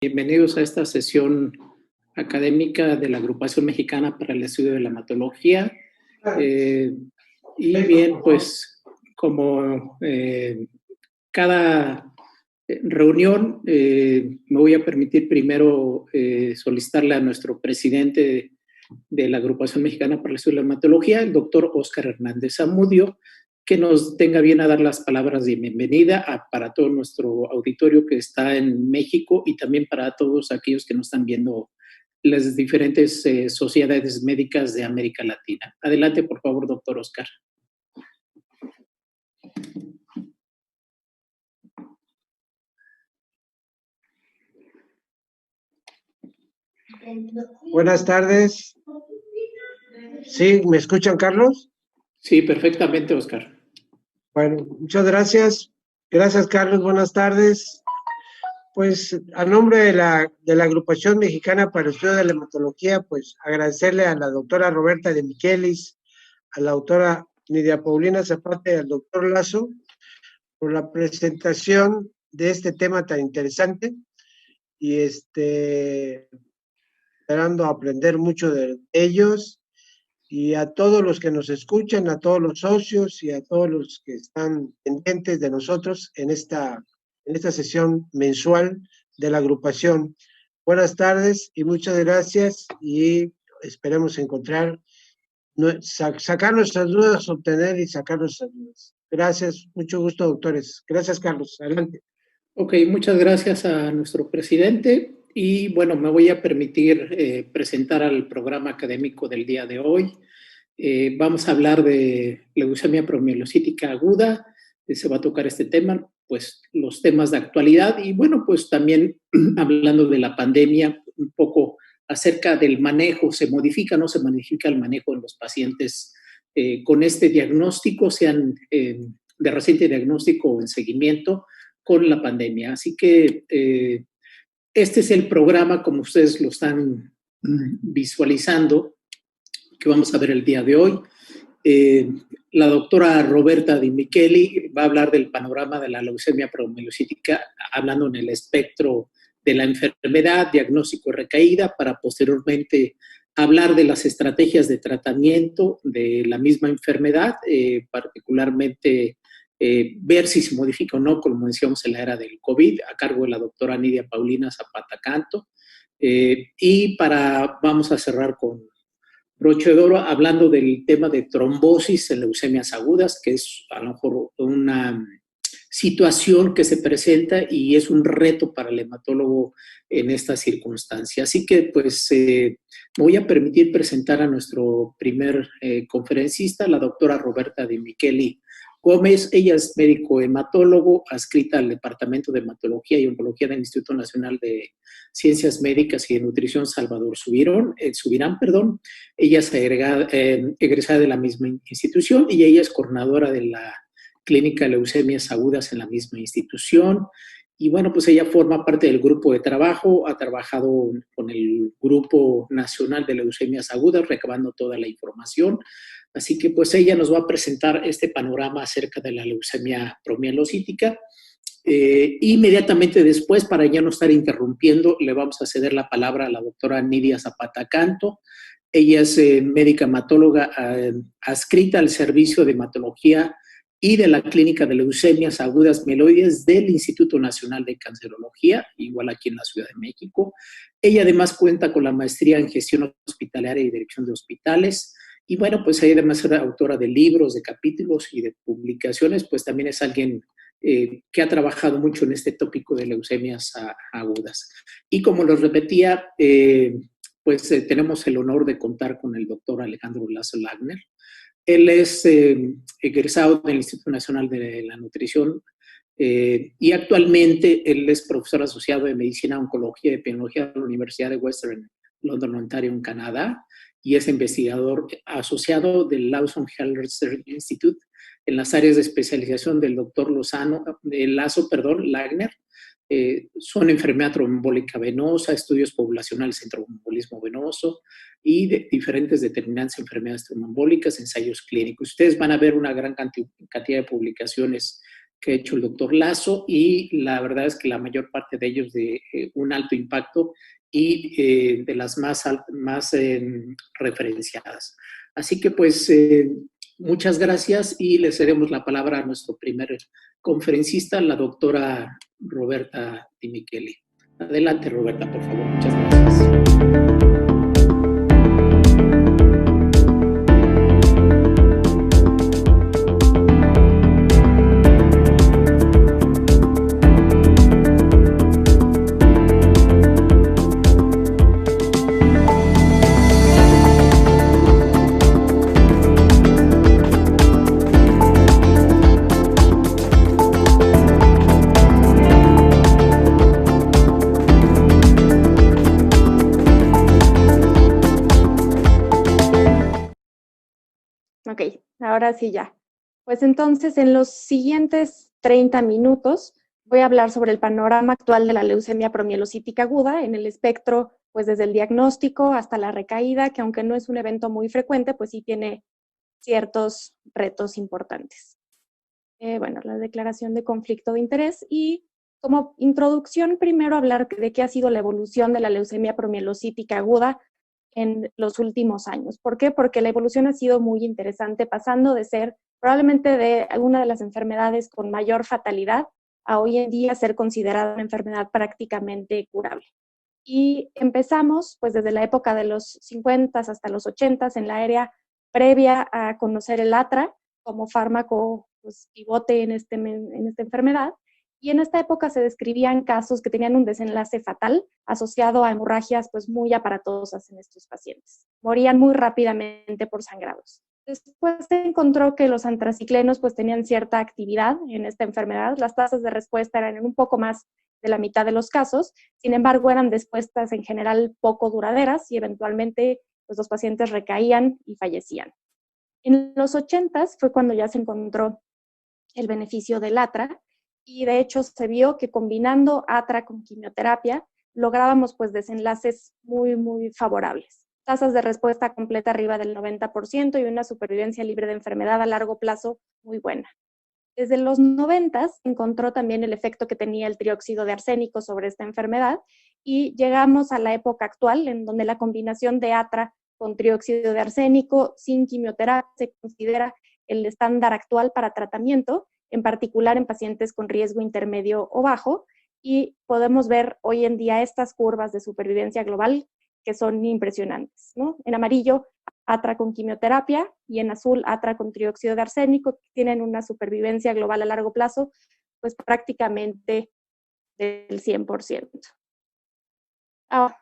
Bienvenidos a esta sesión académica de la Agrupación Mexicana para el Estudio de la Hematología. Y bien, pues como cada reunión, me voy a permitir primero solicitarle a nuestro presidente de la Agrupación Mexicana para el Estudio de la Hematología, el doctor Óscar Hernández Zamudio, que nos tenga bien a dar las palabras de bienvenida para todo nuestro auditorio que está en México y también para todos aquellos que nos están viendo las diferentes sociedades médicas de América Latina. Adelante, por favor, doctor Óscar. Buenas tardes. ¿Sí? ¿Me escuchan, Carlos? Sí, perfectamente, Óscar. Bueno, muchas gracias. Gracias, Carlos. Buenas tardes. Pues, a nombre de la Agrupación Mexicana para el Estudio de la Hematología, pues, agradecerle a la doctora Roberta de Michelis, a la doctora Nidia Paulina Zapata y al doctor Lazo por la presentación de este tema tan interesante y esperando aprender mucho de ellos. Y a todos los que nos escuchan, a todos los socios y a todos los que están pendientes de nosotros en esta sesión mensual de la agrupación. Buenas tardes y muchas gracias y esperemos encontrar, sacar nuestras dudas, obtener y sacar nuestras dudas. Gracias, mucho gusto, doctores. Gracias, Carlos. Adelante. Ok, muchas gracias a nuestro presidente. Y bueno, me voy a permitir presentar al programa académico del día de hoy. Vamos a hablar de leucemia promielocítica aguda. Se va a tocar este tema, pues los temas de actualidad y bueno, pues también hablando de la pandemia, un poco acerca del manejo, se modifica, no se modifica el manejo en los pacientes con este diagnóstico, sean de reciente diagnóstico o en seguimiento con la pandemia. Así que este es el programa como ustedes lo están visualizando, que vamos a ver el día de hoy. La doctora Roberta Di Micheli va a hablar del panorama de la leucemia promielocítica, hablando en el espectro de la enfermedad, diagnóstico y recaída, para posteriormente hablar de las estrategias de tratamiento de la misma enfermedad, particularmente ver si se modifica o no, como decíamos en la era del COVID, a cargo de la doctora Nidia Paulina Zapata Canto. Y vamos a cerrar con broche de oro hablando del tema de trombosis en leucemias agudas, que es a lo mejor una situación que se presenta y es un reto para el hematólogo en esta circunstancia. Así que pues me voy a permitir presentar a nuestro primer conferencista, la doctora Roberta Di Micheli Gómez. Ella es médico hematólogo, adscrita al Departamento de Hematología y Oncología del Instituto Nacional de Ciencias Médicas y de Nutrición Salvador Subirán. Ella es egresada de la misma institución y ella es coordinadora de la Clínica de Leucemias Agudas en la misma institución. Y bueno, pues ella forma parte del grupo de trabajo, ha trabajado con el Grupo Nacional de Leucemias Agudas, recabando toda la información. Así que pues ella nos va a presentar este panorama acerca de la leucemia promielocítica. Inmediatamente después, para ya no estar interrumpiendo, le vamos a ceder la palabra a la doctora Nidia Zapata Canto. Ella es médica hematóloga adscrita al Servicio de Hematología y de la Clínica de Leucemias Agudas Mieloides del Instituto Nacional de Cancerología, igual aquí en la Ciudad de México. Ella además cuenta con la maestría en Gestión Hospitalaria y Dirección de Hospitales. Y bueno, pues ella además es autora de libros, de capítulos y de publicaciones, pues también es alguien que ha trabajado mucho en este tópico de leucemias agudas. Y como los repetía, tenemos el honor de contar con el doctor Alejandro Lazo Lagner. Él es egresado del Instituto Nacional de la Nutrición y actualmente él es profesor asociado de Medicina, Oncología y Epidemiología de la Universidad de Western London, Ontario, en Canadá, y es investigador asociado del Lawson Health Research Institute en las áreas de especialización del doctor Lagner. Son enfermedad tromboembólica venosa, estudios poblacionales en tromboembolismo venoso y de diferentes determinantes de enfermedades tromboembólicas, ensayos clínicos. Ustedes van a ver una gran cantidad de publicaciones que ha hecho el doctor Lazo, y la verdad es que la mayor parte de ellos de un alto impacto y de las más referenciadas. Así que pues muchas gracias y le cedemos la palabra a nuestro primer conferencista, la doctora Roberta Di Micheli. Adelante, Roberta, por favor. Muchas gracias. Ok, ahora sí ya. Pues entonces, en los siguientes 30 minutos voy a hablar sobre el panorama actual de la leucemia promielocítica aguda en el espectro, pues desde el diagnóstico hasta la recaída, que aunque no es un evento muy frecuente, pues sí tiene ciertos retos importantes. Bueno, la declaración de conflicto de interés y como introducción, primero hablar de qué ha sido la evolución de la leucemia promielocítica aguda en los últimos años. ¿Por qué? Porque la evolución ha sido muy interesante, pasando de ser probablemente de una de las enfermedades con mayor fatalidad a hoy en día ser considerada una enfermedad prácticamente curable. Y empezamos pues desde la época de los 50 hasta los 80 en la era previa a conocer el ATRA como fármaco pues, pivote en esta enfermedad. Y en esta época se describían casos que tenían un desenlace fatal asociado a hemorragias pues, muy aparatosas en estos pacientes. Morían muy rápidamente por sangrados. Después se encontró que los antraciclenos pues, tenían cierta actividad en esta enfermedad. Las tasas de respuesta eran en un poco más de la mitad de los casos. Sin embargo, eran respuestas en general poco duraderas y eventualmente pues, los pacientes recaían y fallecían. En los 80s fue cuando ya se encontró el beneficio del ATRA, y de hecho se vio que combinando ATRA con quimioterapia lográbamos pues desenlaces muy, muy favorables. Tasas de respuesta completa arriba del 90% y una supervivencia libre de enfermedad a largo plazo muy buena. Desde los 90 encontró también el efecto que tenía el trióxido de arsénico sobre esta enfermedad y llegamos a la época actual en donde la combinación de ATRA con trióxido de arsénico sin quimioterapia se considera el estándar actual para tratamiento, en particular en pacientes con riesgo intermedio o bajo, y podemos ver hoy en día estas curvas de supervivencia global que son impresionantes, ¿no? En amarillo, ATRA con quimioterapia, y en azul, ATRA con trióxido de arsénico, que tienen una supervivencia global a largo plazo, pues prácticamente del 100%.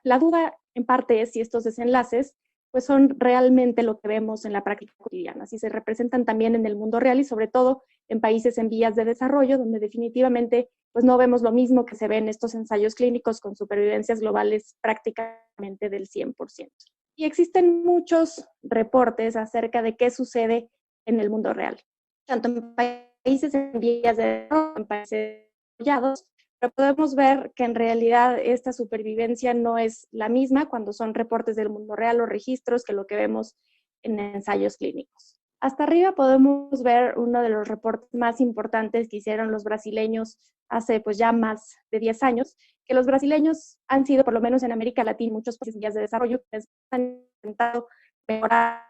La duda, en parte, es si estos desenlaces pues son realmente lo que vemos en la práctica cotidiana, si se representan también en el mundo real y sobre todo en países en vías de desarrollo, donde definitivamente pues no vemos lo mismo que se ve en estos ensayos clínicos con supervivencias globales prácticamente del 100%. Y existen muchos reportes acerca de qué sucede en el mundo real, tanto en países en vías de desarrollo, en países desarrollados, pero podemos ver que en realidad esta supervivencia no es la misma cuando son reportes del mundo real o registros que lo que vemos en ensayos clínicos. Hasta arriba podemos ver uno de los reportes más importantes que hicieron los brasileños hace pues ya más de 10 años, que los brasileños han sido, por lo menos en América Latina, muchos países en vías de desarrollo, que han intentado mejorar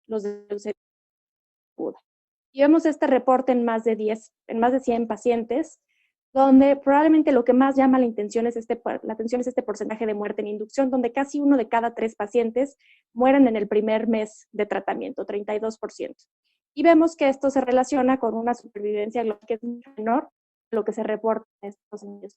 los de leucemia aguda. Y vemos este reporte en más de 100 pacientes, donde probablemente lo que más llama la atención es este porcentaje de muerte en inducción, donde casi 1 de cada 3 pacientes mueren en el primer mes de tratamiento, 32%. Y vemos que esto se relaciona con una supervivencia que es menor de lo que se reporta en estos años.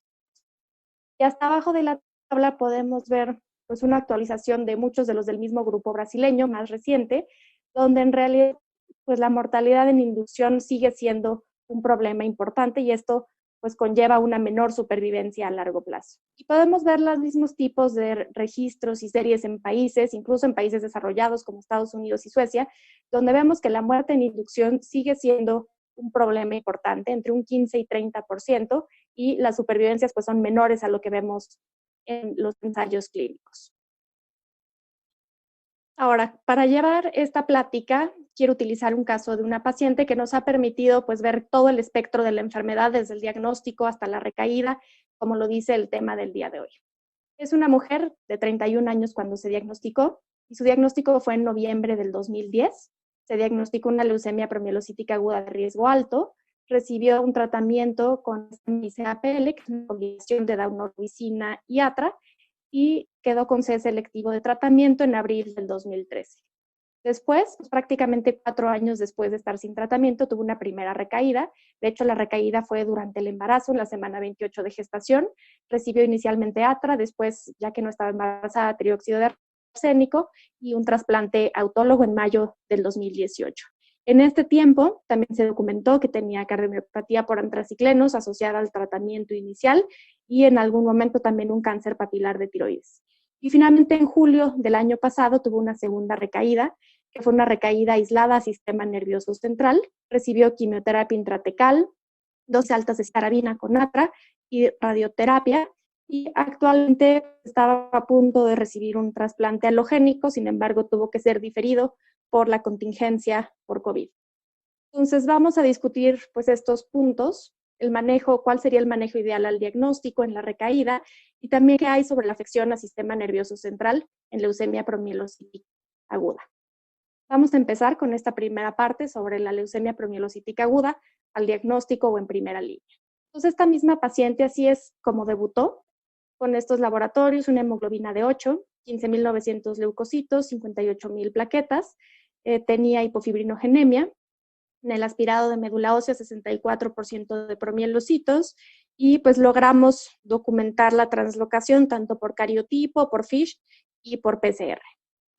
Y hasta abajo de la tabla podemos ver pues, una actualización de muchos de los del mismo grupo brasileño más reciente, donde en realidad pues, la mortalidad en inducción sigue siendo un problema importante y esto pues conlleva una menor supervivencia a largo plazo. Y podemos ver los mismos tipos de registros y series en países, incluso en países desarrollados como Estados Unidos y Suecia, donde vemos que la muerte en inducción sigue siendo un problema importante, entre un 15 y 30%, y las supervivencias pues son menores a lo que vemos en los ensayos clínicos. Ahora, para llevar esta plática, quiero utilizar un caso de una paciente que nos ha permitido pues, ver todo el espectro de la enfermedad, desde el diagnóstico hasta la recaída, como lo dice el tema del día de hoy. Es una mujer de 31 años cuando se diagnosticó, y su diagnóstico fue en noviembre del 2010. Se diagnosticó una leucemia promielocítica aguda de riesgo alto, recibió un tratamiento con MICA-PL, que es una combinación de daunorubicina y atra, y quedó con cese selectivo de tratamiento en abril del 2013. Después, prácticamente 4 años después de estar sin tratamiento, tuvo una primera recaída. De hecho, la recaída fue durante el embarazo, en la semana 28 de gestación. Recibió inicialmente atra, después, ya que no estaba embarazada, trióxido de arsénico y un trasplante autólogo en mayo del 2018. En este tiempo, también se documentó que tenía cardiomiopatía por antraciclenos asociada al tratamiento inicial y en algún momento también un cáncer papilar de tiroides. Y finalmente, en julio del año pasado, tuvo una segunda recaída, que fue una recaída aislada al sistema nervioso central. Recibió quimioterapia intratecal, 12 altas de escarabina con atra y radioterapia, y actualmente estaba a punto de recibir un trasplante alogénico, sin embargo, tuvo que ser diferido por la contingencia por COVID. Entonces, vamos a discutir pues, estos puntos, el manejo, cuál sería el manejo ideal al diagnóstico en la recaída, y también qué hay sobre la afección al sistema nervioso central en leucemia promielocítica aguda. Vamos a empezar con esta primera parte sobre la leucemia promielocítica aguda al diagnóstico o en primera línea. Entonces, esta misma paciente así es como debutó con estos laboratorios, una hemoglobina de 8, 15.900 leucocitos, 58.000 plaquetas, tenía hipofibrinogenemia, en el aspirado de médula ósea 64% de promielocitos, y pues logramos documentar la translocación tanto por cariotipo, por FISH y por PCR.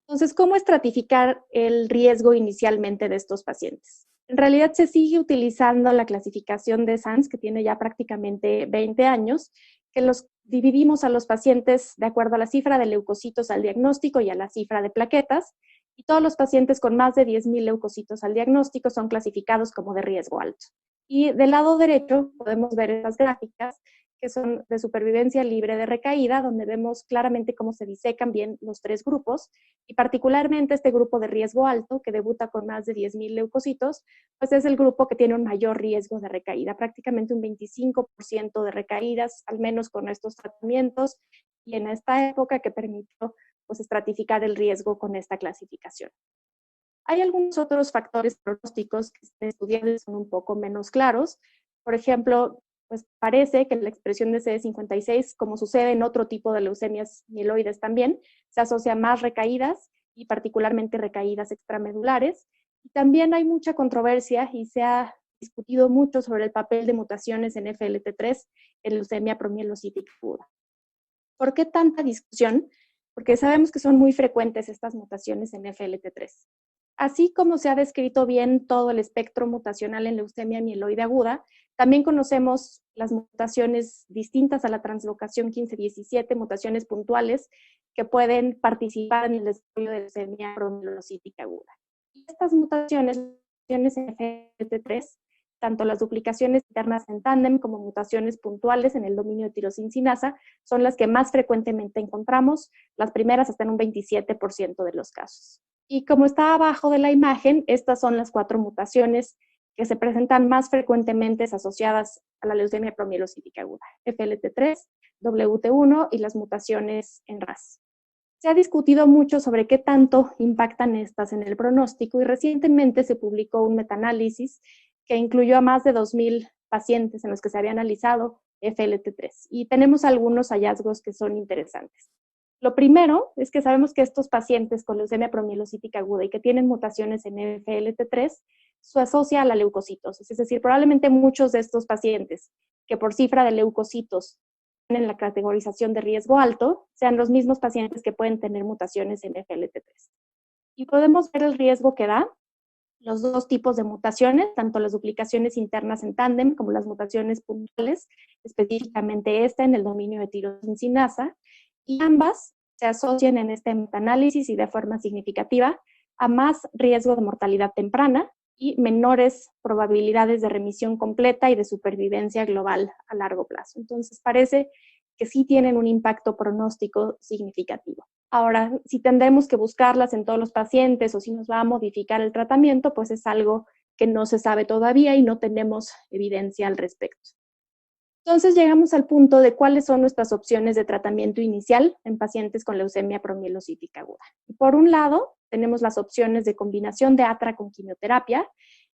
Entonces, ¿cómo estratificar el riesgo inicialmente de estos pacientes? En realidad se sigue utilizando la clasificación de SANS, que tiene ya prácticamente 20 años, que los dividimos a los pacientes de acuerdo a la cifra de leucocitos al diagnóstico y a la cifra de plaquetas, y todos los pacientes con más de 10.000 leucocitos al diagnóstico son clasificados como de riesgo alto. Y del lado derecho podemos ver estas gráficas que son de supervivencia libre de recaída, donde vemos claramente cómo se disecan bien los tres grupos, y particularmente este grupo de riesgo alto, que debuta con más de 10.000 leucocitos, pues es el grupo que tiene un mayor riesgo de recaída, prácticamente un 25% de recaídas, al menos con estos tratamientos, y en esta época que permitió pues, estratificar el riesgo con esta clasificación. Hay algunos otros factores pronósticos que se estudian y son un poco menos claros. Por ejemplo, pues parece que la expresión de CD56, como sucede en otro tipo de leucemias mieloides también, se asocia a más recaídas y particularmente recaídas extramedulares. Y también hay mucha controversia y se ha discutido mucho sobre el papel de mutaciones en FLT3 en leucemia promielocítica aguda. ¿Por qué tanta discusión? Porque sabemos que son muy frecuentes estas mutaciones en FLT3. Así como se ha descrito bien todo el espectro mutacional en leucemia mieloide aguda, también conocemos las mutaciones distintas a la translocación 15-17, mutaciones puntuales que pueden participar en el desarrollo de leucemia promielocítica aguda. Y estas mutaciones en FLT3, tanto las duplicaciones internas en tándem como mutaciones puntuales en el dominio de tirosincinasa, son las que más frecuentemente encontramos. Las primeras están en un 27% de los casos. Y como está abajo de la imagen, estas son las 4 mutaciones que se presentan más frecuentemente asociadas a la leucemia promielocítica aguda: FLT3, WT1 y las mutaciones en RAS. Se ha discutido mucho sobre qué tanto impactan estas en el pronóstico, y recientemente se publicó un metaanálisis que incluyó a más de 2.000 pacientes en los que se había analizado FLT3, y tenemos algunos hallazgos que son interesantes. Lo primero es que sabemos que estos pacientes con leucemia promielocítica aguda y que tienen mutaciones en FLT3 se asocia a la leucocitosis, es decir, probablemente muchos de estos pacientes que por cifra de leucocitos tienen la categorización de riesgo alto sean los mismos pacientes que pueden tener mutaciones en FLT3. Y podemos ver el riesgo que da los dos tipos de mutaciones, tanto las duplicaciones internas en tándem como las mutaciones puntuales, específicamente esta en el dominio de tirosincinasa, y ambas se asocian en este metaanálisis y de forma significativa a más riesgo de mortalidad temprana y menores probabilidades de remisión completa y de supervivencia global a largo plazo. Entonces parece que sí tienen un impacto pronóstico significativo. Ahora, si tendremos que buscarlas en todos los pacientes o si nos va a modificar el tratamiento, pues es algo que no se sabe todavía y no tenemos evidencia al respecto. Entonces llegamos al punto de cuáles son nuestras opciones de tratamiento inicial en pacientes con leucemia promielocítica aguda. Y por un lado, tenemos las opciones de combinación de ATRA con quimioterapia,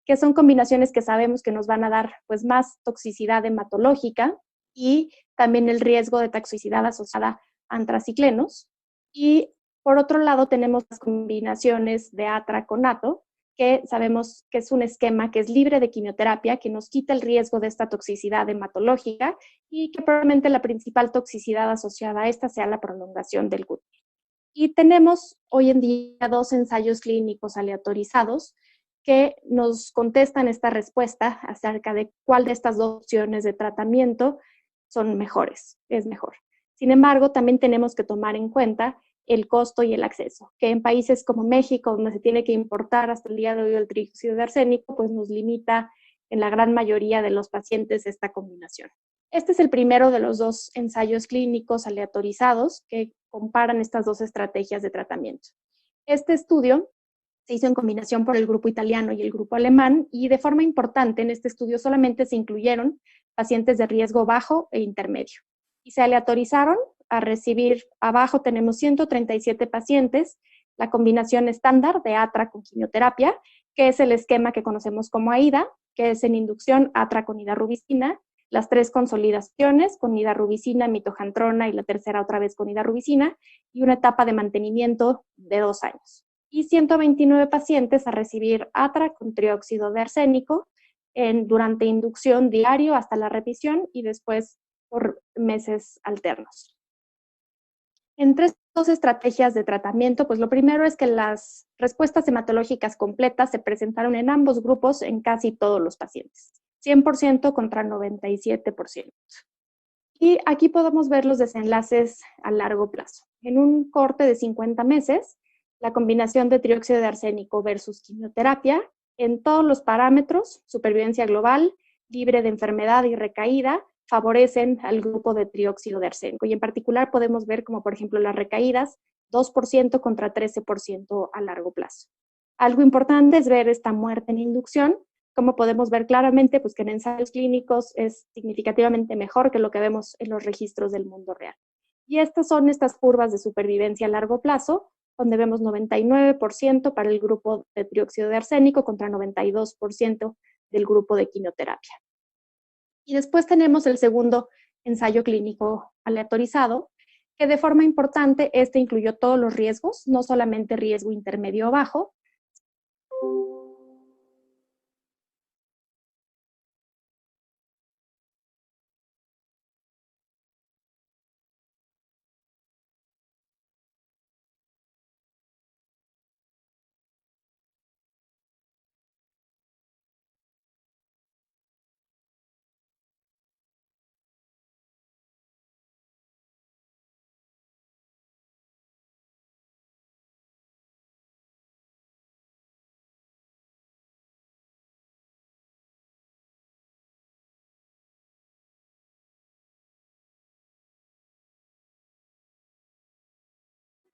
que son combinaciones que sabemos que nos van a dar pues, más toxicidad hematológica y también el riesgo de toxicidad asociada a antraciclenos. Y por otro lado, tenemos las combinaciones de ATRA con ATO, que sabemos que es un esquema que es libre de quimioterapia, que nos quita el riesgo de esta toxicidad hematológica y que probablemente la principal toxicidad asociada a esta sea la prolongación del GUT. Y tenemos hoy en día 2 ensayos clínicos aleatorizados que nos contestan esta respuesta acerca de cuál de estas 2 opciones de tratamiento son mejores, es mejor. Sin embargo, también tenemos que tomar en cuenta el costo y el acceso, que en países como México, donde se tiene que importar hasta el día de hoy el trióxido de arsénico, pues nos limita en la gran mayoría de los pacientes esta combinación. Este es el primero de los 2 ensayos clínicos aleatorizados que comparan estas 2 estrategias de tratamiento. Este estudio se hizo en combinación por el grupo italiano y el grupo alemán y de forma importante en este estudio solamente se incluyeron pacientes de riesgo bajo e intermedio y se aleatorizaron a recibir, abajo tenemos 137 pacientes, la combinación estándar de ATRA con quimioterapia, que es el esquema que conocemos como AIDA, que es en inducción ATRA con idarubicina, las 3 consolidaciones con idarubicina, mitojantrona y la tercera otra vez con idarubicina, y una etapa de mantenimiento de 2 años. Y 129 pacientes a recibir ATRA con trióxido de arsénico durante inducción diario hasta la revisión y después por meses alternos. Entre estas 2 estrategias de tratamiento, pues lo primero es que las respuestas hematológicas completas se presentaron en ambos grupos en casi todos los pacientes, 100% contra 97%. Y aquí podemos ver los desenlaces a largo plazo. En un corte de 50 meses, la combinación de trióxido de arsénico versus quimioterapia, en todos los parámetros, supervivencia global, libre de enfermedad y recaída, favorecen al grupo de trióxido de arsénico. Y en particular podemos ver como, por ejemplo, las recaídas, 2% contra 13% a largo plazo. Algo importante es ver esta muerte en inducción, como podemos ver claramente, pues que en ensayos clínicos es significativamente mejor que lo que vemos en los registros del mundo real. Y estas son estas curvas de supervivencia a largo plazo, donde vemos 99% para el grupo de trióxido de arsénico contra 92% del grupo de quimioterapia. Y después tenemos el segundo ensayo clínico aleatorizado, que de forma importante este incluyó todos los riesgos, no solamente riesgo intermedio o bajo.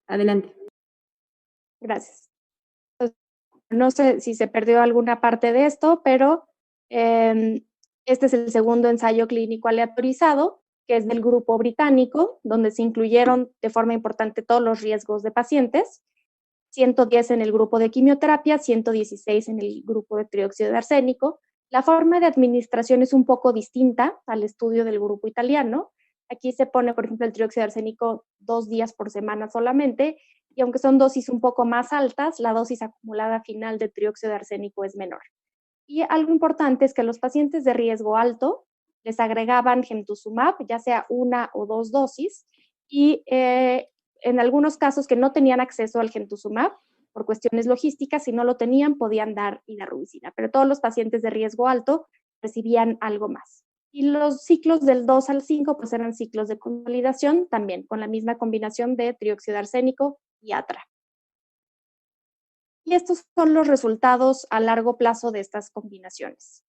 Adelante. Gracias. No sé si se perdió alguna parte de esto, pero este es el segundo ensayo clínico aleatorizado, que es del grupo británico, donde se incluyeron de forma importante todos los riesgos de pacientes, 110 en el grupo de quimioterapia, 116 en el grupo de trióxido de arsénico. La forma de administración es un poco distinta al estudio del grupo italiano. Aquí se pone, por ejemplo, el trióxido de arsénico 2 días por semana solamente, y aunque son dosis un poco más altas, la dosis acumulada final de trióxido de arsénico es menor. Y algo importante es que a los pacientes de riesgo alto les agregaban gemtuzumab, ya sea 1 o 2 dosis, y en algunos casos que no tenían acceso al gemtuzumab, por cuestiones logísticas, si no lo tenían, podían dar idarubicina, pero todos los pacientes de riesgo alto recibían algo más. Y los ciclos del 2 al 5 pues eran ciclos de consolidación también, con la misma combinación de trióxido de arsénico y ATRA. Y estos son los resultados a largo plazo de estas combinaciones.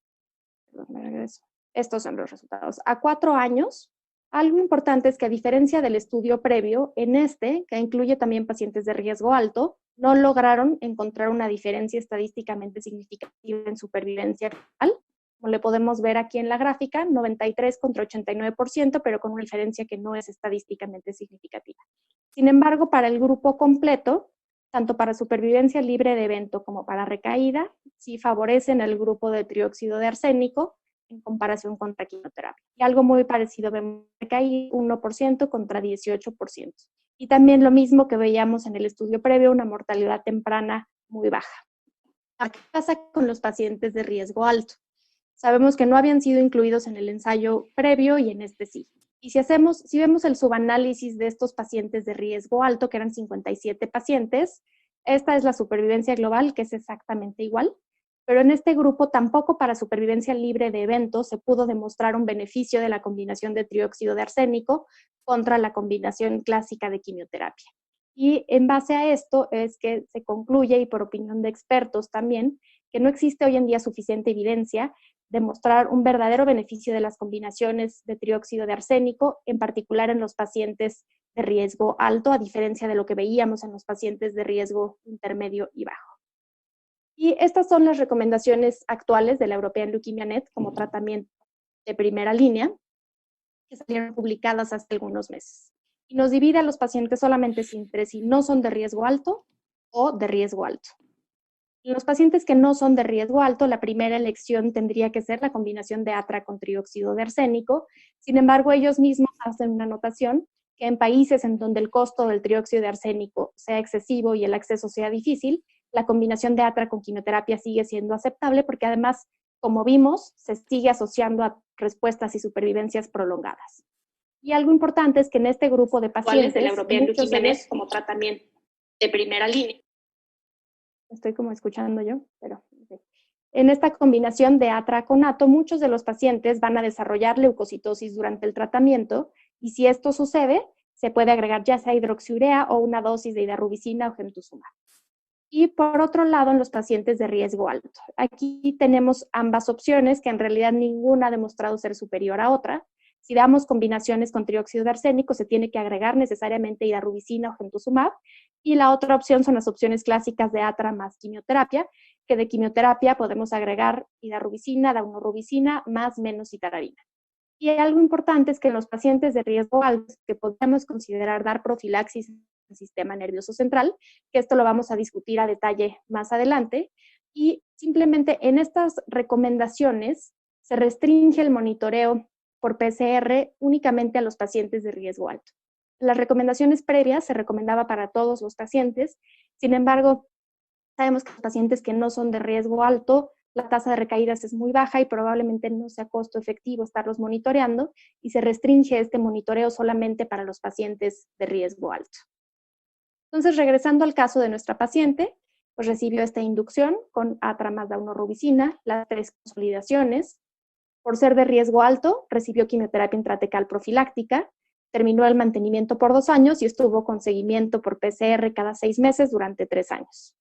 Perdón, me regreso. Estos son los resultados. A 4 años, Algo importante es que a diferencia del estudio previo, en este, que incluye también pacientes de riesgo alto, no lograron encontrar una diferencia estadísticamente significativa en supervivencia real. Como le podemos ver aquí en la gráfica, 93 contra 89%, pero con una diferencia que no es estadísticamente significativa. Sin embargo, para el grupo completo, tanto para supervivencia libre de evento como para recaída, sí favorecen al grupo de trióxido de arsénico en comparación contra quimioterapia. Y algo muy parecido vemos recaída, 1% contra 18%. Y también lo mismo que veíamos en el estudio previo, una mortalidad temprana muy baja. ¿Qué pasa con los pacientes de riesgo alto? Sabemos que no habían sido incluidos en el ensayo previo y en este sí. Y si vemos el subanálisis de estos pacientes de riesgo alto, que eran 57 pacientes, esta es la supervivencia global, que es exactamente igual, pero en este grupo tampoco para supervivencia libre de eventos se pudo demostrar un beneficio de la combinación de trióxido de arsénico contra la combinación clásica de quimioterapia. Y en base a esto es que se concluye, y por opinión de expertos también, que no existe hoy en día suficiente evidencia de mostrar un verdadero beneficio de las combinaciones de trióxido de arsénico, en particular en los pacientes de riesgo alto, a diferencia de lo que veíamos en los pacientes de riesgo intermedio y bajo. Y estas son las recomendaciones actuales de la European Leukemia Net como tratamiento de primera línea, que salieron publicadas hace algunos meses. Y nos divide a los pacientes solamente entre si no son de riesgo alto o de riesgo alto. En los pacientes que no son de riesgo alto, la primera elección tendría que ser la combinación de atra con trióxido de arsénico. Sin embargo, ellos mismos hacen una anotación que en países en donde el costo del trióxido de arsénico sea excesivo y el acceso sea difícil, la combinación de atra con quimioterapia sigue siendo aceptable porque además, como vimos, se sigue asociando a respuestas y supervivencias prolongadas. Y algo importante es que en este grupo de pacientes, de la European Leukemia Net como tratamiento de primera línea. Estoy como escuchando yo, pero okay. En esta combinación de atra con ato, muchos de los pacientes van a desarrollar leucocitosis durante el tratamiento y si esto sucede, se puede agregar ya sea hidroxiurea o una dosis de hidarubicina o gemtuzumab. Y por otro lado, en los pacientes de riesgo alto. Aquí tenemos ambas opciones, que en realidad ninguna ha demostrado ser superior a otra. Si damos combinaciones con trióxido de arsénico, se tiene que agregar necesariamente hidarubicina o gemtuzumab. Y la otra opción son las opciones clásicas de atra más quimioterapia, que de quimioterapia podemos agregar hidarubicina, daunorubicina, más menos citararina. Y algo importante es que en los pacientes de riesgo alto, que podemos considerar dar profilaxis al sistema nervioso central, que esto lo vamos a discutir a detalle más adelante, y simplemente en estas recomendaciones se restringe el monitoreo por PCR únicamente a los pacientes de riesgo alto. Las recomendaciones previas se recomendaba para todos los pacientes, sin embargo, sabemos que los pacientes que no son de riesgo alto, la tasa de recaídas es muy baja y probablemente no sea costo efectivo estarlos monitoreando y se restringe este monitoreo solamente para los pacientes de riesgo alto. Entonces, regresando al caso de nuestra paciente, pues recibió esta inducción con atra más daunorubicina, las 3 consolidaciones. Por ser de riesgo alto, recibió quimioterapia intratecal profiláctica, terminó el mantenimiento por 2 años y estuvo con seguimiento por PCR cada 6 meses durante 3 años.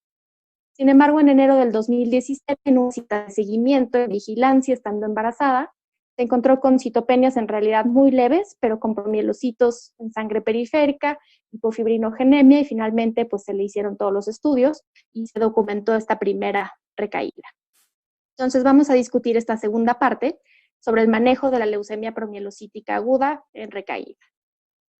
Sin embargo, en enero del 2017, en una cita de seguimiento en vigilancia estando embarazada, se encontró con citopenias en realidad muy leves, pero con promielocitos en sangre periférica, hipofibrinogenemia y finalmente pues se le hicieron todos los estudios y se documentó esta primera recaída. Entonces vamos a discutir esta segunda parte sobre el manejo de la leucemia promielocítica aguda en recaída.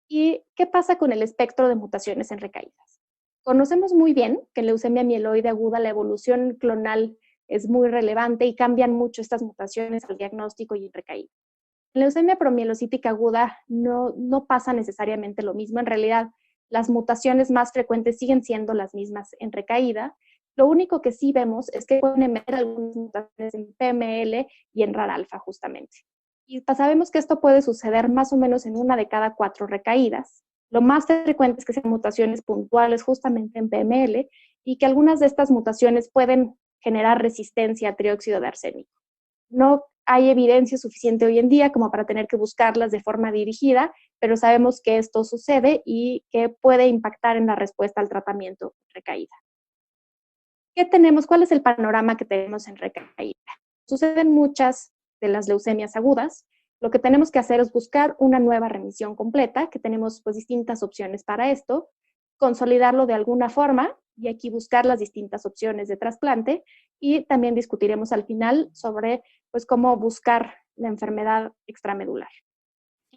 ¿Y qué pasa con el espectro de mutaciones en recaídas? Conocemos muy bien que en leucemia mieloide aguda la evolución clonal es muy relevante y cambian mucho estas mutaciones al diagnóstico y en recaída. En leucemia promielocítica aguda no pasa necesariamente lo mismo. En realidad, las mutaciones más frecuentes siguen siendo las mismas en recaída. Lo único que sí vemos es que pueden emerger algunas mutaciones en PML y en RAR-alfa justamente. Y sabemos que esto puede suceder más o menos en 1 de cada 4 recaídas. Lo más frecuente es que sean mutaciones puntuales justamente en PML y que algunas de estas mutaciones pueden generar resistencia a trióxido de arsénico. No hay evidencia suficiente hoy en día como para tener que buscarlas de forma dirigida, pero sabemos que esto sucede y que puede impactar en la respuesta al tratamiento en recaída. ¿Qué tenemos? ¿Cuál es el panorama que tenemos en recaída? Suceden muchas de las leucemias agudas. Lo que tenemos que hacer es buscar una nueva remisión completa, que tenemos pues distintas opciones para esto, consolidarlo de alguna forma y aquí buscar las distintas opciones de trasplante y también discutiremos al final sobre pues cómo buscar la enfermedad extramedular.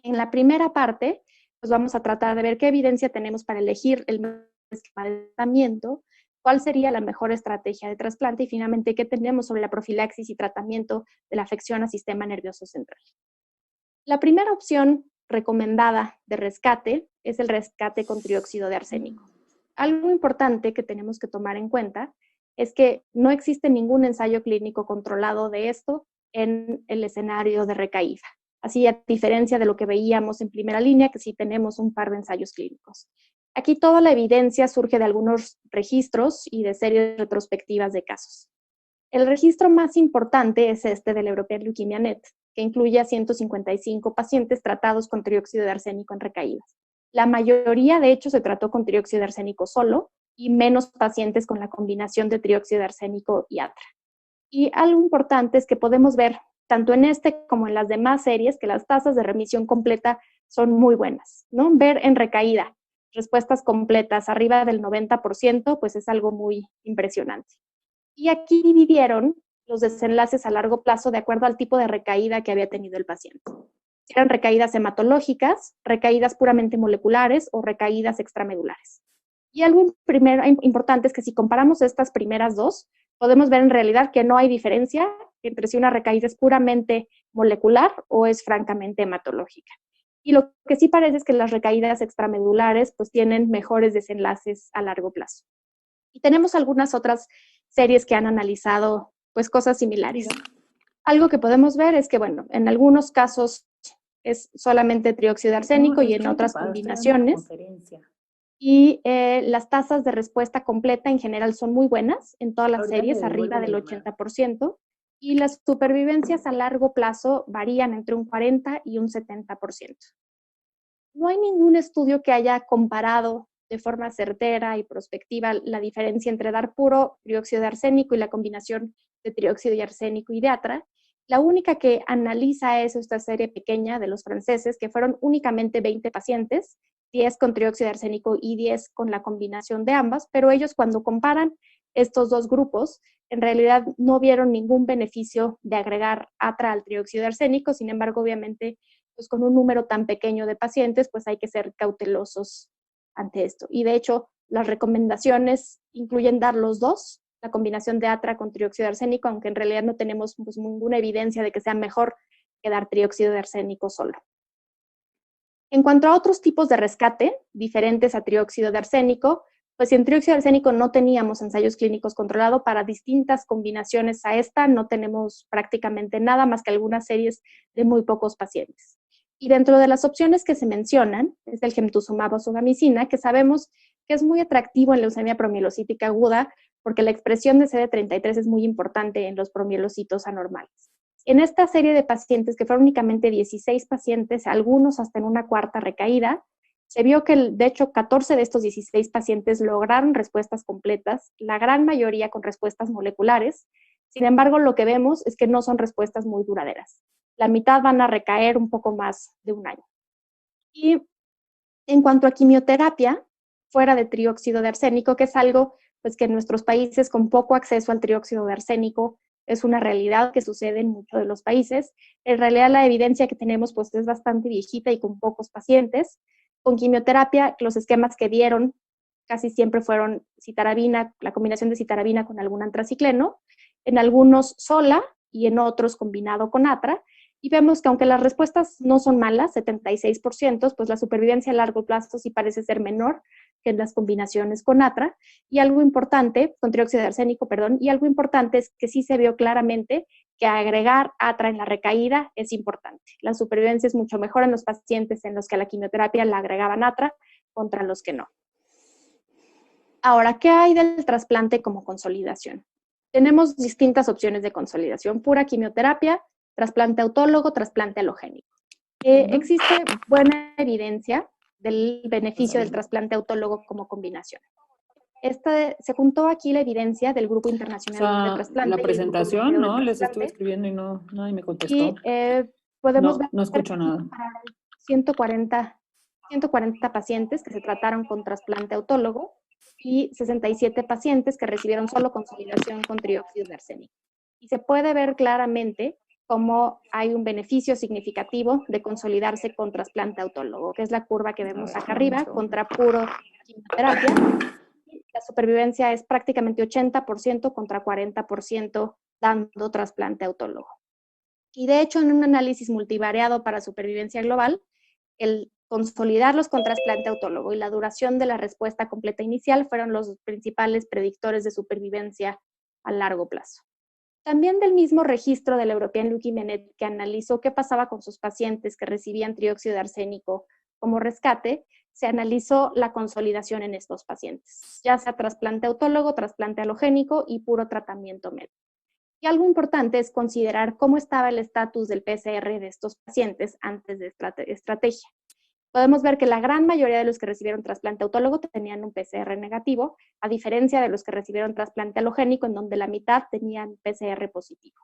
En la primera parte, pues vamos a tratar de ver qué evidencia tenemos para elegir el esquema de tratamiento, cuál sería la mejor estrategia de trasplante y finalmente qué tenemos sobre la profilaxis y tratamiento de la afección al sistema nervioso central. La primera opción recomendada de rescate es el rescate con trióxido de arsénico. Algo importante que tenemos que tomar en cuenta es que no existe ningún ensayo clínico controlado de esto en el escenario de recaída. Así, a diferencia de lo que veíamos en primera línea, que sí tenemos un par de ensayos clínicos. Aquí toda la evidencia surge de algunos registros y de series retrospectivas de casos. El registro más importante es este del European Leukemia Net, que incluye a 155 pacientes tratados con trióxido de arsénico en recaídas. La mayoría, de hecho, se trató con trióxido de arsénico solo y menos pacientes con la combinación de trióxido de arsénico y atra. Y algo importante es que podemos ver, tanto en este como en las demás series, que las tasas de remisión completa son muy buenas, ¿no? Ver en recaída respuestas completas arriba del 90%, pues es algo muy impresionante. Y aquí dividieron los desenlaces a largo plazo de acuerdo al tipo de recaída que había tenido el paciente. Si eran recaídas hematológicas, recaídas puramente moleculares o recaídas extramedulares. Y algo importante es que si comparamos estas primeras dos, podemos ver en realidad que no hay diferencia entre si una recaída es puramente molecular o es francamente hematológica. Y lo que sí parece es que las recaídas extramedulares pues tienen mejores desenlaces a largo plazo. Y tenemos algunas otras series que han analizado pues cosas similares. Algo que podemos ver es que, bueno, en algunos casos es solamente trióxido de arsénico y en otras combinaciones. Y las tasas de respuesta completa en general son muy buenas en todas las series, arriba del 80%, y las supervivencias a largo plazo varían entre un 40 y un 70%. No hay ningún estudio que haya comparado de forma certera y prospectiva la diferencia entre dar puro trióxido de arsénico y la combinación de trióxido de arsénico y de atra. La única que analiza es esta serie pequeña de los franceses, que fueron únicamente 20 pacientes, 10 con trióxido de arsénico y 10 con la combinación de ambas, pero ellos cuando comparan estos dos grupos, en realidad no vieron ningún beneficio de agregar atra al trióxido de arsénico, sin embargo, obviamente, pues con un número tan pequeño de pacientes, pues hay que ser cautelosos ante esto. Y de hecho, las recomendaciones incluyen dar los dos, la combinación de atra con trióxido de arsénico, aunque en realidad no tenemos pues, ninguna evidencia de que sea mejor que dar trióxido de arsénico solo. En cuanto a otros tipos de rescate, diferentes a trióxido de arsénico, pues en trióxido de arsénico no teníamos ensayos clínicos controlados para distintas combinaciones a esta, no tenemos prácticamente nada más que algunas series de muy pocos pacientes. Y dentro de las opciones que se mencionan es el gemtuzumab o sogamicina, que sabemos que es muy atractivo en leucemia promielocítica aguda porque la expresión de CD33 es muy importante en los promielocitos anormales. En esta serie de pacientes, que fueron únicamente 16 pacientes, algunos hasta en una cuarta recaída, se vio que, de hecho, 14 de estos 16 pacientes lograron respuestas completas, la gran mayoría con respuestas moleculares. Sin embargo, lo que vemos es que no son respuestas muy duraderas. La mitad van a recaer un poco más de un año. Y en cuanto a quimioterapia, fuera de trióxido de arsénico, que es algo pues, que en nuestros países con poco acceso al trióxido de arsénico es una realidad que sucede en muchos de los países. En realidad la evidencia que tenemos pues, es bastante viejita y con pocos pacientes. Con quimioterapia, los esquemas que dieron casi siempre fueron citarabina, la combinación de citarabina con algún antracicleno, en algunos sola y en otros combinado con atra. Y vemos que aunque las respuestas no son malas, 76%, pues la supervivencia a largo plazo sí parece ser menor que en las combinaciones con atra. Y algo importante, con trióxido de arsénico, perdón, y algo importante es que sí se vio claramente que agregar atra en la recaída es importante. La supervivencia es mucho mejor en los pacientes en los que a la quimioterapia la agregaban atra contra los que no. Ahora, ¿qué hay del trasplante como consolidación? Tenemos distintas opciones de consolidación, pura quimioterapia, trasplante autólogo, trasplante halogénico. Existe buena evidencia del beneficio del trasplante autólogo como combinación. Se juntó aquí la evidencia del Grupo Internacional de Trasplante. La presentación, ¿no? Les estuve escribiendo y nadie me contestó. Y podemos ver No escucho nada. 140 pacientes que se trataron con trasplante autólogo y 67 pacientes que recibieron solo consolidación con trióxido de arsénico. Y se puede ver claramente cómo hay un beneficio significativo de consolidarse con trasplante autólogo, que es la curva que vemos acá arriba, contra puro quimioterapia. La supervivencia es prácticamente 80% contra 40% dando trasplante autólogo. Y de hecho, en un análisis multivariado para supervivencia global, el consolidarlos con trasplante autólogo y la duración de la respuesta completa inicial fueron los principales predictores de supervivencia a largo plazo. También del mismo registro del European Leukemia Net, que analizó qué pasaba con sus pacientes que recibían trióxido de arsénico como rescate, se analizó la consolidación en estos pacientes, ya sea trasplante autólogo, trasplante alogénico y puro tratamiento médico. Y algo importante es considerar cómo estaba el estatus del PCR de estos pacientes antes de estrategia. Podemos ver que la gran mayoría de los que recibieron trasplante autólogo tenían un PCR negativo, a diferencia de los que recibieron trasplante alogénico, en donde la mitad tenían PCR positivo.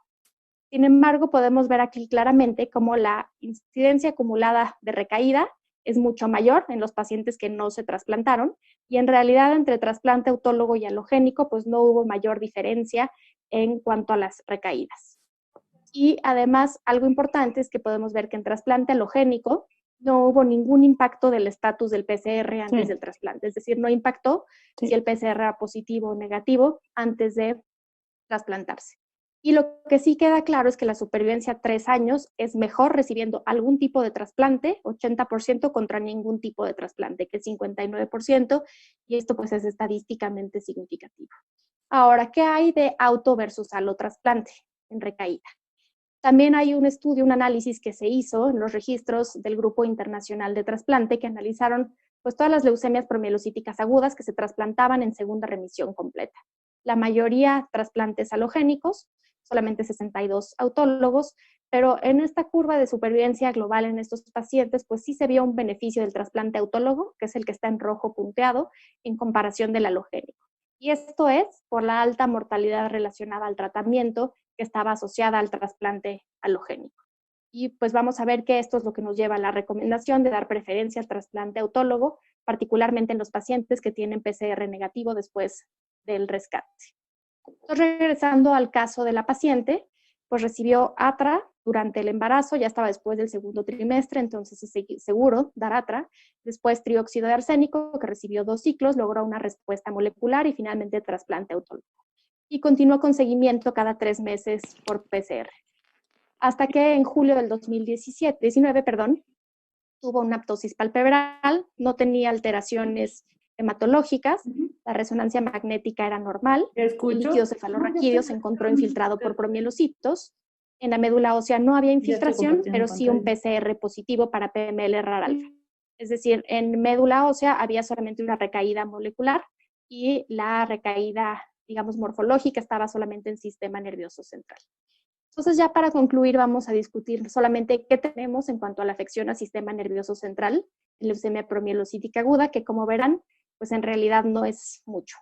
Sin embargo, podemos ver aquí claramente cómo la incidencia acumulada de recaída es mucho mayor en los pacientes que no se trasplantaron, y en realidad entre trasplante autólogo y alogénico, pues no hubo mayor diferencia en cuanto a las recaídas. Y además, algo importante es que podemos ver que en trasplante alogénico no hubo ningún impacto del estatus del PCR antes del trasplante, es decir, no impactó si el PCR era positivo o negativo antes de trasplantarse. Y lo que sí queda claro es que la supervivencia a 3 años es mejor recibiendo algún tipo de trasplante, 80% contra ningún tipo de trasplante, que es 59%, y esto pues es estadísticamente significativo. Ahora, ¿qué hay de auto versus alotrasplante en recaída? También hay un estudio, un análisis que se hizo en los registros del Grupo Internacional de Trasplante que analizaron pues, todas las leucemias promielocíticas agudas que se trasplantaban en segunda remisión completa. La mayoría trasplantes halogénicos, solamente 62 autólogos, pero en esta curva de supervivencia global en estos pacientes, pues sí se vio un beneficio del trasplante autólogo, que es el que está en rojo punteado, en comparación del halogénico. Y esto es por la alta mortalidad relacionada al tratamiento que estaba asociada al trasplante halogénico. Y pues vamos a ver que esto es lo que nos lleva a la recomendación de dar preferencia al trasplante autólogo, particularmente en los pacientes que tienen PCR negativo después del rescate. Entonces, regresando al caso de la paciente, pues recibió ATRA durante el embarazo, ya estaba después del segundo trimestre, entonces es seguro dar ATRA. Después trióxido de arsénico, que recibió 2 ciclos, logró una respuesta molecular y finalmente trasplante autólogo. Y continuó con seguimiento cada 3 meses por PCR. Hasta que en julio del 2019, tuvo una aptosis palpebral, no tenía alteraciones hematológicas, la resonancia magnética era normal, el líquido cefalorraquídeo se encontró infiltrado por promielocitos, en la médula ósea no había infiltración, pero sí un PCR positivo para PML RAR alfa. Es decir, en médula ósea había solamente una recaída molecular y la recaída, digamos, morfológica estaba solamente en sistema nervioso central. Entonces, ya para concluir, vamos a discutir solamente qué tenemos en cuanto a la afección al sistema nervioso central en leucemia promielocítica aguda, que como verán, pues en realidad no es mucho.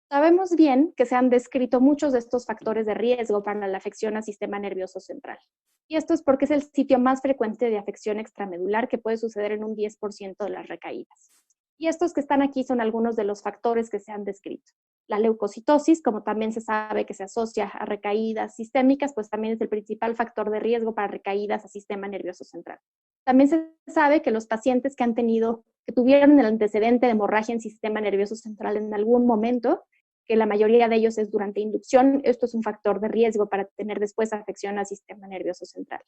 Sabemos bien que se han descrito muchos de estos factores de riesgo para la afección al sistema nervioso central. Y esto es porque es el sitio más frecuente de afección extramedular que puede suceder en un 10% de las recaídas. Y estos que están aquí son algunos de los factores que se han descrito. La leucocitosis, como también se sabe que se asocia a recaídas sistémicas, pues también es el principal factor de riesgo para recaídas al sistema nervioso central. También se sabe que los pacientes que tuvieron el antecedente de hemorragia en sistema nervioso central en algún momento, que la mayoría de ellos es durante inducción, esto es un factor de riesgo para tener después afección al sistema nervioso central.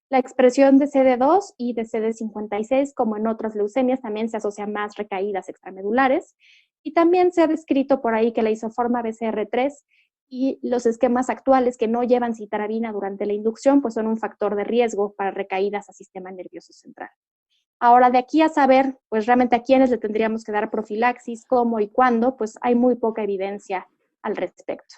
La expresión de CD2 y de CD56, como en otras leucemias, también se asocia a más recaídas extramedulares. Y también se ha descrito por ahí que la isoforma BCR3 y los esquemas actuales que no llevan citarabina durante la inducción, pues son un factor de riesgo para recaídas al sistema nervioso central. Ahora, de aquí a saber, pues realmente a quiénes le tendríamos que dar profilaxis, cómo y cuándo, pues hay muy poca evidencia al respecto.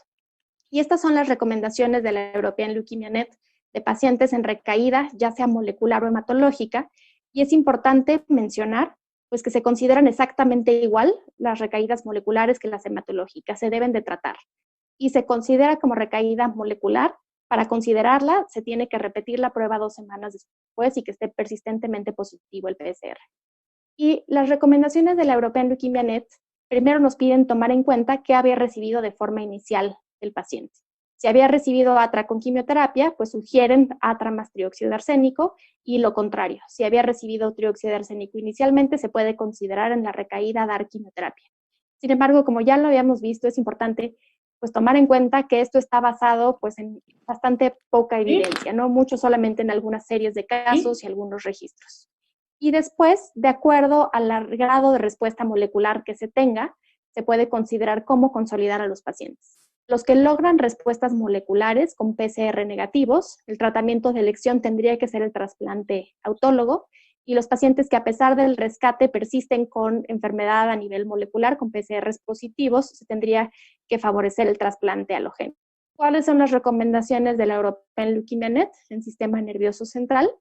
Y estas son las recomendaciones de la European Leukemia Net de pacientes en recaída, ya sea molecular o hematológica, y es importante mencionar pues que se consideran exactamente igual las recaídas moleculares que las hematológicas, se deben de tratar. Y se considera como recaída molecular Para considerarla, se tiene que repetir la prueba 2 semanas después y que esté persistentemente positivo el PCR. Y las recomendaciones de la European Leukemia Net primero nos piden tomar en cuenta qué había recibido de forma inicial el paciente. Si había recibido atra con quimioterapia, pues sugieren atra más trióxido de arsénico, y lo contrario, si había recibido trióxido de arsénico inicialmente, se puede considerar en la recaída dar quimioterapia. Sin embargo, como ya lo habíamos visto, es importante pues tomar en cuenta que esto está basado pues en bastante poca evidencia, ¿no? Mucho solamente en algunas series de casos y algunos registros. Y después, de acuerdo al grado de respuesta molecular que se tenga, se puede considerar cómo consolidar a los pacientes. Los que logran respuestas moleculares con PCR negativos, el tratamiento de elección tendría que ser el trasplante autólogo, y los pacientes que a pesar del rescate persisten con enfermedad a nivel molecular, con PCRs positivos, se tendría que favorecer el trasplante halogénico. ¿Cuáles son las recomendaciones de la European Leukemia Net en sistema nervioso central?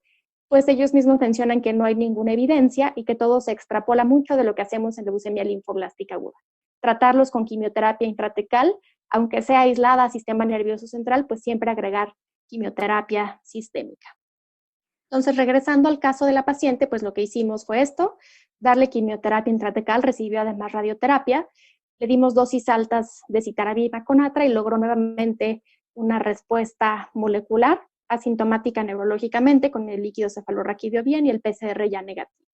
Pues ellos mismos mencionan que no hay ninguna evidencia y que todo se extrapola mucho de lo que hacemos en leucemia linfoblástica aguda. Tratarlos con quimioterapia intratecal, aunque sea aislada al sistema nervioso central, pues siempre agregar quimioterapia sistémica. Entonces, regresando al caso de la paciente, pues lo que hicimos fue esto, darle quimioterapia intratecal, recibió además radioterapia, le dimos dosis altas de citarabina con atra y logró nuevamente una respuesta molecular, asintomática neurológicamente, con el líquido cefalorraquídeo bien y el PCR ya negativo.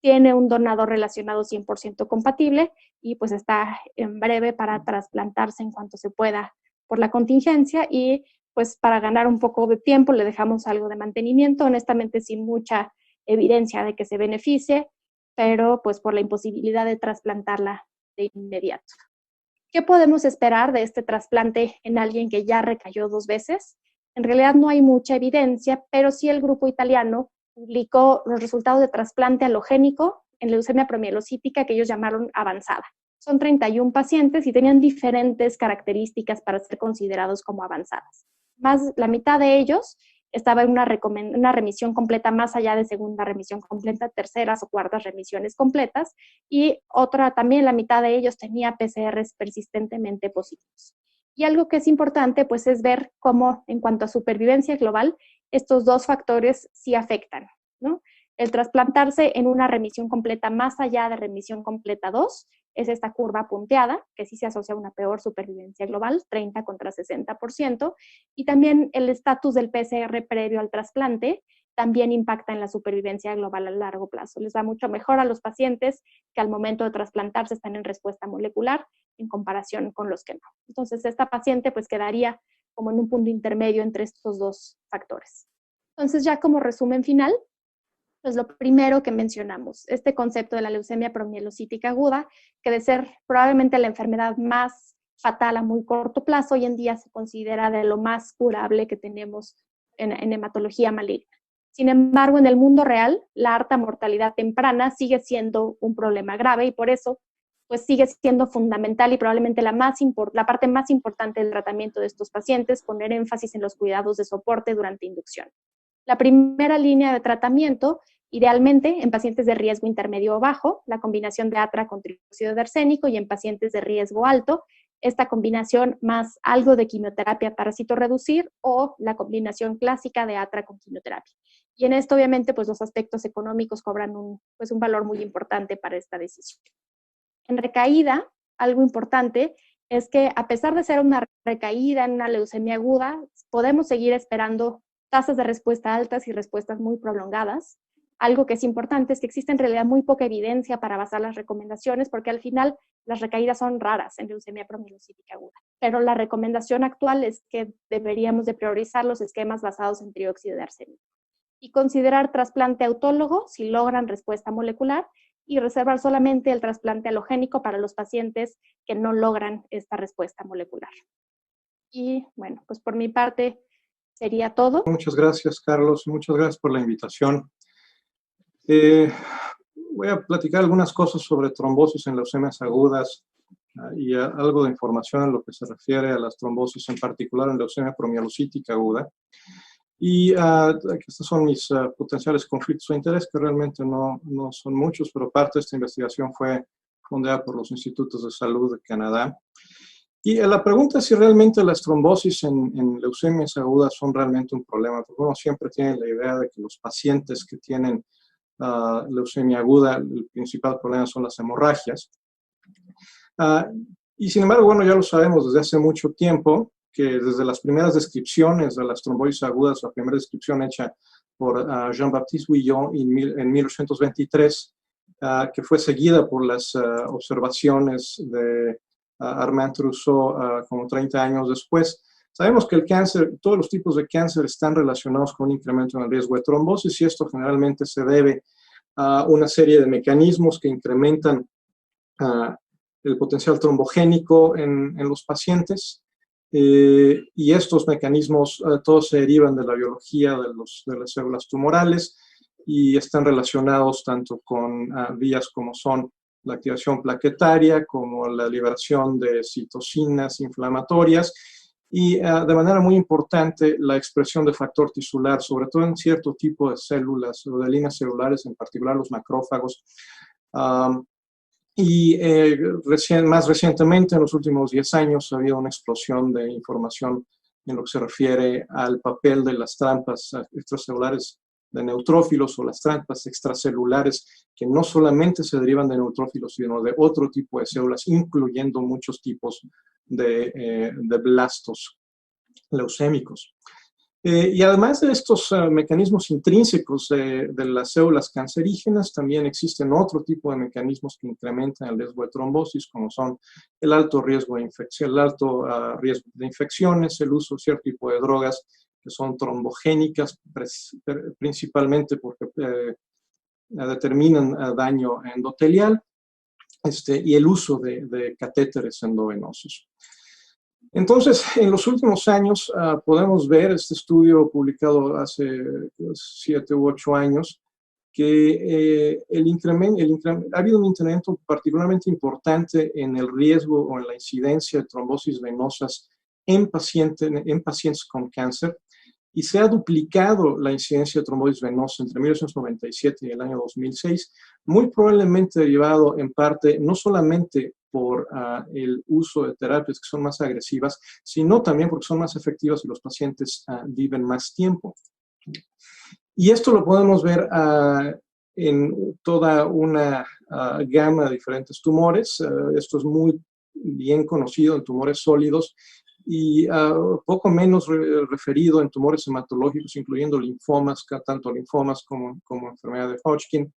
Tiene un donador relacionado 100% compatible y pues está en breve para trasplantarse en cuanto se pueda por la contingencia, y pues para ganar un poco de tiempo le dejamos algo de mantenimiento, honestamente sin mucha evidencia de que se beneficie, pero pues por la imposibilidad de trasplantarla de inmediato. ¿Qué podemos esperar de este trasplante en alguien que ya recayó 2 veces? En realidad no hay mucha evidencia, pero sí el grupo italiano publicó los resultados de trasplante halogénico en leucemia promielocítica que ellos llamaron avanzada. Son 31 pacientes y tenían diferentes características para ser considerados como avanzadas. Más la mitad de ellos estaba en una remisión completa más allá de segunda remisión completa, terceras o cuartas remisiones completas, y otra también, la mitad de ellos tenía PCRs persistentemente positivos. Y algo que es importante pues es ver cómo en cuanto a supervivencia global estos 2 factores sí afectan, ¿no? El trasplantarse en una remisión completa más allá de remisión completa 2 es esta curva punteada, que sí se asocia a una peor supervivencia global, 30 contra 60%, y también el estatus del PCR previo al trasplante también impacta en la supervivencia global a largo plazo. Les va mucho mejor a los pacientes que al momento de trasplantarse están en respuesta molecular en comparación con los que no. Entonces, esta paciente pues quedaría como en un punto intermedio entre estos 2 factores. Entonces, ya como resumen final, pues lo primero que mencionamos, este concepto de la leucemia promielocítica aguda, que de ser probablemente la enfermedad más fatal a muy corto plazo, hoy en día se considera de lo más curable que tenemos en hematología maligna. Sin embargo, en el mundo real, la alta mortalidad temprana sigue siendo un problema grave, y por eso pues sigue siendo fundamental y probablemente la parte más importante del tratamiento de estos pacientes, poner énfasis en los cuidados de soporte durante inducción. La primera línea de tratamiento, idealmente en pacientes de riesgo intermedio o bajo, la combinación de atra con trióxido de arsénico, y en pacientes de riesgo alto, esta combinación más algo de quimioterapia para citorreducir o la combinación clásica de atra con quimioterapia. Y en esto, obviamente, pues los aspectos económicos cobran un valor muy importante para esta decisión. En recaída, algo importante es que a pesar de ser una recaída en una leucemia aguda, podemos seguir esperando tasas de respuesta altas y respuestas muy prolongadas. Algo que es importante es que existe en realidad muy poca evidencia para basar las recomendaciones, porque al final las recaídas son raras en leucemia promielocítica aguda. Pero la recomendación actual es que deberíamos de priorizar los esquemas basados en trióxido de arsénico y considerar trasplante autólogo si logran respuesta molecular, y reservar solamente el trasplante halogénico para los pacientes que no logran esta respuesta molecular. Y bueno, pues por mi parte sería todo. Muchas gracias, Carlos. Muchas gracias por la invitación. Voy a platicar algunas cosas sobre trombosis en leucemias agudas y algo de información en lo que se refiere a las trombosis, en particular en leucemia promielocítica aguda. Y estos son mis potenciales conflictos de interés, que realmente no son muchos, pero parte de esta investigación fue fundada por los Institutos de Salud de Canadá. Y la pregunta es si realmente las trombosis en leucemias agudas son realmente un problema, porque uno siempre tiene la idea de que los pacientes que tienen leucemia aguda, el principal problema son las hemorragias. Y sin embargo, bueno, ya lo sabemos desde hace mucho tiempo, que desde las primeras descripciones de las trombosis agudas, la primera descripción hecha por Jean-Baptiste Guillon en 1823, que fue seguida por las observaciones de Armand Trousseau como 30 años después. Sabemos que el cáncer, todos los tipos de cáncer están relacionados con un incremento en el riesgo de trombosis, y esto generalmente se debe a una serie de mecanismos que incrementan el potencial trombogénico en los pacientes, y estos mecanismos todos se derivan de la biología de las células tumorales y están relacionados tanto con vías como son la activación plaquetaria, como la liberación de citocinas inflamatorias, y de manera muy importante la expresión de factor tisular, sobre todo en cierto tipo de células o de líneas celulares, en particular los macrófagos. Y más recientemente, en los últimos 10 años, ha habido una explosión de información en lo que se refiere al papel de las trampas extracelulares de neutrófilos o las trampas extracelulares, que no solamente se derivan de neutrófilos, sino de otro tipo de células, incluyendo muchos tipos de blastos leucémicos. Y además de estos mecanismos intrínsecos de las células cancerígenas, también existen otro tipo de mecanismos que incrementan el riesgo de trombosis, como son el alto riesgo de infección, el alto riesgo de infecciones, el uso de cierto tipo de drogas que son trombogénicas, principalmente porque determinan daño endotelial, y el uso de catéteres endovenosos. Entonces, en los últimos años podemos ver este estudio publicado hace 7 u 8 años, que ha habido un incremento particularmente importante en el riesgo o en la incidencia de trombosis venosas en pacientes con cáncer, y se ha duplicado la incidencia de trombosis venosa entre 1997 y el año 2006, muy probablemente derivado en parte no solamente por el uso de terapias que son más agresivas, sino también porque son más efectivas y los pacientes viven más tiempo. Y esto lo podemos ver en toda una gama de diferentes tumores. Esto es muy bien conocido en tumores sólidos y poco menos referido en tumores hematológicos, incluyendo linfomas, tanto linfomas como enfermedad de Hodgkin.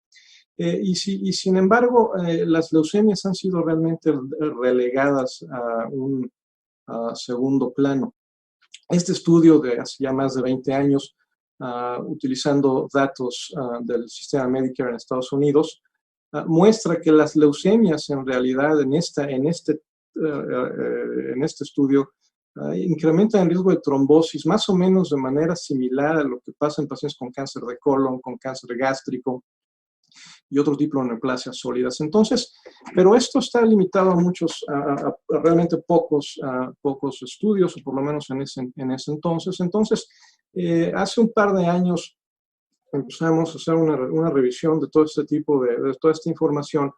Y sin embargo, las leucemias han sido realmente relegadas a un segundo plano. Este estudio de hace ya más de 20 años, utilizando datos del sistema Medicare en Estados Unidos, muestra que las leucemias en realidad en este estudio incrementan el riesgo de trombosis más o menos de manera similar a lo que pasa en pacientes con cáncer de colon, con cáncer gástrico y otro tipo de neoplasias sólidas. Entonces, pero esto está limitado a realmente pocos estudios, o por lo menos en ese entonces. Entonces, hace un par de años empezamos a hacer una revisión de todo este tipo de toda esta información,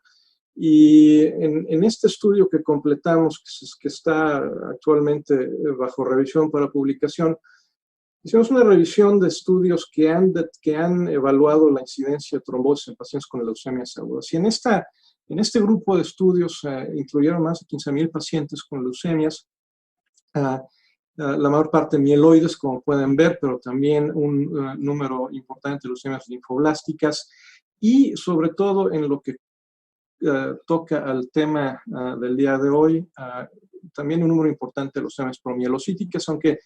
y en este estudio que completamos, que está actualmente bajo revisión para publicación, hicimos una revisión de estudios que han evaluado la incidencia de trombosis en pacientes con leucemias agudas. Y en este grupo de estudios incluyeron más de 15,000 pacientes con leucemias, la mayor parte mieloides, como pueden ver, pero también un número importante de leucemias linfoblásticas, y sobre todo en lo que toca al tema del día de hoy, también un número importante de leucemias promielocíticas, aunque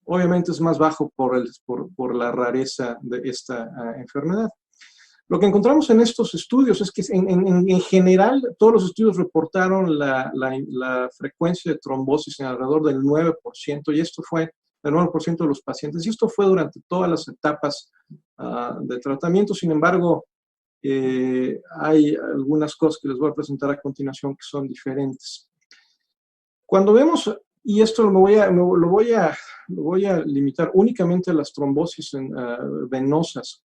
obviamente es más bajo por la rareza de esta enfermedad. Lo que encontramos en estos estudios es que en general todos los estudios reportaron la frecuencia de trombosis en alrededor del 9%, y esto fue el 9% de los pacientes, y esto fue durante todas las etapas de tratamiento. Sin embargo, hay algunas cosas que les voy a presentar a continuación que son diferentes. Cuando vemos, y esto lo voy a limitar únicamente a las trombosis venosas,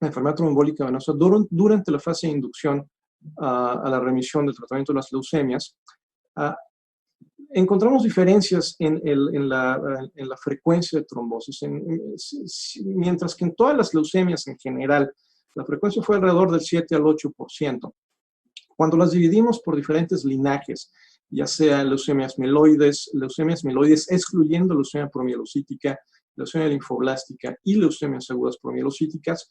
la enfermedad trombólica venosa, durante la fase de inducción a la remisión del tratamiento de las leucemias, encontramos diferencias en la frecuencia de trombosis. Mientras que en todas las leucemias en general, la frecuencia fue alrededor del 7 al 8%. Cuando las dividimos por diferentes linajes, ya sea leucemias mieloides excluyendo leucemia promielocítica, leucemia linfoblástica y leucemias agudas promielocíticas,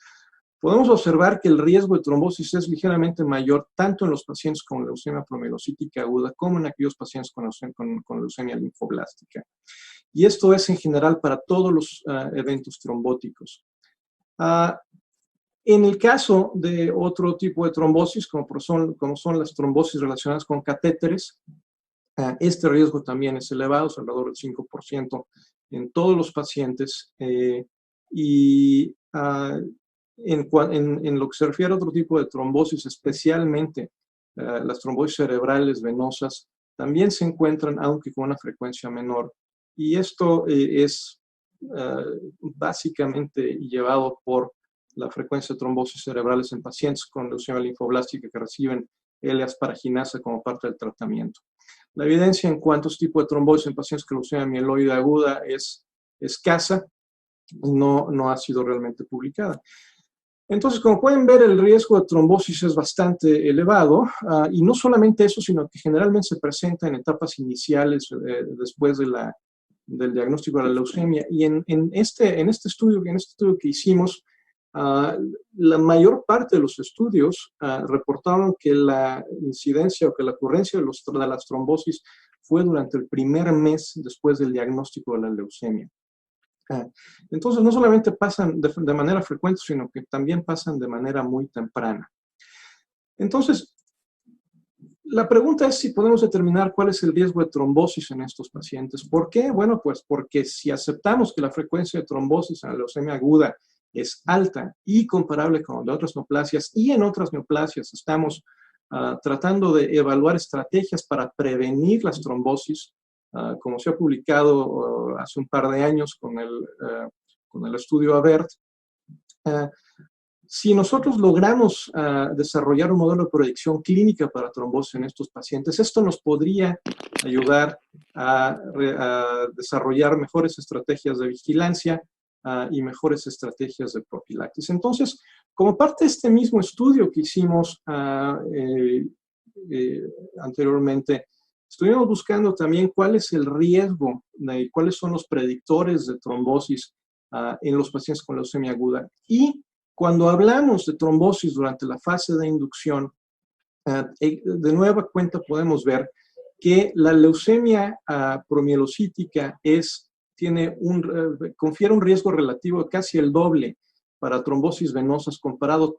podemos observar que el riesgo de trombosis es ligeramente mayor tanto en los pacientes con leucemia promielocítica aguda como en aquellos pacientes con leucemia linfoblástica. Y esto es en general para todos los eventos trombóticos. En el caso de otro tipo de trombosis, como son las trombosis relacionadas con catéteres, este riesgo también es elevado, es alrededor del 5% en todos los pacientes. En lo que se refiere a otro tipo de trombosis, especialmente las trombosis cerebrales venosas, también se encuentran, aunque con una frecuencia menor. Y esto es básicamente llevado por la frecuencia de trombosis cerebrales en pacientes con leucemia linfoblástica que reciben L-asparaginasa como parte del tratamiento. La evidencia en cuanto a este tipo de trombosis en pacientes con leucemia mieloide aguda es escasa y no ha sido realmente publicada. Entonces, como pueden ver, el riesgo de trombosis es bastante elevado, y no solamente eso, sino que generalmente se presenta en etapas iniciales después del diagnóstico de la leucemia. Y en este estudio que hicimos, la mayor parte de los estudios reportaron que la incidencia o que la ocurrencia de las trombosis fue durante el primer mes después del diagnóstico de la leucemia. Entonces, no solamente pasan de manera frecuente, sino que también pasan de manera muy temprana. Entonces, la pregunta es si podemos determinar cuál es el riesgo de trombosis en estos pacientes. ¿Por qué? Bueno, pues porque si aceptamos que la frecuencia de trombosis en la leucemia aguda es alta y comparable con de otras neoplasias, y en otras neoplasias estamos tratando de evaluar estrategias para prevenir las trombosis, como se ha publicado hace un par de años con el estudio AVERT. Si nosotros logramos desarrollar un modelo de proyección clínica para trombosis en estos pacientes, esto nos podría ayudar a desarrollar mejores estrategias de vigilancia y mejores estrategias de profilaxis. Entonces, como parte de este mismo estudio que hicimos anteriormente, estuvimos buscando también cuál es el riesgo y cuáles son los predictores de trombosis en los pacientes con leucemia aguda. Y cuando hablamos de trombosis durante la fase de inducción, de nueva cuenta podemos ver que la leucemia promielocítica confiere un riesgo relativo de casi el doble para trombosis venosas comparado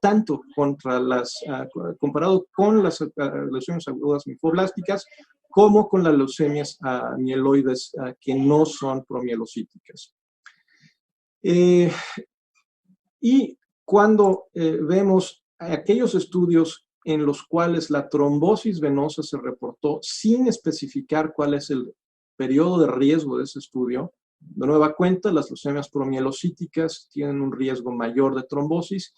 con las leucemias agudas linfoblásticas como con las leucemias mieloides que no son promielocíticas. Y cuando vemos aquellos estudios en los cuales la trombosis venosa se reportó sin especificar cuál es el periodo de riesgo de ese estudio, de nueva cuenta, las leucemias promielocíticas tienen un riesgo mayor de trombosis,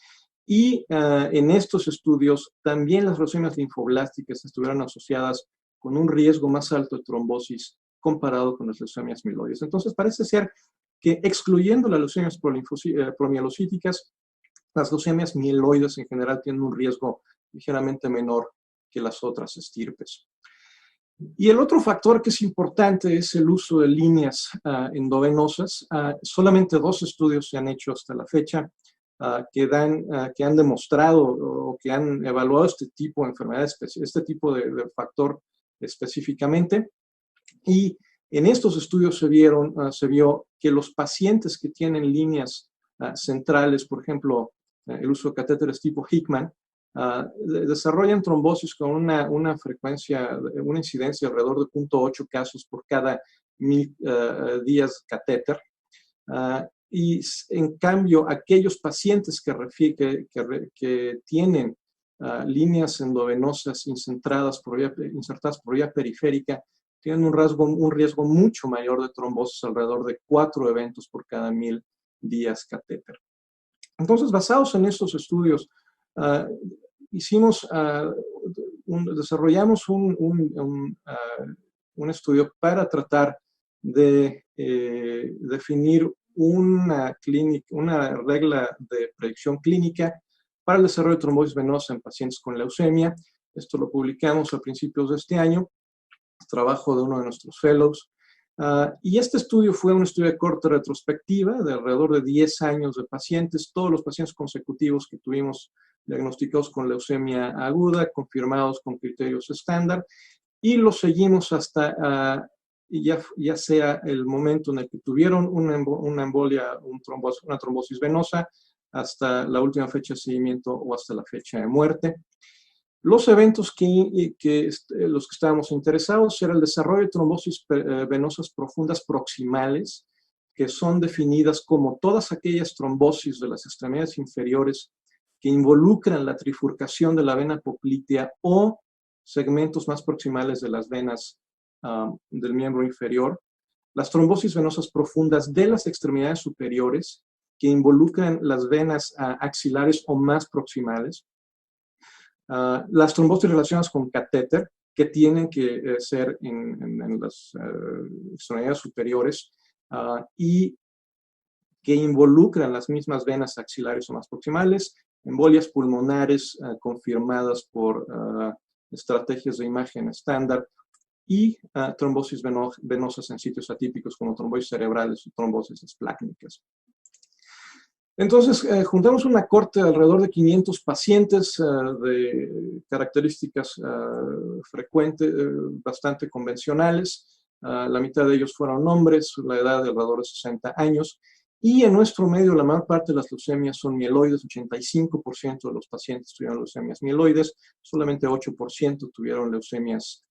y en estos estudios también las leucemias linfoblásticas estuvieron asociadas con un riesgo más alto de trombosis comparado con las leucemias mieloides. Entonces parece ser que excluyendo las leucemias promielocíticas, las leucemias mieloides en general tienen un riesgo ligeramente menor que las otras estirpes. Y el otro factor que es importante es el uso de líneas endovenosas. Solamente 2 estudios se han hecho hasta la fecha que han demostrado o que han evaluado este tipo de enfermedades, este tipo de factor específicamente. Y en estos estudios se vio que los pacientes que tienen líneas centrales, por ejemplo, el uso de catéteres tipo Hickman, desarrollan trombosis con una incidencia alrededor de 0.8 casos por cada 1000 días catéter. Y en cambio, aquellos pacientes que tienen líneas endovenosas insertadas por vía periférica tienen un riesgo mucho mayor de trombosis, alrededor de 4 eventos por cada 1000 días catéter. Entonces, basados en estos estudios, desarrollamos un un estudio para tratar de definir una regla de predicción clínica para el desarrollo de trombosis venosa en pacientes con leucemia. Esto lo publicamos a principios de este año, trabajo de uno de nuestros fellows. Y este estudio fue un estudio de corte retrospectiva de alrededor de 10 años de pacientes, todos los pacientes consecutivos que tuvimos diagnosticados con leucemia aguda, confirmados con criterios estándar, y los seguimos hasta ya sea el momento en el que tuvieron una embolia, una trombosis venosa, hasta la última fecha de seguimiento o hasta la fecha de muerte. Los eventos los que estábamos interesados era el desarrollo de trombosis venosas profundas proximales, que son definidas como todas aquellas trombosis de las extremidades inferiores que involucran la trifurcación de la vena poplitea o segmentos más proximales de las venas del miembro inferior. Las trombosis venosas profundas de las extremidades superiores, que involucran las venas axilares o más proximales. Las trombosis relacionadas con catéter, que tienen que ser en las extremidades superiores y que involucran las mismas venas axilares o más proximales, embolias pulmonares confirmadas por estrategias de imagen estándar y trombosis venosas en sitios atípicos como trombosis cerebrales o trombosis esplácnicas. Entonces, juntamos una corte de alrededor de 500 pacientes de características frecuentes, bastante convencionales. La mitad de ellos fueron hombres, la edad de alrededor de 60 años. Y en nuestro medio, la mayor parte de las leucemias son mieloides. 85% de los pacientes tuvieron leucemias mieloides, solamente 8% tuvieron leucemias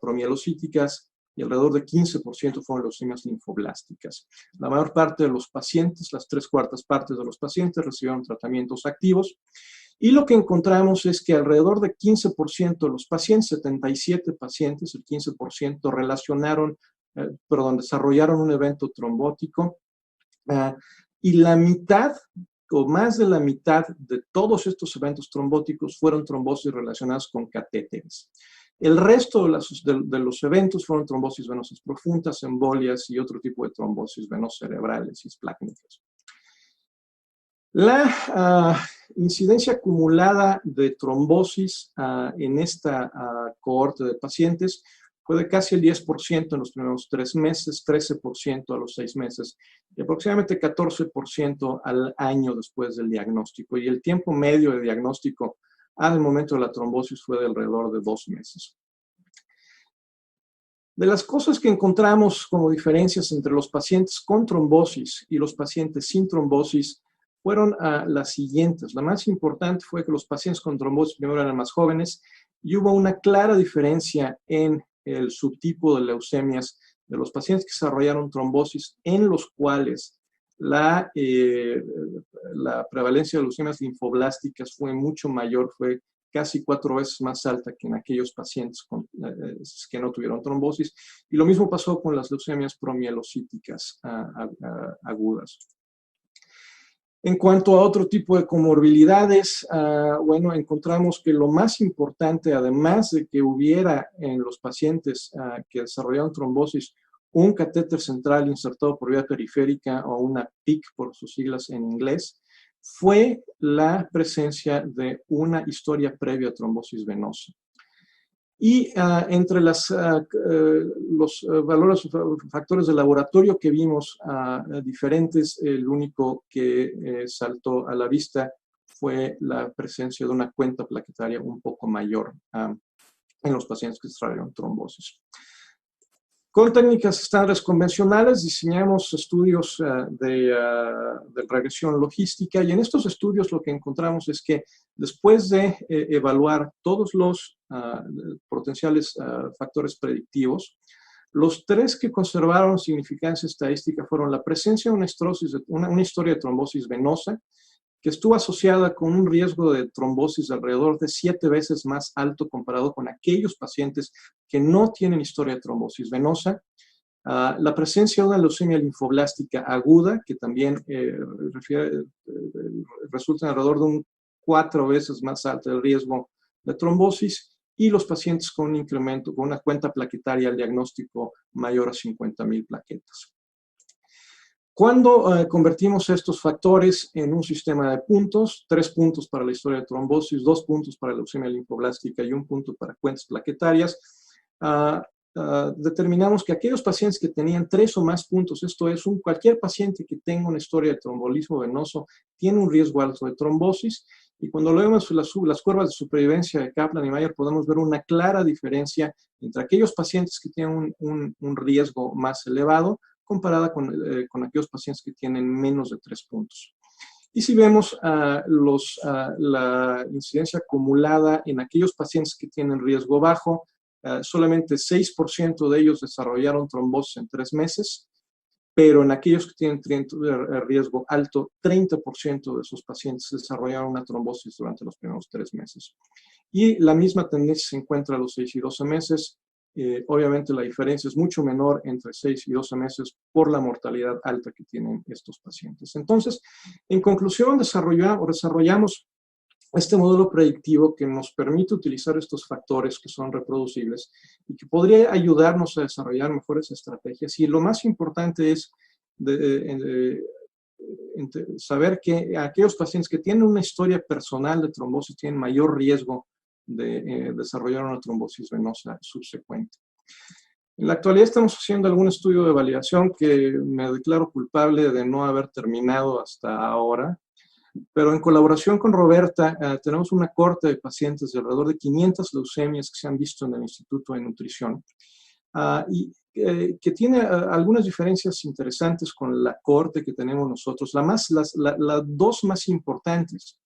promielocíticas, y alrededor de 15% fueron leucemias linfoblásticas. La mayor parte de los pacientes, las 3/4 partes de los pacientes, recibieron tratamientos activos, y lo que encontramos es que alrededor de 15% de los pacientes, 77 pacientes, el 15% desarrollaron un evento trombótico, y la mitad o más de la mitad de todos estos eventos trombóticos fueron trombosis relacionadas con catéteres. El resto de los eventos fueron trombosis venosas profundas, embolias y otro tipo de trombosis venosas cerebrales y esplácnicas. La incidencia acumulada de trombosis en esta cohorte de pacientes fue de casi el 10% en los primeros 3 meses, 13% a los 6 meses y aproximadamente 14% al año después del diagnóstico. Y el tiempo medio de diagnóstico al momento de la trombosis fue de alrededor de 2 meses. De las cosas que encontramos como diferencias entre los pacientes con trombosis y los pacientes sin trombosis fueron las siguientes. La más importante fue que los pacientes con trombosis primero eran más jóvenes y hubo una clara diferencia en el subtipo de leucemias de los pacientes que desarrollaron trombosis, en los cuales la prevalencia de leucemias linfoblásticas fue mucho mayor, fue casi 4 veces más alta que en aquellos pacientes que no tuvieron trombosis. Y lo mismo pasó con las leucemias promielocíticas agudas. En cuanto a otro tipo de comorbilidades, bueno, encontramos que lo más importante, además de que hubiera en los pacientes que desarrollaron trombosis un catéter central insertado por vía periférica o una PIC por sus siglas en inglés, fue la presencia de una historia previa a trombosis venosa. Y entre los valores o factores de laboratorio que vimos diferentes, el único que saltó a la vista fue la presencia de una cuenta plaquetaria un poco mayor en los pacientes que desarrollaron trombosis. Con técnicas estándares convencionales diseñamos estudios de regresión logística, y en estos estudios lo que encontramos es que después de evaluar todos los potenciales factores predictivos, los 3 que conservaron significancia estadística fueron la presencia de una historia de trombosis venosa, que estuvo asociada con un riesgo de trombosis de alrededor de 7 veces más alto comparado con aquellos pacientes que no tienen historia de trombosis venosa. La presencia de una leucemia linfoblástica aguda, que también resulta en alrededor de un 4 veces más alto el riesgo de trombosis, y los pacientes con un incremento, con una cuenta plaquetaria al diagnóstico mayor a 50,000 plaquetas. Cuando convertimos estos factores en un sistema de puntos, 3 puntos para la historia de trombosis, 2 puntos para la leucemia linfoblástica y 1 punto para cuentas plaquetarias, determinamos que aquellos pacientes que tenían 3 o más puntos, esto es, cualquier paciente que tenga una historia de trombolismo venoso tiene un riesgo alto de trombosis, y cuando vemos las curvas de supervivencia de Kaplan y Mayer podemos ver una clara diferencia entre aquellos pacientes que tienen un riesgo más elevado comparada con aquellos pacientes que tienen menos de 3 puntos. Y si vemos la incidencia acumulada en aquellos pacientes que tienen riesgo bajo, solamente 6% de ellos desarrollaron trombosis en 3 meses, pero en aquellos que tienen riesgo alto, 30% de esos pacientes desarrollaron una trombosis durante los primeros 3 meses. Y la misma tendencia se encuentra a los 6 y 12 meses. Obviamente la diferencia es mucho menor entre 6 y 12 meses por la mortalidad alta que tienen estos pacientes. Entonces, en conclusión, desarrollamos este modelo predictivo que nos permite utilizar estos factores que son reproducibles y que podría ayudarnos a desarrollar mejores estrategias. Y lo más importante es saber que aquellos pacientes que tienen una historia personal de trombosis tienen mayor riesgo de desarrollar una trombosis venosa subsecuente. En la actualidad estamos haciendo algún estudio de validación que me declaro culpable de no haber terminado hasta ahora, pero en colaboración con Roberta tenemos una cohorte de pacientes de alrededor de 500 leucemias que se han visto en el Instituto de Nutrición y que tiene algunas diferencias interesantes con la cohorte que tenemos nosotros. Las dos más importantes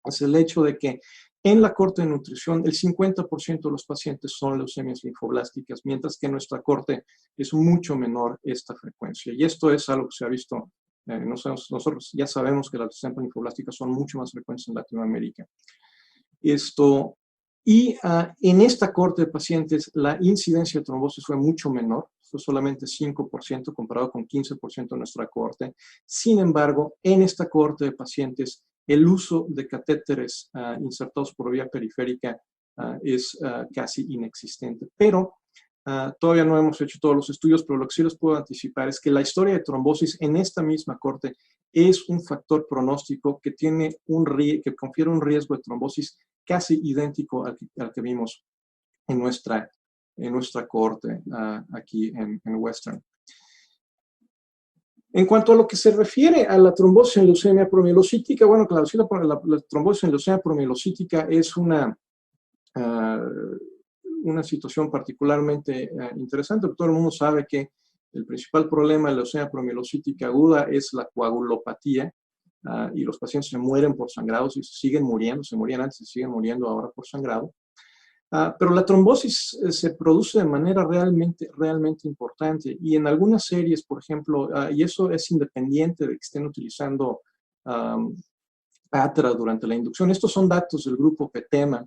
es el hecho de que en la cohorte de nutrición el 50% de los pacientes son leucemias linfoblásticas, mientras que en nuestra cohorte es mucho menor esta frecuencia. Y esto es algo que se ha visto, nosotros ya sabemos que las leucemias linfoblásticas son mucho más frecuentes en Latinoamérica. En esta cohorte de pacientes la incidencia de trombosis fue mucho menor, fue solamente 5% comparado con 15% en nuestra cohorte. Sin embargo, en esta cohorte de pacientes el uso de catéteres insertados por vía periférica es casi inexistente. Pero todavía no hemos hecho todos los estudios, pero lo que sí les puedo anticipar es que la historia de trombosis en esta misma cohorte es un factor pronóstico que confiere un riesgo de trombosis casi idéntico al que vimos en nuestra cohorte aquí en Western. En cuanto a lo que se refiere a la trombosis en leucemia promielocítica, bueno, claro, la trombosis en leucemia promielocítica es una situación particularmente interesante, porque todo el mundo sabe que el principal problema de la leucemia promielocítica aguda es la coagulopatía, y los pacientes se mueren por sangrados y siguen muriendo, se morían antes y siguen muriendo ahora por sangrado. Pero la trombosis se produce de manera realmente importante, y en algunas series, por ejemplo, y eso es independiente de que estén utilizando ATRA durante la inducción. Estos son datos del grupo PETEMA,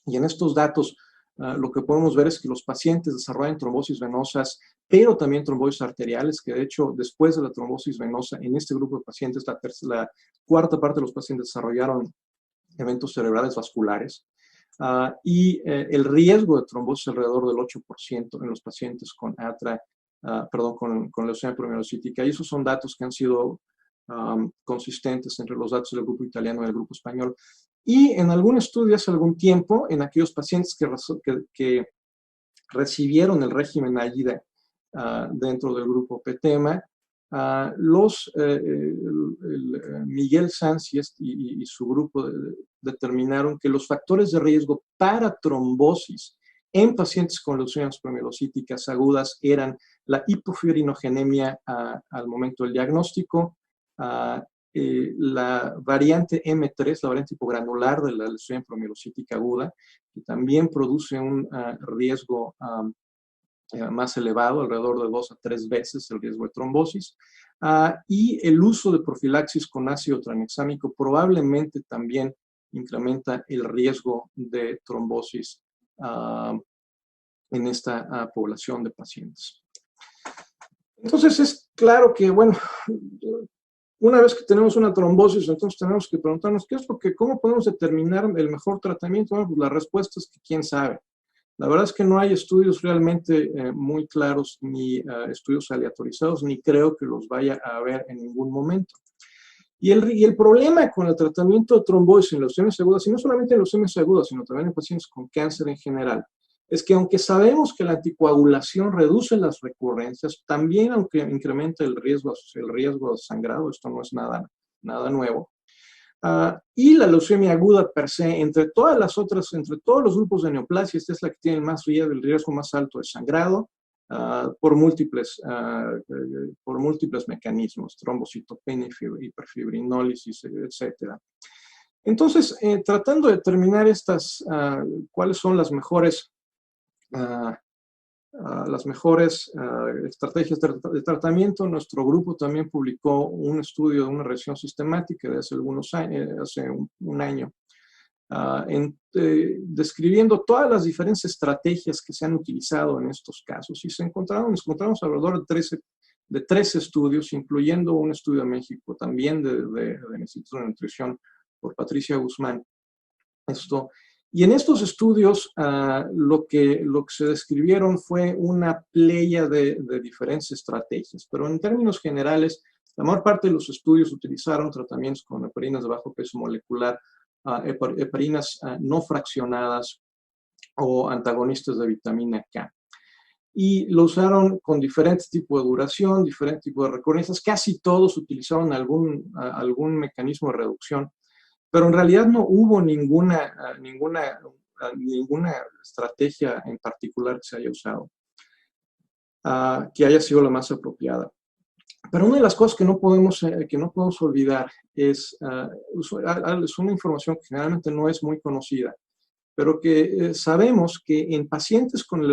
y en estos datos lo que podemos ver es que los pacientes desarrollan trombosis venosas, pero también trombosis arteriales, que de hecho después de la trombosis venosa en este grupo de pacientes la cuarta parte de los pacientes desarrollaron eventos cerebrales vasculares. Y el riesgo de trombosis alrededor del 8% en los pacientes con ATRA, con leucemia promielocítica. Y esos son datos que han sido consistentes entre los datos del grupo italiano y el grupo español. Y en algún estudio hace algún tiempo, en aquellos pacientes que recibieron el régimen AIDA dentro del grupo PETEMA, Miguel Sanz y su grupo determinaron que los factores de riesgo para trombosis en pacientes con leucemias promielocíticas agudas eran la hipofibrinogenemia al momento del diagnóstico, la variante M3, la variante hipogranular de la leucemia promielocítica aguda, que también produce un riesgo más elevado, alrededor de 2 a 3 veces el riesgo de trombosis, y el uso de profilaxis con ácido tranexámico probablemente también incrementa el riesgo de trombosis en esta población de pacientes. Entonces es claro que, bueno, una vez que tenemos una trombosis, entonces tenemos que preguntarnos ¿cómo podemos determinar el mejor tratamiento? Bueno, pues la respuesta es que quién sabe. La verdad es que no hay estudios realmente muy claros, ni estudios aleatorizados, ni creo que los vaya a haber en ningún momento. Y el problema con el tratamiento de trombosis en leucemias agudas, y no solamente en leucemias agudas, sino también en pacientes con cáncer en general, es que aunque sabemos que la anticoagulación reduce las recurrencias, también aunque incrementa el riesgo de sangrado, esto no es nada nuevo. Y la leucemia aguda per se, entre todos los grupos de neoplasia, esta es la que tiene el riesgo más alto de sangrado por múltiples mecanismos, trombocitopenia, hiperfibrinólisis, etc. Entonces, tratando de determinar cuáles son las mejores estrategias de tratamiento, nuestro grupo también publicó un estudio de una revisión sistemática de hace algunos años, hace un año, describiendo todas las diferentes estrategias que se han utilizado en estos casos. Y encontramos alrededor de 13 estudios, incluyendo un estudio de México, también del Instituto de Nutrición por Patricia Guzmán. Y en estos estudios lo que se describieron fue una playa de diferentes estrategias, pero en términos generales, la mayor parte de los estudios utilizaron tratamientos con heparinas de bajo peso molecular, heparinas no fraccionadas o antagonistas de vitamina K. Y lo usaron con diferentes tipos de duración, diferentes tipos de recurrencias. Casi todos utilizaron algún mecanismo de reducción, pero en realidad no hubo ninguna estrategia en particular que se haya usado, que haya sido la más apropiada. Pero una de las cosas que no podemos olvidar es una información que generalmente no es muy conocida, pero que sabemos que en pacientes con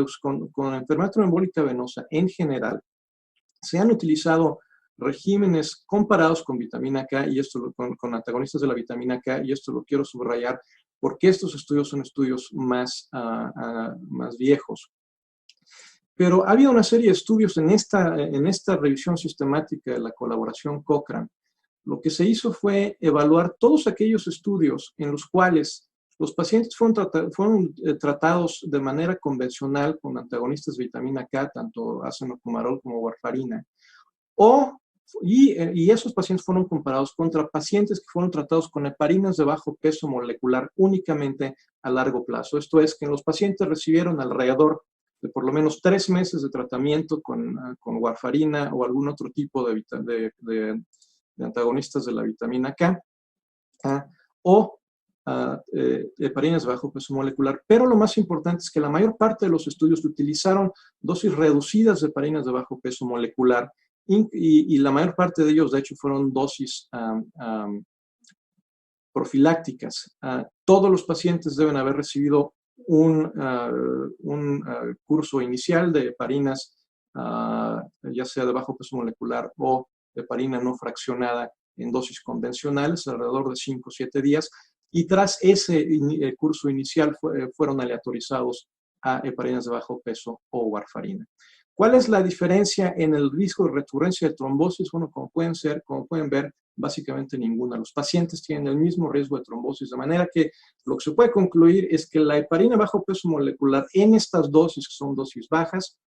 enfermedad tromboembólica venosa en general se han utilizado regímenes comparados con vitamina K y con antagonistas de la vitamina K, y esto lo quiero subrayar porque estos estudios son estudios más viejos. Pero ha habido una serie de estudios en esta revisión sistemática de la colaboración Cochrane. Lo que se hizo fue evaluar todos aquellos estudios en los cuales los pacientes fueron tratados de manera convencional con antagonistas de vitamina K, tanto azenocumarol como warfarina, y esos pacientes fueron comparados contra pacientes que fueron tratados con heparinas de bajo peso molecular únicamente a largo plazo. Esto es, que los pacientes recibieron alrededor de por lo menos 3 meses de tratamiento con warfarina o algún otro tipo de antagonistas de la vitamina K, o heparinas de bajo peso molecular. Pero lo más importante es que la mayor parte de los estudios utilizaron dosis reducidas de heparinas de bajo peso molecular, y la mayor parte de ellos, de hecho, fueron dosis profilácticas. Todos los pacientes deben haber recibido un curso inicial de heparinas, ya sea de bajo peso molecular o de heparina no fraccionada en dosis convencionales, alrededor de 5 o 7 días, y tras ese curso inicial fueron aleatorizados a heparinas de bajo peso o warfarina. ¿Cuál es la diferencia en el riesgo de recurrencia de trombosis? Bueno, como pueden ver, básicamente ninguna. Los pacientes tienen el mismo riesgo de trombosis, de manera que lo que se puede concluir es que la heparina bajo peso molecular en estas dosis, que son dosis bajas,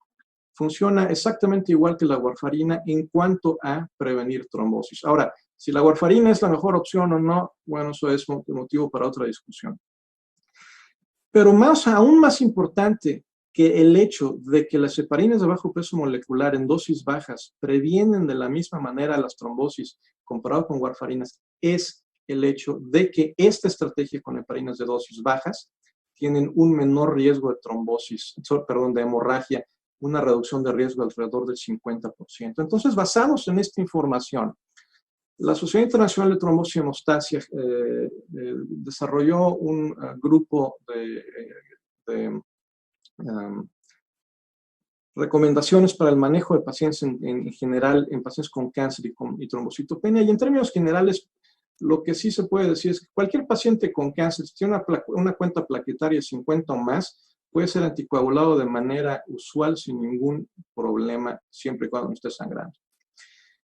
funciona exactamente igual que la warfarina en cuanto a prevenir trombosis. Ahora, si la warfarina es la mejor opción o no, bueno, eso es motivo para otra discusión. Pero aún más importante que el hecho de que las heparinas de bajo peso molecular en dosis bajas previenen de la misma manera las trombosis comparado con warfarinas, es el hecho de que esta estrategia con heparinas de dosis bajas tienen un menor riesgo de de hemorragia, una reducción de riesgo alrededor del 50%. Entonces, basados en esta información, la Sociedad Internacional de Trombosis y Hemostasia desarrolló un grupo de recomendaciones para el manejo de pacientes en general, en pacientes con cáncer y trombocitopenia. Y en términos generales, lo que sí se puede decir es que cualquier paciente con cáncer, si tiene una cuenta plaquetaria de 50 o más, puede ser anticoagulado de manera usual sin ningún problema, siempre y cuando no esté sangrando.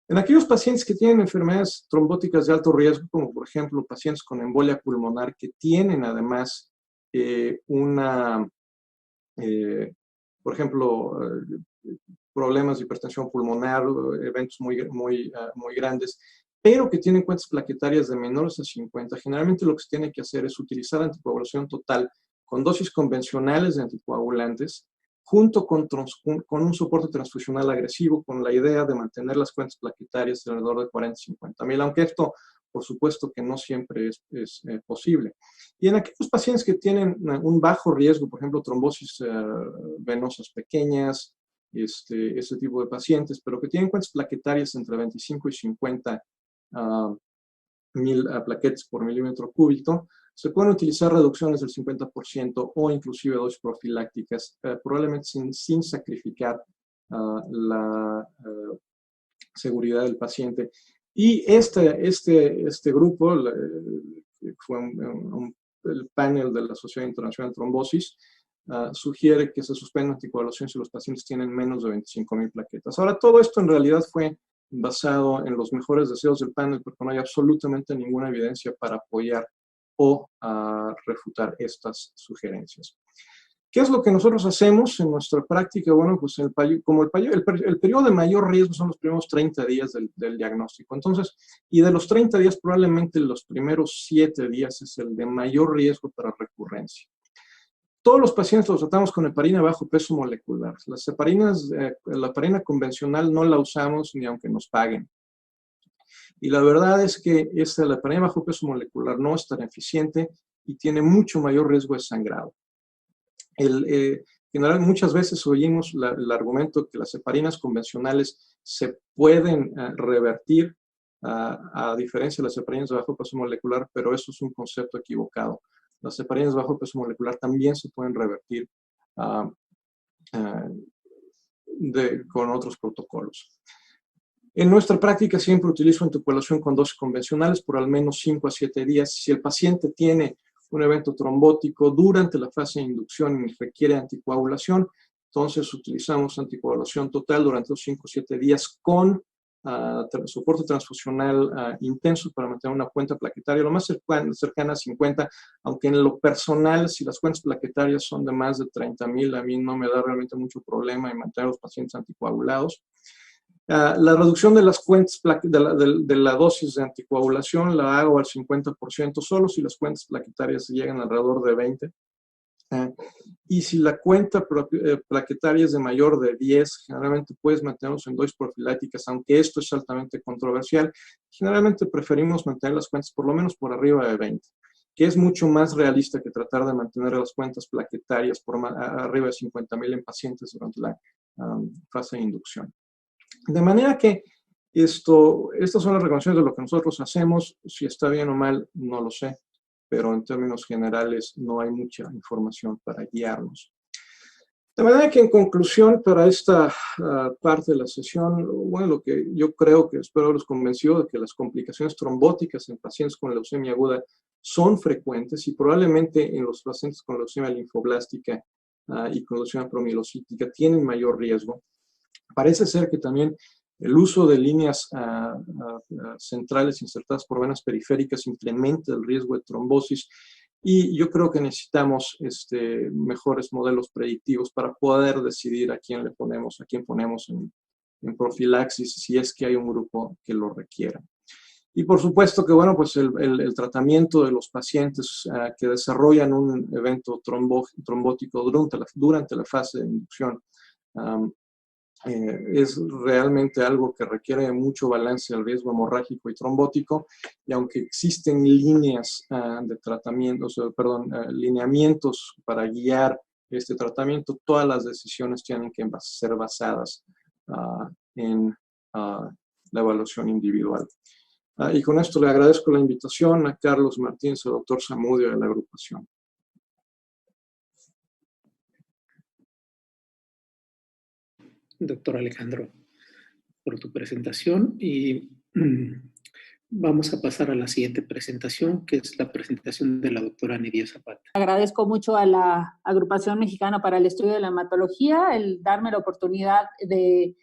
En aquellos pacientes que tienen enfermedades trombóticas de alto riesgo, como por ejemplo pacientes con embolia pulmonar que tienen además por ejemplo, problemas de hipertensión pulmonar, eventos muy grandes, pero que tienen cuentas plaquetarias de menores a 50, generalmente lo que se tiene que hacer es utilizar anticoagulación total con dosis convencionales de anticoagulantes, junto con un soporte transfusional agresivo, con la idea de mantener las cuentas plaquetarias alrededor de 40-50,000, aunque esto, por supuesto, que no siempre es posible. Y en aquellos pacientes que tienen un bajo riesgo, por ejemplo, trombosis venosas pequeñas, ese tipo de pacientes, pero que tienen cuentas plaquetarias entre 25 y 50 mil plaquetas por milímetro cúbico, se pueden utilizar reducciones del 50% o inclusive dosis profilácticas, probablemente sin sacrificar la seguridad del paciente. Y este grupo fue el panel de la Sociedad Internacional de Trombosis, sugiere que se suspenda anticoagulación si los pacientes tienen menos de 25,000 plaquetas. Ahora, todo esto en realidad fue basado en los mejores deseos del panel, porque no hay absolutamente ninguna evidencia para apoyar o refutar estas sugerencias. ¿Qué es lo que nosotros hacemos en nuestra práctica? Bueno, pues el periodo de mayor riesgo son los primeros 30 días del diagnóstico. Entonces, y de los 30 días, probablemente los primeros 7 días es el de mayor riesgo para recurrencia. Todos los pacientes los tratamos con heparina bajo peso molecular. La heparina convencional no la usamos ni aunque nos paguen. Y la verdad es que la heparina bajo peso molecular no es tan eficiente y tiene mucho mayor riesgo de sangrado. Muchas veces oímos el argumento que las heparinas convencionales se pueden revertir a diferencia de las heparinas de bajo peso molecular, pero eso es un concepto equivocado. Las heparinas de bajo peso molecular también se pueden revertir con otros protocolos. En nuestra práctica siempre utilizo anticoagulación con dosis convencionales por al menos 5 a 7 días. Si el paciente tiene un evento trombótico durante la fase de inducción y requiere anticoagulación, entonces utilizamos anticoagulación total durante los 5 o 7 días con soporte transfusional intenso para mantener una cuenta plaquetaria lo más cercana a 50, aunque en lo personal, si las cuentas plaquetarias son de más de 30,000, a mí no me da realmente mucho problema en mantener a los pacientes anticoagulados. La reducción de las cuentas de la dosis de anticoagulación la hago al 50% solo si las cuentas plaquetarias llegan alrededor de 20. Y si la cuenta plaquetaria es de mayor de 10, generalmente puedes mantenerlos en dosis profilácticas, aunque esto es altamente controversial. Generalmente preferimos mantener las cuentas por lo menos por arriba de 20, que es mucho más realista que tratar de mantener las cuentas plaquetarias arriba de 50,000 en pacientes durante la fase de inducción. De manera que estas son las recomendaciones de lo que nosotros hacemos. Si está bien o mal, no lo sé, pero en términos generales no hay mucha información para guiarnos. De manera que en conclusión para esta parte de la sesión, bueno, lo que yo creo que espero los convenció de que las complicaciones trombóticas en pacientes con leucemia aguda son frecuentes y probablemente en los pacientes con leucemia linfoblástica y con leucemia promielocítica tienen mayor riesgo. Parece ser que también el uso de líneas centrales insertadas por venas periféricas incrementa el riesgo de trombosis y yo creo que necesitamos mejores modelos predictivos para poder decidir a quién ponemos en profilaxis si es que hay un grupo que lo requiera. Y por supuesto que, bueno, pues el tratamiento de los pacientes que desarrollan un evento trombótico durante la fase de inducción es realmente algo que requiere mucho balance del riesgo hemorrágico y trombótico, y aunque existen líneas de tratamiento, lineamientos para guiar este tratamiento, todas las decisiones tienen que ser basadas en la evaluación individual. Y con esto le agradezco la invitación a Carlos Martínez, al doctor Zamudio de la agrupación. Doctor Alejandro, por tu presentación y vamos a pasar a la siguiente presentación, que es la presentación de la doctora Nidia Zapata. Agradezco mucho a la Agrupación Mexicana para el Estudio de la Hematología el darme la oportunidad de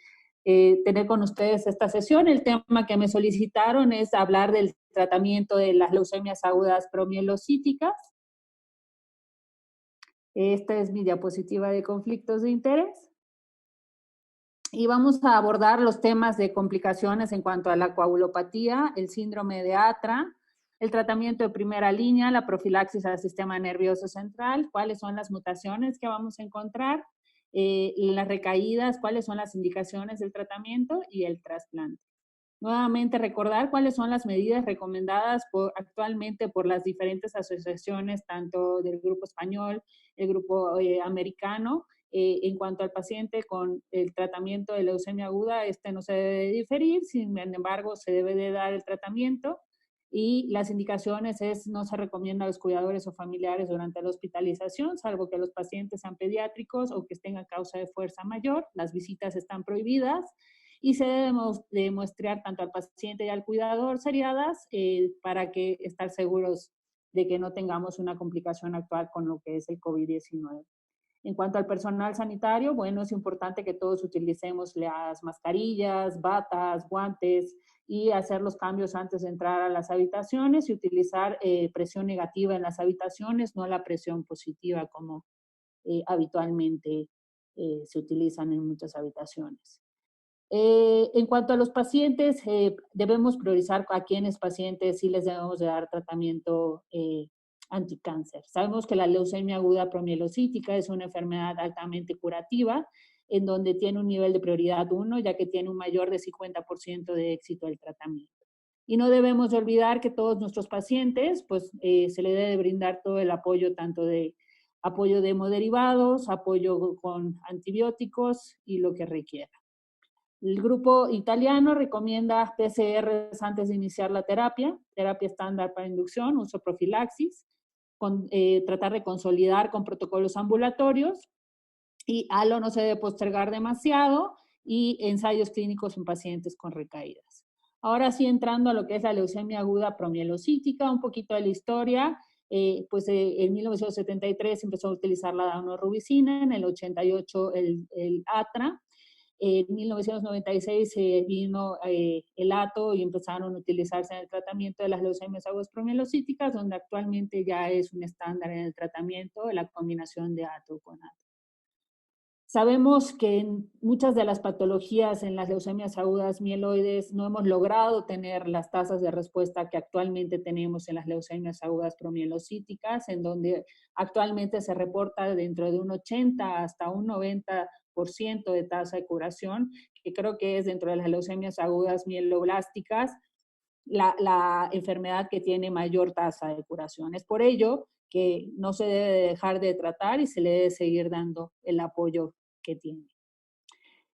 tener con ustedes esta sesión. El tema que me solicitaron es hablar del tratamiento de las leucemias agudas promielocíticas. Esta es mi diapositiva de conflictos de interés. Y vamos a abordar los temas de complicaciones en cuanto a la coagulopatía, el síndrome de Atra, el tratamiento de primera línea, la profilaxis al sistema nervioso central, cuáles son las mutaciones que vamos a encontrar, las recaídas, cuáles son las indicaciones del tratamiento y el trasplante. Nuevamente recordar cuáles son las medidas recomendadas actualmente por las diferentes asociaciones, tanto del grupo español, el grupo americano, en cuanto al paciente con el tratamiento de leucemia aguda. No se debe de diferir, sin embargo se debe de dar el tratamiento, y las indicaciones es: no se recomienda a los cuidadores o familiares durante la hospitalización, salvo que los pacientes sean pediátricos o que estén a causa de fuerza mayor. Las visitas están prohibidas y se debe demuestrar tanto al paciente y al cuidador seriadas para que estar seguros de que no tengamos una complicación actual con lo que es el COVID-19. En cuanto al personal sanitario, bueno, es importante que todos utilicemos las mascarillas, batas, guantes, y hacer los cambios antes de entrar a las habitaciones y utilizar presión negativa en las habitaciones, no la presión positiva como habitualmente se utilizan en muchas habitaciones. En cuanto a los pacientes, debemos priorizar a quienes pacientes sí les debemos de dar tratamiento anticáncer. Sabemos que la leucemia aguda promielocítica es una enfermedad altamente curativa, en donde tiene un nivel de prioridad 1, ya que tiene un mayor de 50% de éxito del tratamiento. Y no debemos de olvidar que todos nuestros pacientes, pues se les debe brindar todo el apoyo, tanto de apoyo de hemoderivados, apoyo con antibióticos y lo que requiera. El grupo italiano recomienda PCRs antes de iniciar la terapia estándar para inducción, uso profilaxis, tratar de consolidar con protocolos ambulatorios, y ALO no se debe postergar demasiado, y ensayos clínicos en pacientes con recaídas. Ahora sí, entrando a lo que es la leucemia aguda promielocítica, un poquito de la historia. En 1973 empezó a utilizar la daunorubicina, en el 88 el ATRA. En 1996 vino el ATO y empezaron a utilizarse en el tratamiento de las leucemias agudas promielocíticas, donde actualmente ya es un estándar en el tratamiento de la combinación de ATO con ATO. Sabemos que en muchas de las patologías en las leucemias agudas mieloides no hemos logrado tener las tasas de respuesta que actualmente tenemos en las leucemias agudas promielocíticas, en donde actualmente se reporta dentro de un 80 hasta un 90% de tasa de curación, que creo que es dentro de las leucemias agudas mieloblásticas la enfermedad que tiene mayor tasa de curación. Es por ello que no se debe dejar de tratar y se le debe seguir dando el apoyo que tiene.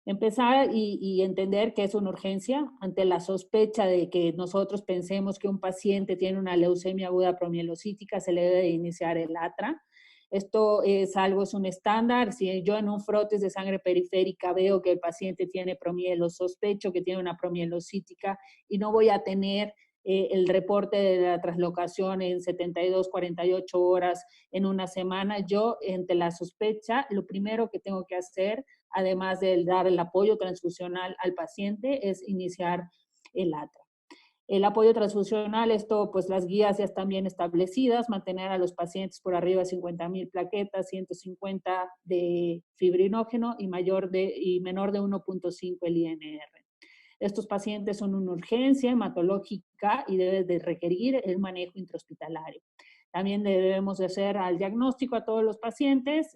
Empezar y entender que es una urgencia ante la sospecha de que nosotros pensemos que un paciente tiene una leucemia aguda promielocítica, se le debe iniciar el ATRA. Esto es un estándar. Si yo en un frotis de sangre periférica veo que el paciente tiene promielo, sospecho que tiene una promielocítica y no voy a tener el reporte de la translocación en 72, 48 horas, en una semana, yo, ante la sospecha, lo primero que tengo que hacer, además de dar el apoyo transfusional al paciente, es iniciar el ATRA. El apoyo transfusional, pues las guías ya están bien establecidas: mantener a los pacientes por arriba de 50,000 plaquetas, 150 de fibrinógeno y menor de 1.5 el INR. Estos pacientes son una urgencia hematológica y deben de requerir el manejo intrahospitalario. También debemos de hacer al diagnóstico a todos los pacientes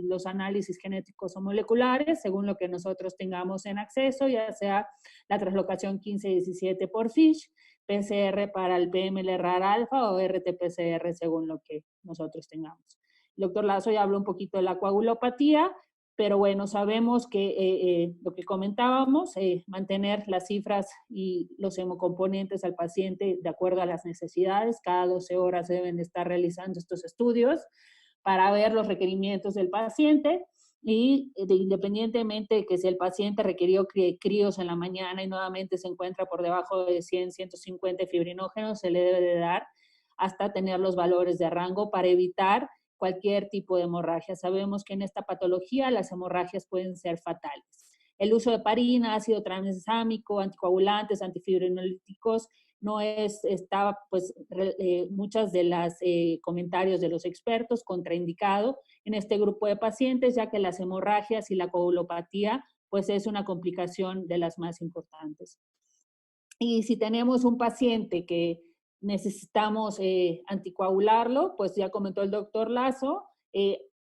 los análisis genéticos o moleculares, según lo que nosotros tengamos en acceso, ya sea la translocación 15-17 por FISH, PCR para el PML-RAR alfa o RT-PCR según lo que nosotros tengamos. El doctor Lazo ya habló un poquito de la coagulopatía, pero bueno, sabemos que lo que comentábamos, mantener las cifras y los hemocomponentes al paciente de acuerdo a las necesidades. Cada 12 horas deben de estar realizando estos estudios para ver los requerimientos del paciente, y independientemente de que si el paciente requirió críos en la mañana y nuevamente se encuentra por debajo de 100, 150 fibrinógenos, se le debe de dar hasta tener los valores de rango para evitar cualquier tipo de hemorragia. Sabemos que en esta patología las hemorragias pueden ser fatales. El uso de heparina, ácido tranexámico, anticoagulantes, antifibrinolíticos, estaba pues muchas de las comentarios de los expertos contraindicado en este grupo de pacientes, ya que las hemorragias y la coagulopatía pues es una complicación de las más importantes. Y si tenemos un paciente que necesitamos anticoagularlo, pues ya comentó el doctor Lazo,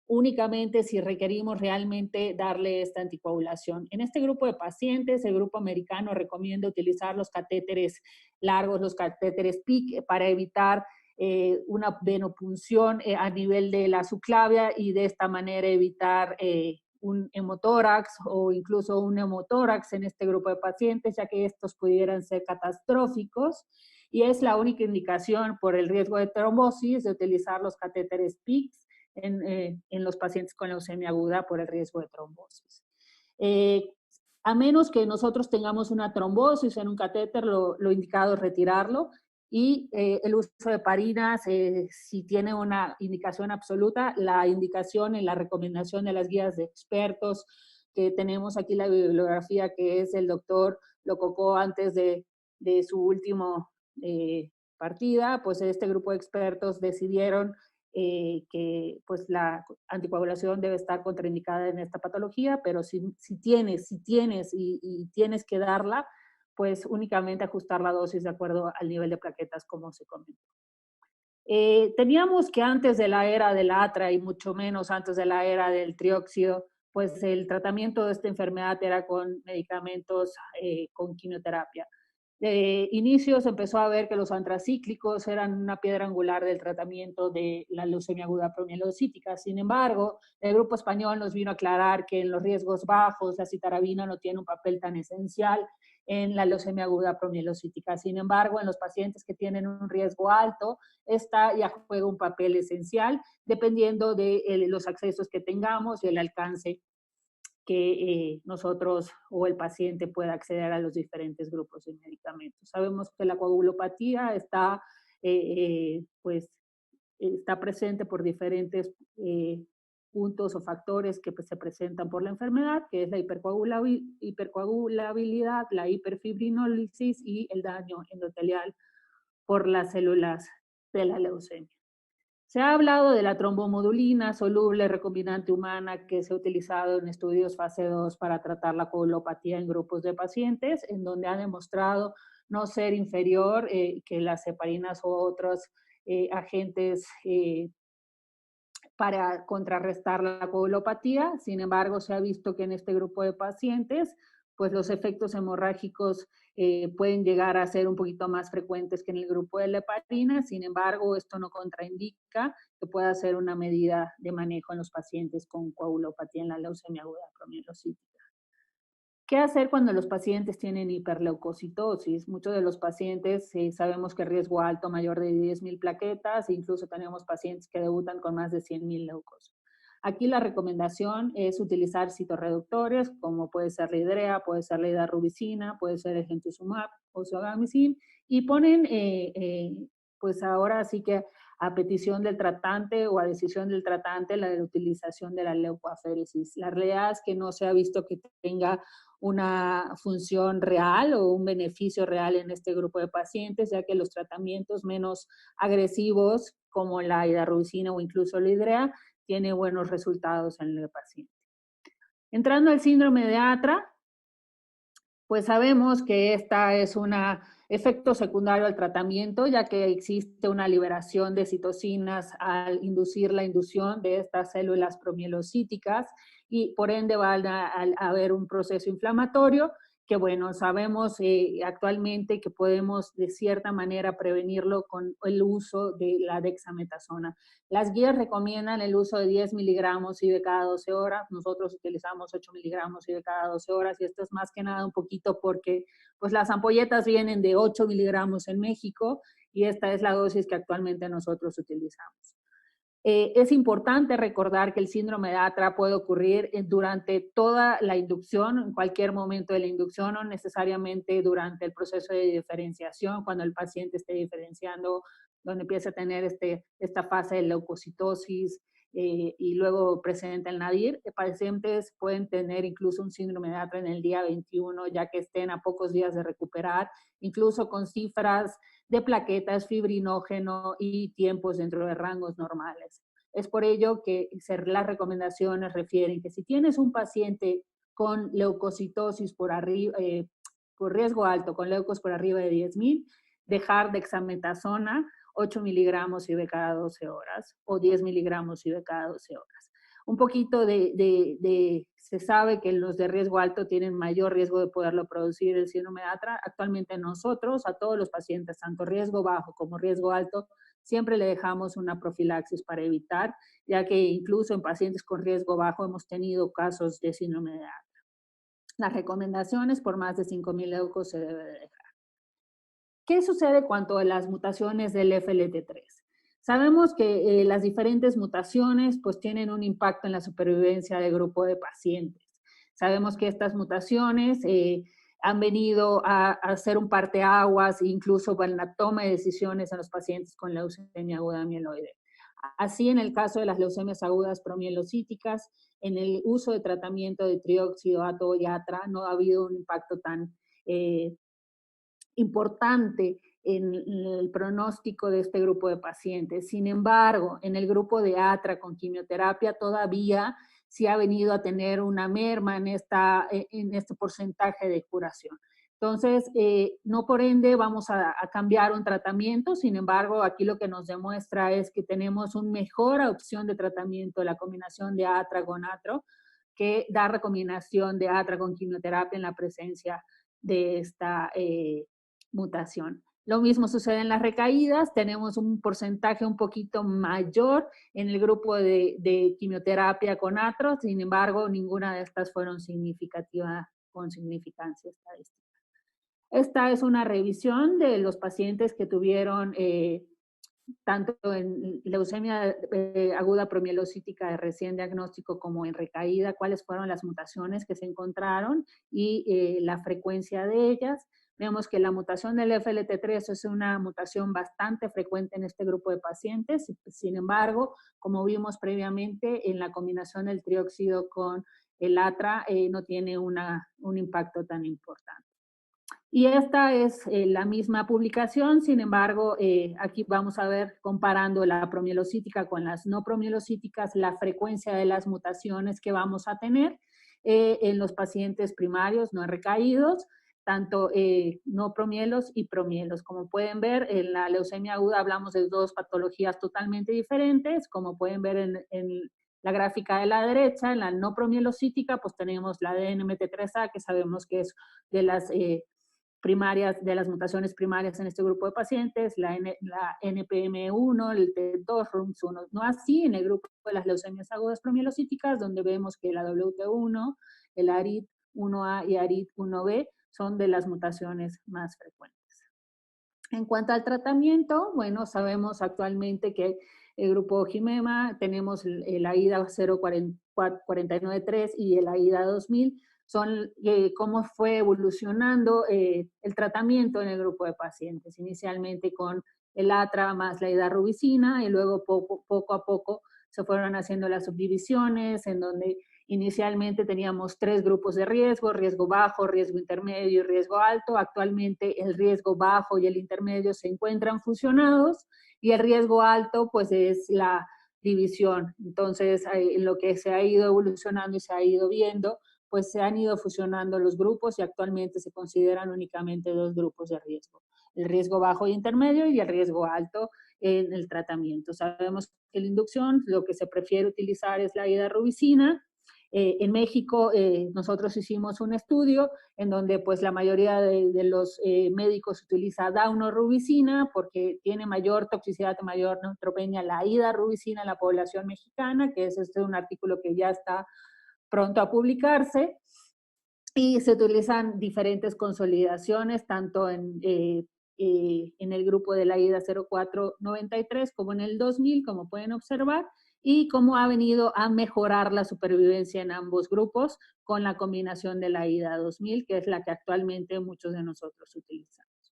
únicamente si requerimos realmente darle esta anticoagulación. En este grupo de pacientes, el grupo americano recomienda utilizar los catéteres largos, los catéteres PIC, para evitar una venopunción a nivel de la subclavia y de esta manera evitar un hemotórax o incluso un neumotórax en este grupo de pacientes, ya que estos pudieran ser catastróficos, y es la única indicación por el riesgo de trombosis de utilizar los catéteres PICS en los pacientes con leucemia aguda por el riesgo de trombosis. A menos que nosotros tengamos una trombosis en un catéter, lo indicado es retirarlo, y el uso de heparinas, si tiene una indicación absoluta, la indicación en la recomendación de las guías de expertos, que tenemos aquí la bibliografía que es el doctor Lococó antes de su último partida, pues este grupo de expertos decidieron que pues la anticoagulación debe estar contraindicada en esta patología, pero si tienes y tienes que darla, pues únicamente ajustar la dosis de acuerdo al nivel de plaquetas, como se comentó. Teníamos que antes de la era del ATRA y mucho menos antes de la era del trióxido, pues el tratamiento de esta enfermedad era con medicamentos, con quimioterapia. De inicio se empezó a ver que los antracíclicos eran una piedra angular del tratamiento de la leucemia aguda promielocítica. Sin embargo, el grupo español nos vino a aclarar que en los riesgos bajos la citarabina no tiene un papel tan esencial en la leucemia aguda promielocítica. Sin embargo, en los pacientes que tienen un riesgo alto, esta ya juega un papel esencial dependiendo de los accesos que tengamos y el alcance que nosotros o el paciente pueda acceder a los diferentes grupos de medicamentos. Sabemos que la coagulopatía está, pues, está presente por diferentes puntos o factores que pues, se presentan por la enfermedad, que es la hipercoagulabilidad, la hiperfibrinólisis y el daño endotelial por las células de la leucemia. Se ha hablado de la trombomodulina soluble recombinante humana que se ha utilizado en estudios fase 2 para tratar la coagulopatía en grupos de pacientes, en donde ha demostrado no ser inferior que las heparinas u otros agentes para contrarrestar la coagulopatía. Sin embargo, se ha visto que en este grupo de pacientes, pues los efectos hemorrágicos pueden llegar a ser un poquito más frecuentes que en el grupo de la heparina. Sin embargo, esto no contraindica que pueda ser una medida de manejo en los pacientes con coagulopatía en la leucemia aguda promielocítica. ¿Qué hacer cuando los pacientes tienen hiperleucocitosis? Muchos de los pacientes sabemos que el riesgo alto mayor de 10,000 plaquetas, e incluso tenemos pacientes que debutan con más de 100,000 leucos. Aquí la recomendación es utilizar citorreductores, como puede ser la hidrea, puede ser la hidarubicina, puede ser el gentusumab o ozogamicin, y ponen, pues ahora sí que a petición del tratante o a decisión del tratante, la utilización de la leucoaféresis. La realidad es que no se ha visto que tenga una función real o un beneficio real en este grupo de pacientes, ya que los tratamientos menos agresivos, como la hidarubicina o incluso la hidrea, tiene buenos resultados en el paciente. Entrando al síndrome de ATRA, pues sabemos que esta es un efecto secundario al tratamiento, ya que existe una liberación de citocinas al inducir la inducción de estas células promielocíticas y por ende va a haber un proceso inflamatorio que, bueno, sabemos actualmente que podemos de cierta manera prevenirlo con el uso de la dexametasona. Las guías recomiendan el uso de 10 miligramos y de cada 12 horas. Nosotros utilizamos 8 miligramos y de cada 12 horas, y esto es más que nada un poquito porque pues, las ampolletas vienen de 8 miligramos en México y esta es la dosis que actualmente nosotros utilizamos. Es importante recordar que el síndrome de ATRA puede ocurrir durante toda la inducción, en cualquier momento de la inducción, no necesariamente durante el proceso de diferenciación, cuando el paciente esté diferenciando, donde empieza a tener esta fase de leucocitosis, y luego presenta el NADIR. Pacientes pueden tener incluso un síndrome de ATRA en el día 21, ya que estén a pocos días de recuperar, incluso con cifras de plaquetas, fibrinógeno y tiempos dentro de rangos normales. Es por ello que las recomendaciones refieren que si tienes un paciente con leucocitosis por arriba, por riesgo alto, con leucos por arriba de 10,000, dejar dexametasona 8 miligramos IV cada 12 horas o 10 miligramos IV cada 12 horas. Un poquito se sabe que los de riesgo alto tienen mayor riesgo de poderlo producir el síndrome de ATRA. Actualmente nosotros, a todos los pacientes, tanto riesgo bajo como riesgo alto, siempre le dejamos una profilaxis para evitar, ya que incluso en pacientes con riesgo bajo hemos tenido casos de síndrome de ATRA. Las recomendaciones por más de 5,000 leucos se debe de dejar. ¿Qué sucede cuanto a las mutaciones del FLT3? Sabemos que las diferentes mutaciones pues tienen un impacto en la supervivencia del grupo de pacientes. Sabemos que estas mutaciones han venido a hacer un parteaguas, incluso en la toma de decisiones en los pacientes con leucemia aguda mieloide. Así, en el caso de las leucemias agudas promielocíticas, en el uso de tratamiento de trióxido, ATO y ATRA, no ha habido un impacto tan importante en el pronóstico de este grupo de pacientes. Sin embargo, en el grupo de ATRA con quimioterapia todavía sí ha venido a tener una merma en este porcentaje de curación. Entonces, no por ende vamos a cambiar un tratamiento, sin embargo, aquí lo que nos demuestra es que tenemos una mejor opción de tratamiento, la combinación de ATRA con ATRO, que da recombinación de ATRA con quimioterapia en la presencia de esta mutación. Lo mismo sucede en las recaídas, tenemos un porcentaje un poquito mayor en el grupo de quimioterapia con ATRO, sin embargo, ninguna de estas fueron significativas con significancia estadística. Esta es una revisión de los pacientes que tuvieron tanto en leucemia aguda promielocítica de recién diagnóstico como en recaída, cuáles fueron las mutaciones que se encontraron y la frecuencia de ellas. Vemos que la mutación del FLT3 es una mutación bastante frecuente en este grupo de pacientes. Sin embargo, como vimos previamente, en la combinación del trióxido con el ATRA no tiene un impacto tan importante. Y esta es la misma publicación, sin embargo, aquí vamos a ver, comparando la promielocítica con las no promielocíticas, la frecuencia de las mutaciones que vamos a tener en los pacientes primarios no recaídos, tanto no promielos y promielos. Como pueden ver, en la leucemia aguda hablamos de dos patologías totalmente diferentes. Como pueden ver en la gráfica de la derecha, en la no promielocítica, pues tenemos la DNMT3A, que sabemos que es de las primarias, de las mutaciones primarias en este grupo de pacientes, la NPM1, el T2, RUNX1, no así en el grupo de las leucemias agudas promielocíticas, donde vemos que la WT1, el ARID1A y ARID1B son de las mutaciones más frecuentes. En cuanto al tratamiento, bueno, sabemos actualmente que el grupo Gimema, tenemos el AIDA 0493 y el AIDA 2000, son cómo fue evolucionando el tratamiento en el grupo de pacientes, inicialmente con el ATRA más la hidarubicina y luego poco a poco se fueron haciendo las subdivisiones en donde inicialmente teníamos 3 grupos de riesgo, riesgo bajo, riesgo intermedio y riesgo alto. Actualmente el riesgo bajo y el intermedio se encuentran fusionados y el riesgo alto pues es la división. Entonces, en lo que se ha ido evolucionando y se ha ido viendo, pues se han ido fusionando los grupos y actualmente se consideran únicamente 2 grupos de riesgo, el riesgo bajo y intermedio y el riesgo alto en el tratamiento. Sabemos que en la inducción lo que se prefiere utilizar es la hidarubicina. En México nosotros hicimos un estudio en donde pues la mayoría de los médicos utiliza daunorubicina porque tiene mayor toxicidad, mayor neutropenia la hidarubicina en la población mexicana, que es un artículo que ya está pronto a publicarse, y se utilizan diferentes consolidaciones, tanto en el grupo de la AIDA 0493 como en el 2000, como pueden observar, y cómo ha venido a mejorar la supervivencia en ambos grupos con la combinación de la AIDA 2000, que es la que actualmente muchos de nosotros utilizamos.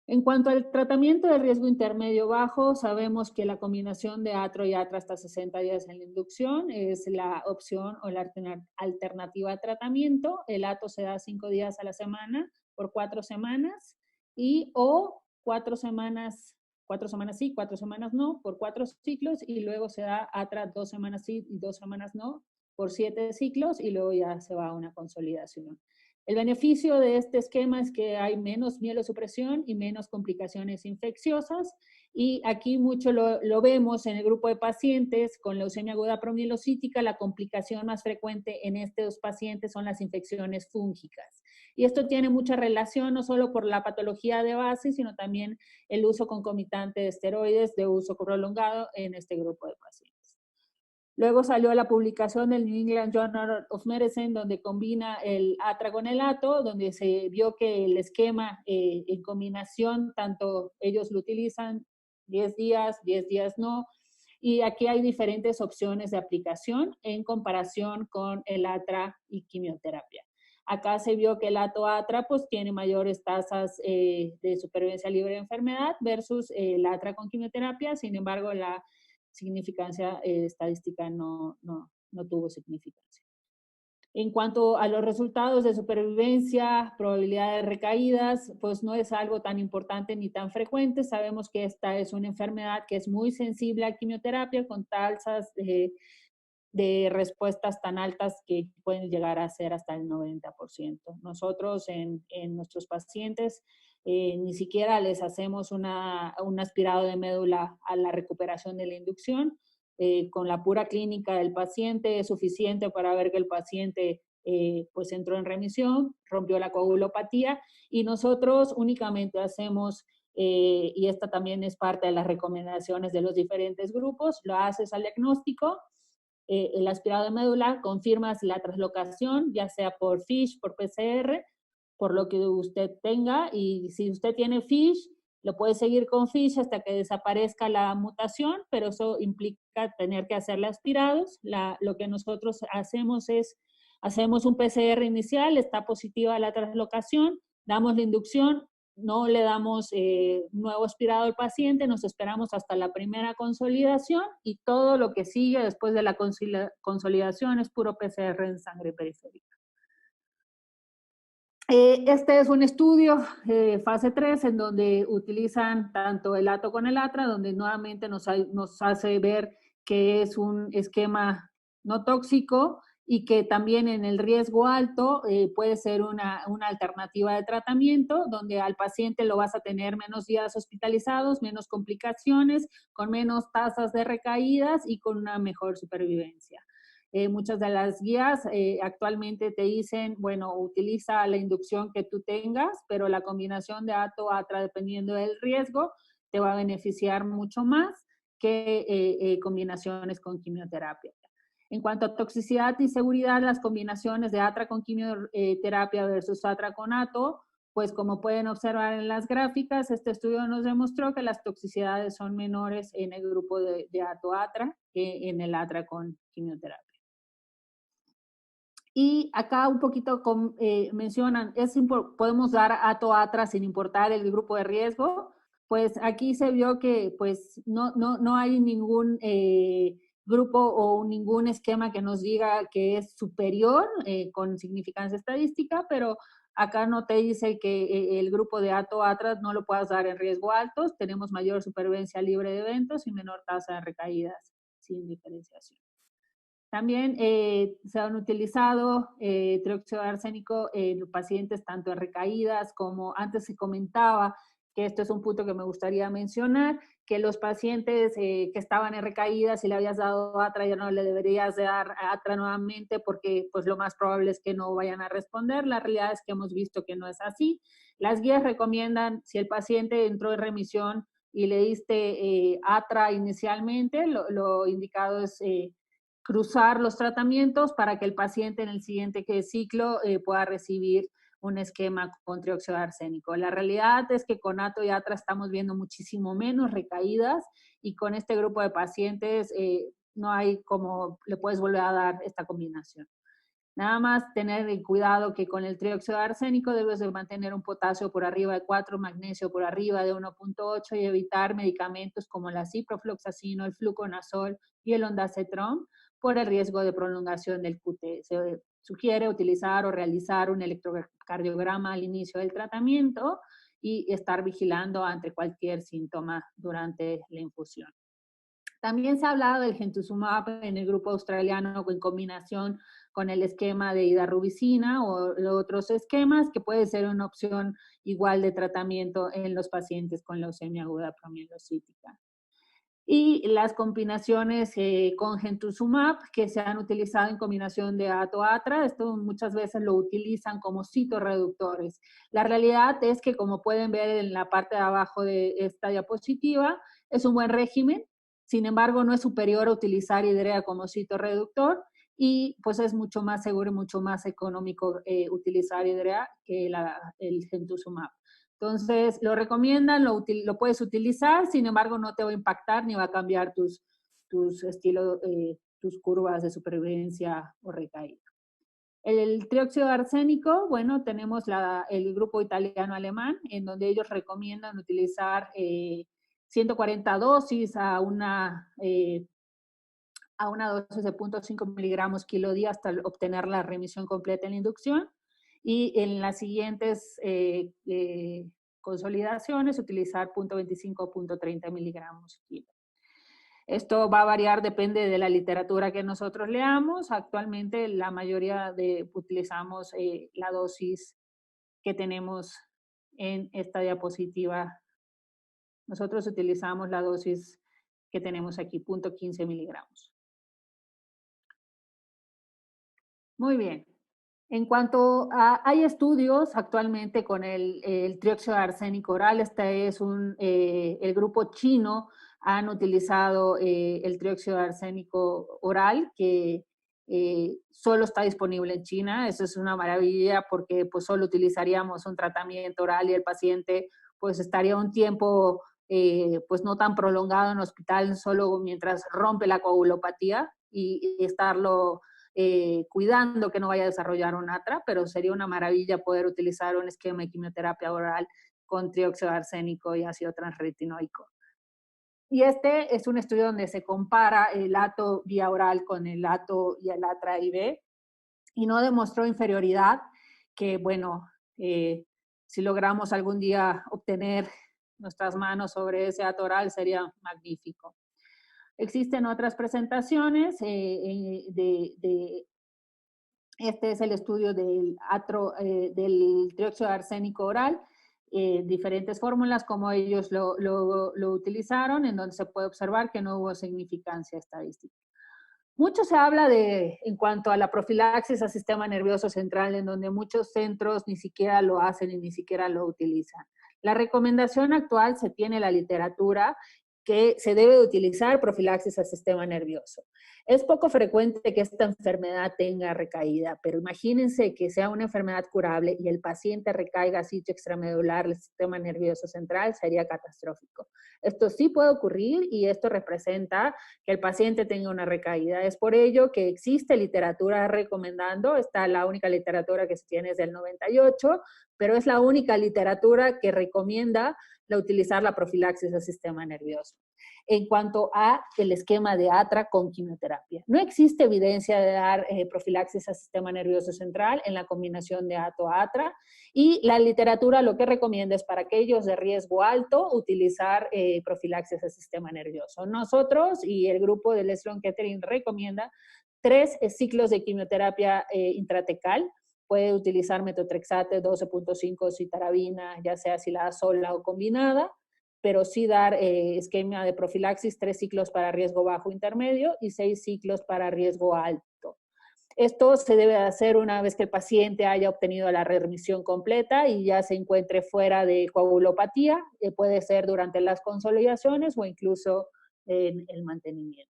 En cuanto al tratamiento de riesgo intermedio bajo, sabemos que la combinación de atro y atra hasta 60 días en la inducción es la opción o la alternativa de tratamiento. El atro se da 5 días a la semana por 4 semanas y o 4 semanas sí, 4 semanas no, por 4 ciclos, y luego se da atra 2 semanas sí y 2 semanas no, por 7 ciclos, y luego ya se va a una consolidación. El beneficio de este esquema es que hay menos mielosupresión y menos complicaciones infecciosas, y aquí mucho lo vemos en el grupo de pacientes con leucemia aguda promielocítica. La complicación más frecuente en estos pacientes son las infecciones fúngicas. Y esto tiene mucha relación no solo por la patología de base, sino también el uso concomitante de esteroides de uso prolongado en este grupo de pacientes. Luego salió la publicación del New England Journal of Medicine, donde combina el atra con el ato, donde se vio que el esquema en combinación, tanto ellos lo utilizan 10 días no, y aquí hay diferentes opciones de aplicación en comparación con el atra y quimioterapia. Acá se vio que el ato-atra pues tiene mayores tasas de supervivencia libre de enfermedad versus el atra con quimioterapia. Sin embargo, la significancia estadística no tuvo significancia. En cuanto a los resultados de supervivencia, probabilidad de recaídas, pues no es algo tan importante ni tan frecuente. Sabemos que esta es una enfermedad que es muy sensible a quimioterapia, con tasas de respuestas tan altas que pueden llegar a ser hasta el 90%. Nosotros en nuestros pacientes ni siquiera les hacemos un aspirado de médula a la recuperación de la inducción. Con la pura clínica del paciente es suficiente para ver que el paciente pues entró en remisión, rompió la coagulopatía, y nosotros únicamente hacemos, y esta también es parte de las recomendaciones de los diferentes grupos, lo haces al diagnóstico, el aspirado de médula, confirmas la translocación, ya sea por FISH, por PCR, por lo que usted tenga, y si usted tiene FISH, lo puede seguir con FISH hasta que desaparezca la mutación, pero eso implica tener que hacerle aspirados. Lo que nosotros hacemos es, hacemos un PCR inicial, está positiva la translocación, damos la inducción, no le damos nuevo aspirado al paciente, nos esperamos hasta la primera consolidación, y todo lo que sigue después de la consolidación es puro PCR en sangre periférica. Este es un estudio fase 3 en donde utilizan tanto el ato con el atra, donde nuevamente nos hace ver que es un esquema no tóxico y que también en el riesgo alto puede ser una alternativa de tratamiento, donde al paciente lo vas a tener menos días hospitalizados, menos complicaciones, con menos tasas de recaídas y con una mejor supervivencia. Muchas de las guías actualmente te dicen, bueno, utiliza la inducción que tú tengas, pero la combinación de ato-atra, dependiendo del riesgo, te va a beneficiar mucho más que combinaciones con quimioterapia. En cuanto a toxicidad y seguridad, las combinaciones de atra con quimioterapia versus atra con ato, pues como pueden observar en las gráficas, este estudio nos demostró que las toxicidades son menores en el grupo de ato-atra que en el atra con quimioterapia. Y acá un poquito mencionan, podemos dar ato-atra sin importar el grupo de riesgo. Pues aquí se vio que pues no hay ningún grupo o ningún esquema que nos diga que es superior con significancia estadística, pero acá no te dice que el grupo de ato-atra no lo puedas dar en riesgo altos. Tenemos mayor supervivencia libre de eventos y menor tasa de recaídas sin diferenciación. También se han utilizado trióxido de arsénico en pacientes tanto en recaídas como, antes se comentaba, que esto es un punto que me gustaría mencionar, que los pacientes que estaban en recaídas, si le habías dado atra, ya no le deberías de dar atra nuevamente porque pues lo más probable es que no vayan a responder. La realidad es que hemos visto que no es así. Las guías recomiendan, si el paciente entró en remisión y le diste atra inicialmente, lo indicado es cruzar los tratamientos para que el paciente en el siguiente ciclo pueda recibir un esquema con trióxido de arsénico. La realidad es que con ato y atra estamos viendo muchísimo menos recaídas, y con este grupo de pacientes no hay como le puedes volver a dar esta combinación. Nada más tener cuidado que con el trióxido de arsénico debes de mantener un potasio por arriba de 4, magnesio por arriba de 1.8 y evitar medicamentos como la ciprofloxacino, el fluconazol y el ondansetron por el riesgo de prolongación del QT. Se sugiere utilizar o realizar un electrocardiograma al inicio del tratamiento y estar vigilando ante cualquier síntoma durante la infusión. También se ha hablado del Gentusumab en el grupo australiano en combinación con el esquema de hidarubicina o otros esquemas, que puede ser una opción igual de tratamiento en los pacientes con leucemia aguda promielocítica. Y las combinaciones con Gentusumab, que se han utilizado en combinación de ATO-ATRA, esto muchas veces lo utilizan como citorreductores. La realidad es que, como pueden ver en la parte de abajo de esta diapositiva, es un buen régimen. Sin embargo, no es superior a utilizar IDREA como citorreductor y pues es mucho más seguro y mucho más económico utilizar IDREA que el Gentusumab. Entonces, lo recomiendan, lo puedes utilizar, sin embargo, no te va a impactar ni va a cambiar tus curvas de supervivencia o recaída. El trióxido de arsénico, bueno, tenemos el grupo italiano-alemán, en donde ellos recomiendan utilizar 140 dosis a una dosis de 0.5 miligramos kilo día hasta obtener la remisión completa en la inducción. Y en las siguientes consolidaciones utilizar 0.25 o 0.30 miligramos kilo. Esto va a variar, depende de la literatura que nosotros leamos. Actualmente la mayoría utilizamos la dosis que tenemos en esta diapositiva. Nosotros utilizamos la dosis que tenemos aquí, 0.15 miligramos. Muy bien. En cuanto hay estudios actualmente con el trióxido de arsénico oral, este es el grupo chino han utilizado el trióxido de arsénico oral, que solo está disponible en China. Eso es una maravilla porque pues solo utilizaríamos un tratamiento oral y el paciente pues estaría un tiempo pues no tan prolongado en hospital, solo mientras rompe la coagulopatía y estarlo cuidando que no vaya a desarrollar un ATRA, pero sería una maravilla poder utilizar un esquema de quimioterapia oral con trióxido de arsénico y ácido transretinoico. Y este es un estudio donde se compara el ATO vía oral con el ATO y el ATRA IV, y no demostró inferioridad, que bueno, si logramos algún día obtener nuestras manos sobre ese ATO oral sería magnífico. Existen otras presentaciones este es el estudio del trióxido de arsénico oral, diferentes fórmulas como ellos lo utilizaron, en donde se puede observar que no hubo significancia estadística. Mucho se habla en cuanto a la profilaxis al sistema nervioso central, en donde muchos centros ni siquiera lo hacen y ni siquiera lo utilizan. La recomendación actual se tiene en la literatura que se debe utilizar profilaxis al sistema nervioso. Es poco frecuente que esta enfermedad tenga recaída, pero imagínense que sea una enfermedad curable y el paciente recaiga a sitio extramedular del sistema nervioso central, sería catastrófico. Esto sí puede ocurrir y esto representa que el paciente tenga una recaída. Es por ello que existe literatura recomendando, la única literatura que se tiene es del 98, pero es la única literatura que recomienda utilizar la profilaxis al sistema nervioso. En cuanto a el esquema de ATRA con quimioterapia, no existe evidencia de dar profilaxis al sistema nervioso central en la combinación de ATO-ATRA, y la literatura lo que recomienda es para aquellos de riesgo alto utilizar profilaxis al sistema nervioso. Nosotros y el grupo de Sloan Kettering recomienda 3 ciclos de quimioterapia intratecal. Puede utilizar metotrexate, 12.5 citarabina, ya sea si la da sola o combinada, pero sí dar esquema de profilaxis, 3 ciclos para riesgo bajo intermedio y 6 ciclos para riesgo alto. Esto se debe hacer una vez que el paciente haya obtenido la remisión completa y ya se encuentre fuera de coagulopatía, puede ser durante las consolidaciones o incluso en el mantenimiento.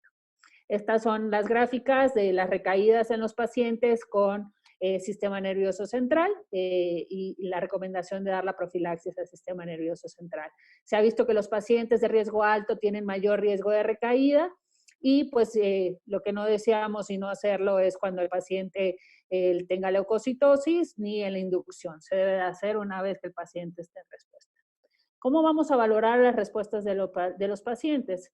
Estas son las gráficas de las recaídas en los pacientes con sistema nervioso central y la recomendación de dar la profilaxis al sistema nervioso central. Se ha visto que los pacientes de riesgo alto tienen mayor riesgo de recaída y pues lo que no deseamos y no hacerlo es cuando el paciente tenga leucocitosis ni en la inducción. Se debe de hacer una vez que el paciente esté en respuesta. ¿Cómo vamos a valorar las respuestas de los pacientes?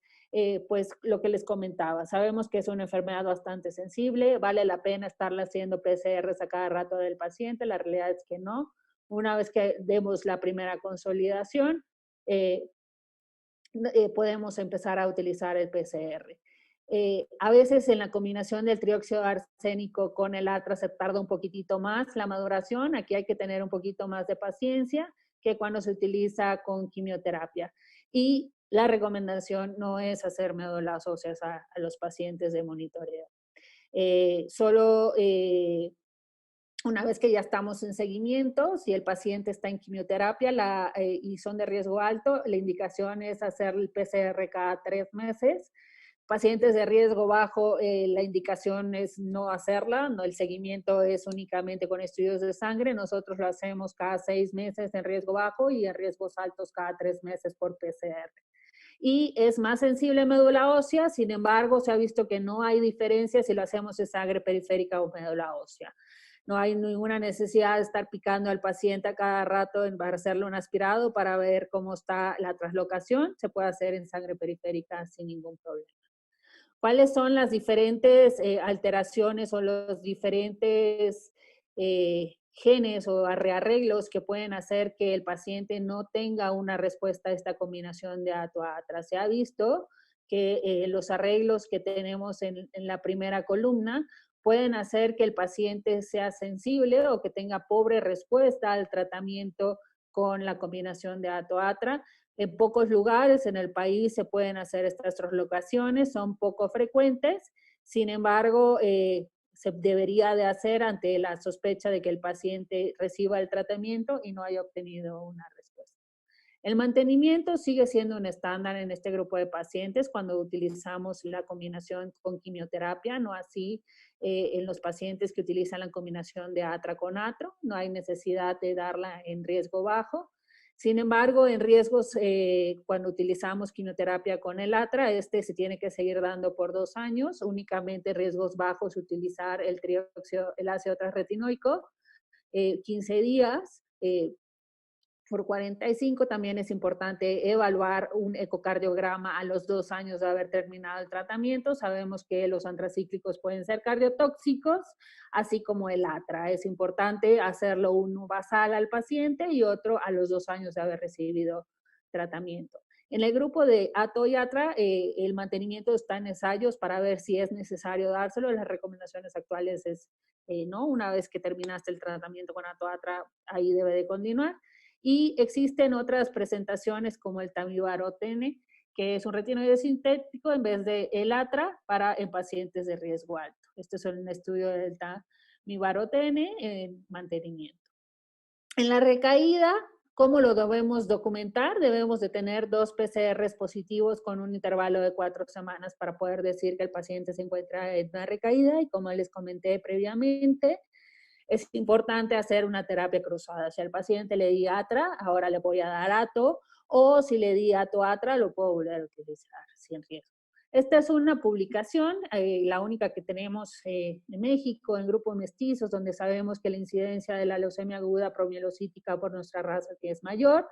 Pues lo que les comentaba, sabemos que es una enfermedad bastante sensible, vale la pena estarle haciendo PCRs a cada rato del paciente, la realidad es que no. Una vez que demos la primera consolidación, podemos empezar a utilizar el PCR. A veces en la combinación del trióxido de arsénico con el atra se tarda un poquitito más la maduración, aquí hay que tener un poquito más de paciencia que cuando se utiliza con quimioterapia. Y la recomendación no es hacer médulas óseas a los pacientes de monitoreo. Solo una vez que ya estamos en seguimiento, si el paciente está en quimioterapia y son de riesgo alto, la indicación es hacer el PCR cada 3 meses. Pacientes de riesgo bajo, la indicación es no hacerla, no, el seguimiento es únicamente con estudios de sangre. Nosotros lo hacemos cada 6 meses en riesgo bajo y en riesgos altos cada 3 meses por PCR. Y es más sensible médula ósea, sin embargo, se ha visto que no hay diferencia si lo hacemos en sangre periférica o médula ósea. No hay ninguna necesidad de estar picando al paciente a cada rato para hacerle un aspirado para ver cómo está la translocación. Se puede hacer en sangre periférica sin ningún problema. ¿Cuáles son las diferentes alteraciones o los diferentes genes o rearreglos que pueden hacer que el paciente no tenga una respuesta a esta combinación de ATO-ATRA? Se ha visto que los arreglos que tenemos en la primera columna pueden hacer que el paciente sea sensible o que tenga pobre respuesta al tratamiento con la combinación de ATO-ATRA. En pocos lugares en el país se pueden hacer estas translocaciones, son poco frecuentes, sin embargo, se debería de hacer ante la sospecha de que el paciente reciba el tratamiento y no haya obtenido una respuesta. El mantenimiento sigue siendo un estándar en este grupo de pacientes cuando utilizamos la combinación con quimioterapia, no así en los pacientes que utilizan la combinación de ATRA con ATRO, no hay necesidad de darla en riesgo bajo. Sin embargo, en riesgos, cuando utilizamos quimioterapia con el ATRA, se tiene que seguir dando por 2 años, únicamente riesgos bajos utilizar el ácido transretinoico, 15 días, por 45 también es importante evaluar un ecocardiograma a los 2 años de haber terminado el tratamiento. Sabemos que los antracíclicos pueden ser cardiotóxicos, así como el ATRA. Es importante hacerlo uno basal al paciente y otro a los 2 años de haber recibido tratamiento. En el grupo de ATO y ATRA, el mantenimiento está en ensayos para ver si es necesario dárselo. Las recomendaciones actuales es no, una vez que terminaste el tratamiento con ATO-ATRA, ahí debe de continuar. Y existen otras presentaciones como el tamibarotene, que es un retinoide sintético en vez de el ATRA en pacientes de riesgo alto. Este es un estudio del tamibarotene en mantenimiento. En la recaída, ¿cómo lo debemos documentar? Debemos de tener 2 PCRs positivos con un intervalo de 4 semanas para poder decir que el paciente se encuentra en una recaída y como les comenté previamente, es importante hacer una terapia cruzada. Si al paciente le di ATRA, ahora le voy a dar ATO, o si le di ATO-ATRA, lo puedo volver a utilizar sin riesgo. Esta es una publicación, la única que tenemos en México, en grupos mestizos, donde sabemos que la incidencia de la leucemia aguda promielocítica por nuestra raza que es mayor,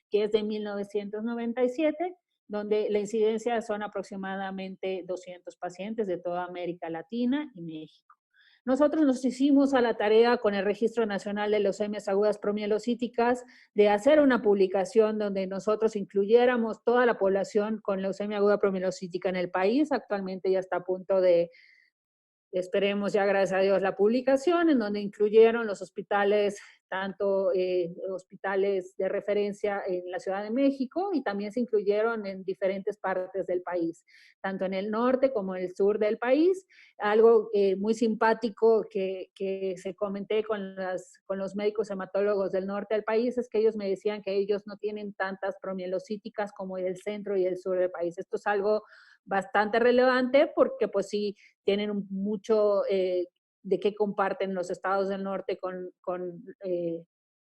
que es de 1997, donde la incidencia son aproximadamente 200 pacientes de toda América Latina y México. Nosotros nos hicimos a la tarea con el Registro Nacional de Leucemias Agudas Promielocíticas de hacer una publicación donde nosotros incluyéramos toda la población con leucemia aguda promielocítica en el país. Actualmente ya está a punto de, esperemos ya gracias a Dios, la publicación, en donde incluyeron los hospitales, tanto hospitales de referencia en la Ciudad de México y también se incluyeron en diferentes partes del país, tanto en el norte como en el sur del país. Algo muy simpático que se comenté con los médicos hematólogos del norte del país es que ellos me decían que ellos no tienen tantas promielocíticas como el centro y el sur del país. Esto es algo bastante relevante porque pues sí tienen mucho de qué comparten los estados del norte con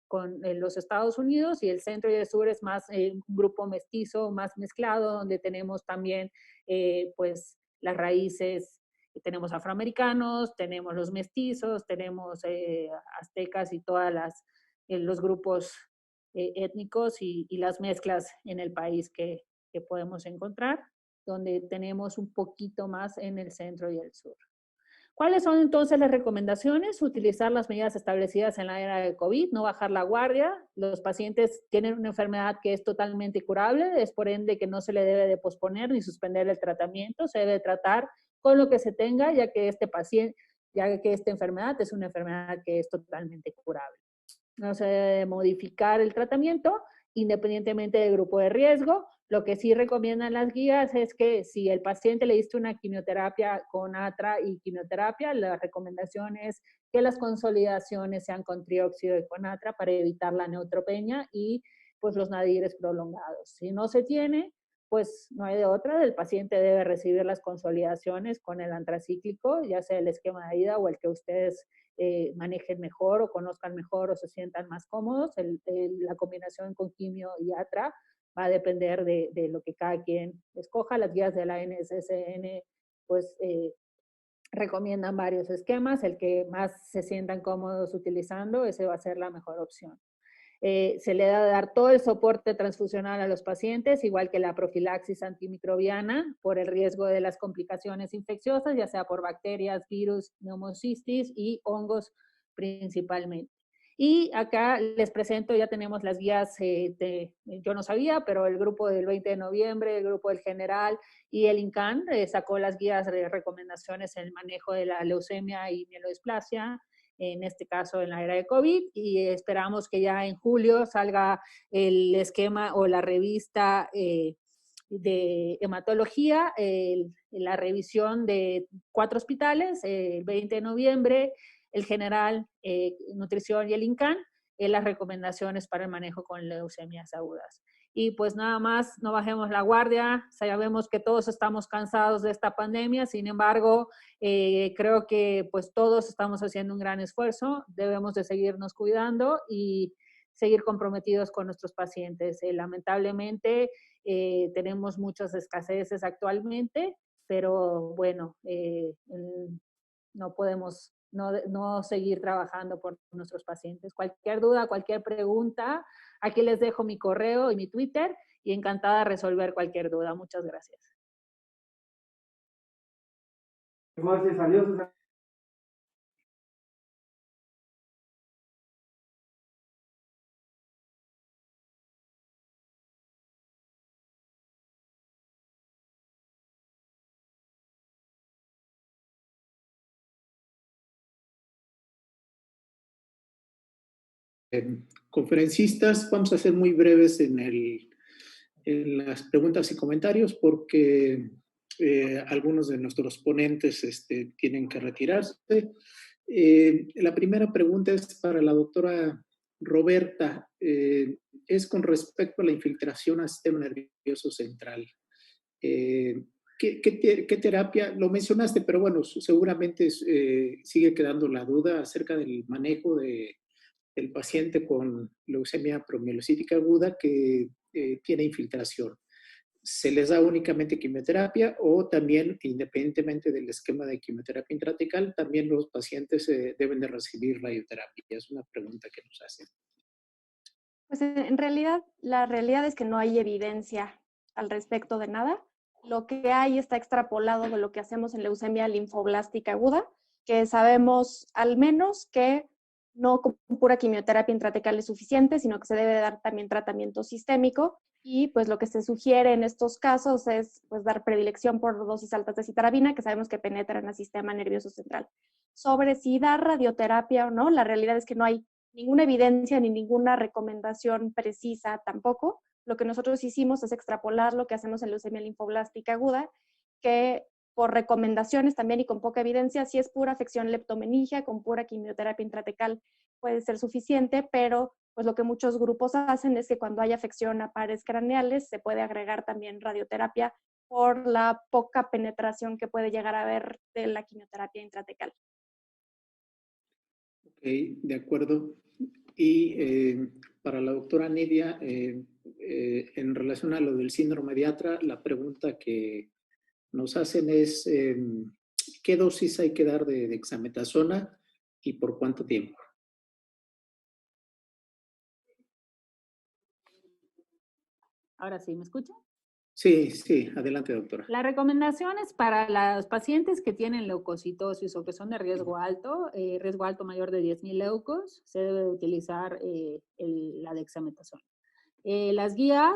los Estados Unidos, y el centro y el sur es más un grupo mestizo, más mezclado, donde tenemos también pues las raíces tenemos afroamericanos, tenemos los mestizos, tenemos aztecas y todas los grupos étnicos y las mezclas en el país que podemos encontrar, donde tenemos un poquito más en el centro y el sur. ¿Cuáles son entonces las recomendaciones? Utilizar las medidas establecidas en la era de COVID, no bajar la guardia. Los pacientes tienen una enfermedad que es totalmente curable, es por ende que no se le debe de posponer ni suspender el tratamiento, se debe tratar con lo que se tenga, ya que esta enfermedad es una enfermedad que es totalmente curable. No se debe modificar el tratamiento independientemente del grupo de riesgo. Lo que sí recomiendan las guías es que si el paciente le diste una quimioterapia con atra y quimioterapia, la recomendación es que las consolidaciones sean con trióxido de conatra para evitar la neutropenia y pues los nadires prolongados. Si no se tiene, pues no hay de otra, el paciente debe recibir las consolidaciones con el antracíclico, ya sea el esquema de ida o el que ustedes manejen mejor o conozcan mejor o se sientan más cómodos. La combinación con quimio y atra va a depender de lo que cada quien escoja. Las guías de la NSSN pues recomiendan varios esquemas, el que más se sientan cómodos utilizando, ese va a ser la mejor opción. Se le debe dar todo el soporte transfusional a los pacientes, igual que la profilaxis antimicrobiana, por el riesgo de las complicaciones infecciosas, ya sea por bacterias, virus, neumocistis y hongos principalmente. Y acá les presento, ya tenemos las guías, yo no sabía, pero el grupo del 20 de noviembre, el grupo del general y el INCAN sacó las guías de recomendaciones en el manejo de la leucemia y mielodisplasia, en este caso en la era de COVID, y esperamos que ya en julio salga el esquema o la revista de hematología, la revisión de 4 hospitales, el 20 de noviembre, el general, nutrición y el INCAN, las recomendaciones para el manejo con leucemias agudas. Y pues nada más, no bajemos la guardia, sabemos que todos estamos cansados de esta pandemia, sin embargo, creo que pues todos estamos haciendo un gran esfuerzo, debemos de seguirnos cuidando y seguir comprometidos con nuestros pacientes. Lamentablemente tenemos muchas escaseces actualmente, pero bueno, no podemos no seguir trabajando por nuestros pacientes. Cualquier duda, cualquier pregunta, aquí les dejo mi correo y mi Twitter y encantada de resolver cualquier duda. Muchas gracias. Gracias, adiós. Conferencistas, vamos a ser muy breves en las preguntas y comentarios porque algunos de nuestros ponentes tienen que retirarse. La primera pregunta es para la doctora Roberta, es con respecto a la infiltración al sistema nervioso central. ¿Qué terapia? Lo mencionaste, pero bueno, seguramente sigue quedando la duda acerca del manejo del paciente con leucemia promielocítica aguda que tiene infiltración. ¿Se les da únicamente quimioterapia o también, independientemente del esquema de quimioterapia intratecal, también los pacientes deben de recibir radioterapia? Es una pregunta que nos hacen. Pues en realidad, la realidad es que no hay evidencia al respecto de nada. Lo que hay está extrapolado de lo que hacemos en leucemia linfoblástica aguda, que sabemos al menos que no con pura quimioterapia intratecal es suficiente, sino que se debe dar también tratamiento sistémico y pues lo que se sugiere en estos casos es pues dar predilección por dosis altas de citarabina, que sabemos que penetran al sistema nervioso central. Sobre si dar radioterapia o no, la realidad es que no hay ninguna evidencia ni ninguna recomendación precisa tampoco. Lo que nosotros hicimos es extrapolar lo que hacemos en leucemia linfoblástica aguda, que por recomendaciones también y con poca evidencia, si es pura afección leptomeningia, con pura quimioterapia intratecal puede ser suficiente, pero pues lo que muchos grupos hacen es que cuando hay afección a pares craneales se puede agregar también radioterapia por la poca penetración que puede llegar a haber de la quimioterapia intratecal. Ok, de acuerdo. Y para la doctora Nidia, en relación a lo del síndrome de Atra, la pregunta que nos hacen es ¿qué dosis hay que dar de dexametasona y por cuánto tiempo? Ahora sí, ¿me escucha? Sí, sí, adelante, doctora. La recomendación es para los pacientes que tienen leucocitosis o que son de riesgo alto mayor de 10,000 leucos, se debe utilizar la dexametasona. Las guías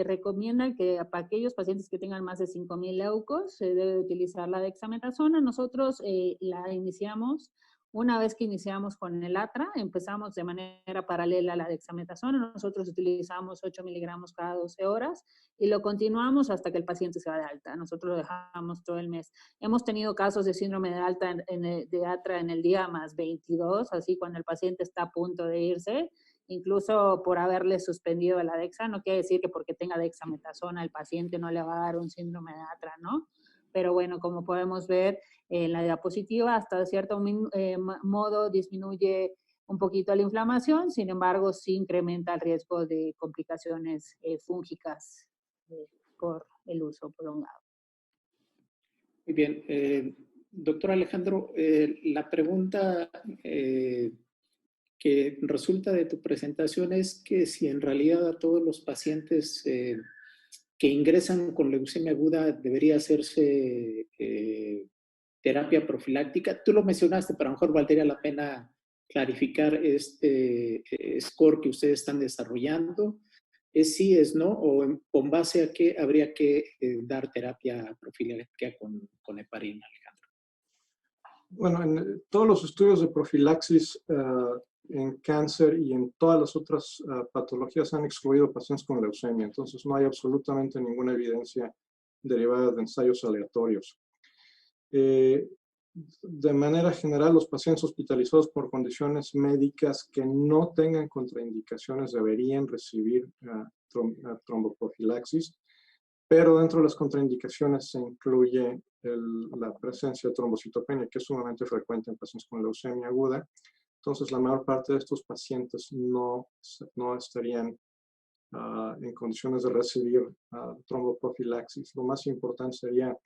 recomiendan que para aquellos pacientes que tengan más de 5,000 leucos se debe utilizar la dexametasona. Nosotros la iniciamos, una vez que iniciamos con el ATRA, empezamos de manera paralela a la dexametasona. Nosotros utilizamos 8 miligramos cada 12 horas y lo continuamos hasta que el paciente se va de alta. Nosotros lo dejamos todo el mes. Hemos tenido casos de síndrome de alta de ATRA en el día más 22, así cuando el paciente está a punto de irse, incluso por haberle suspendido la dexa. No quiere decir que porque tenga dexametasona el paciente no le va a dar un síndrome de ATRA, ¿no? Pero bueno, como podemos ver en la diapositiva, hasta cierto modo disminuye un poquito la inflamación, sin embargo, sí incrementa el riesgo de complicaciones fúngicas por el uso prolongado. Muy bien. Doctor Alejandro, la pregunta que resulta de tu presentación es que si en realidad a todos los pacientes que ingresan con leucemia aguda debería hacerse terapia profiláctica. Tú lo mencionaste, pero a lo mejor valdría la pena clarificar este score que ustedes están desarrollando. ¿Es sí, es no? ¿O con base a qué habría que dar terapia profiláctica con heparina, Alejandro? Bueno, en todos los estudios de profilaxis en cáncer y en todas las otras patologías han excluido pacientes con leucemia, entonces no hay absolutamente ninguna evidencia derivada de ensayos aleatorios. De manera general, los pacientes hospitalizados por condiciones médicas que no tengan contraindicaciones deberían recibir tromboprofilaxis, pero dentro de las contraindicaciones se incluye la presencia de trombocitopenia, que es sumamente frecuente en pacientes con leucemia aguda. Entonces, la mayor parte de estos pacientes no estarían en condiciones de recibir tromboprofilaxis. Lo más importante sería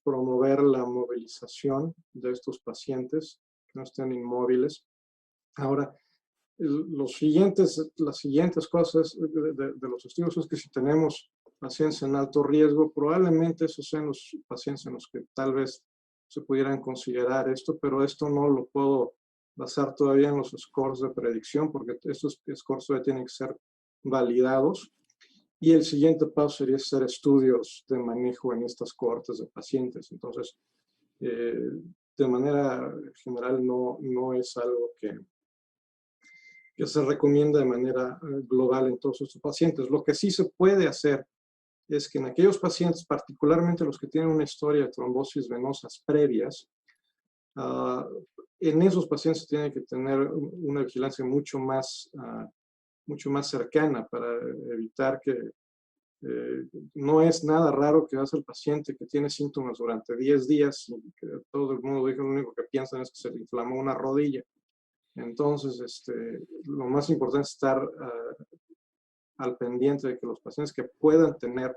promover la movilización de estos pacientes, que no estén inmóviles. Ahora, las siguientes cosas de los estudios es que si tenemos pacientes en alto riesgo, probablemente esos sean los pacientes en los que tal vez se pudieran considerar esto, pero esto no lo puedo basar todavía en los scores de predicción, porque estos scores todavía tienen que ser validados. Y el siguiente paso sería hacer estudios de manejo en estas cohortes de pacientes. Entonces, de manera general, no es algo que se recomienda de manera global en todos estos pacientes. Lo que sí se puede hacer es que en aquellos pacientes, particularmente los que tienen una historia de trombosis venosas previas, en esos pacientes se tiene que tener una vigilancia mucho más cercana para evitar que no es nada raro que hace el paciente que tiene síntomas durante 10 días y que todo el mundo dice lo único que piensan es que se le inflamó una rodilla. Entonces, lo más importante es estar al pendiente de que los pacientes que puedan tener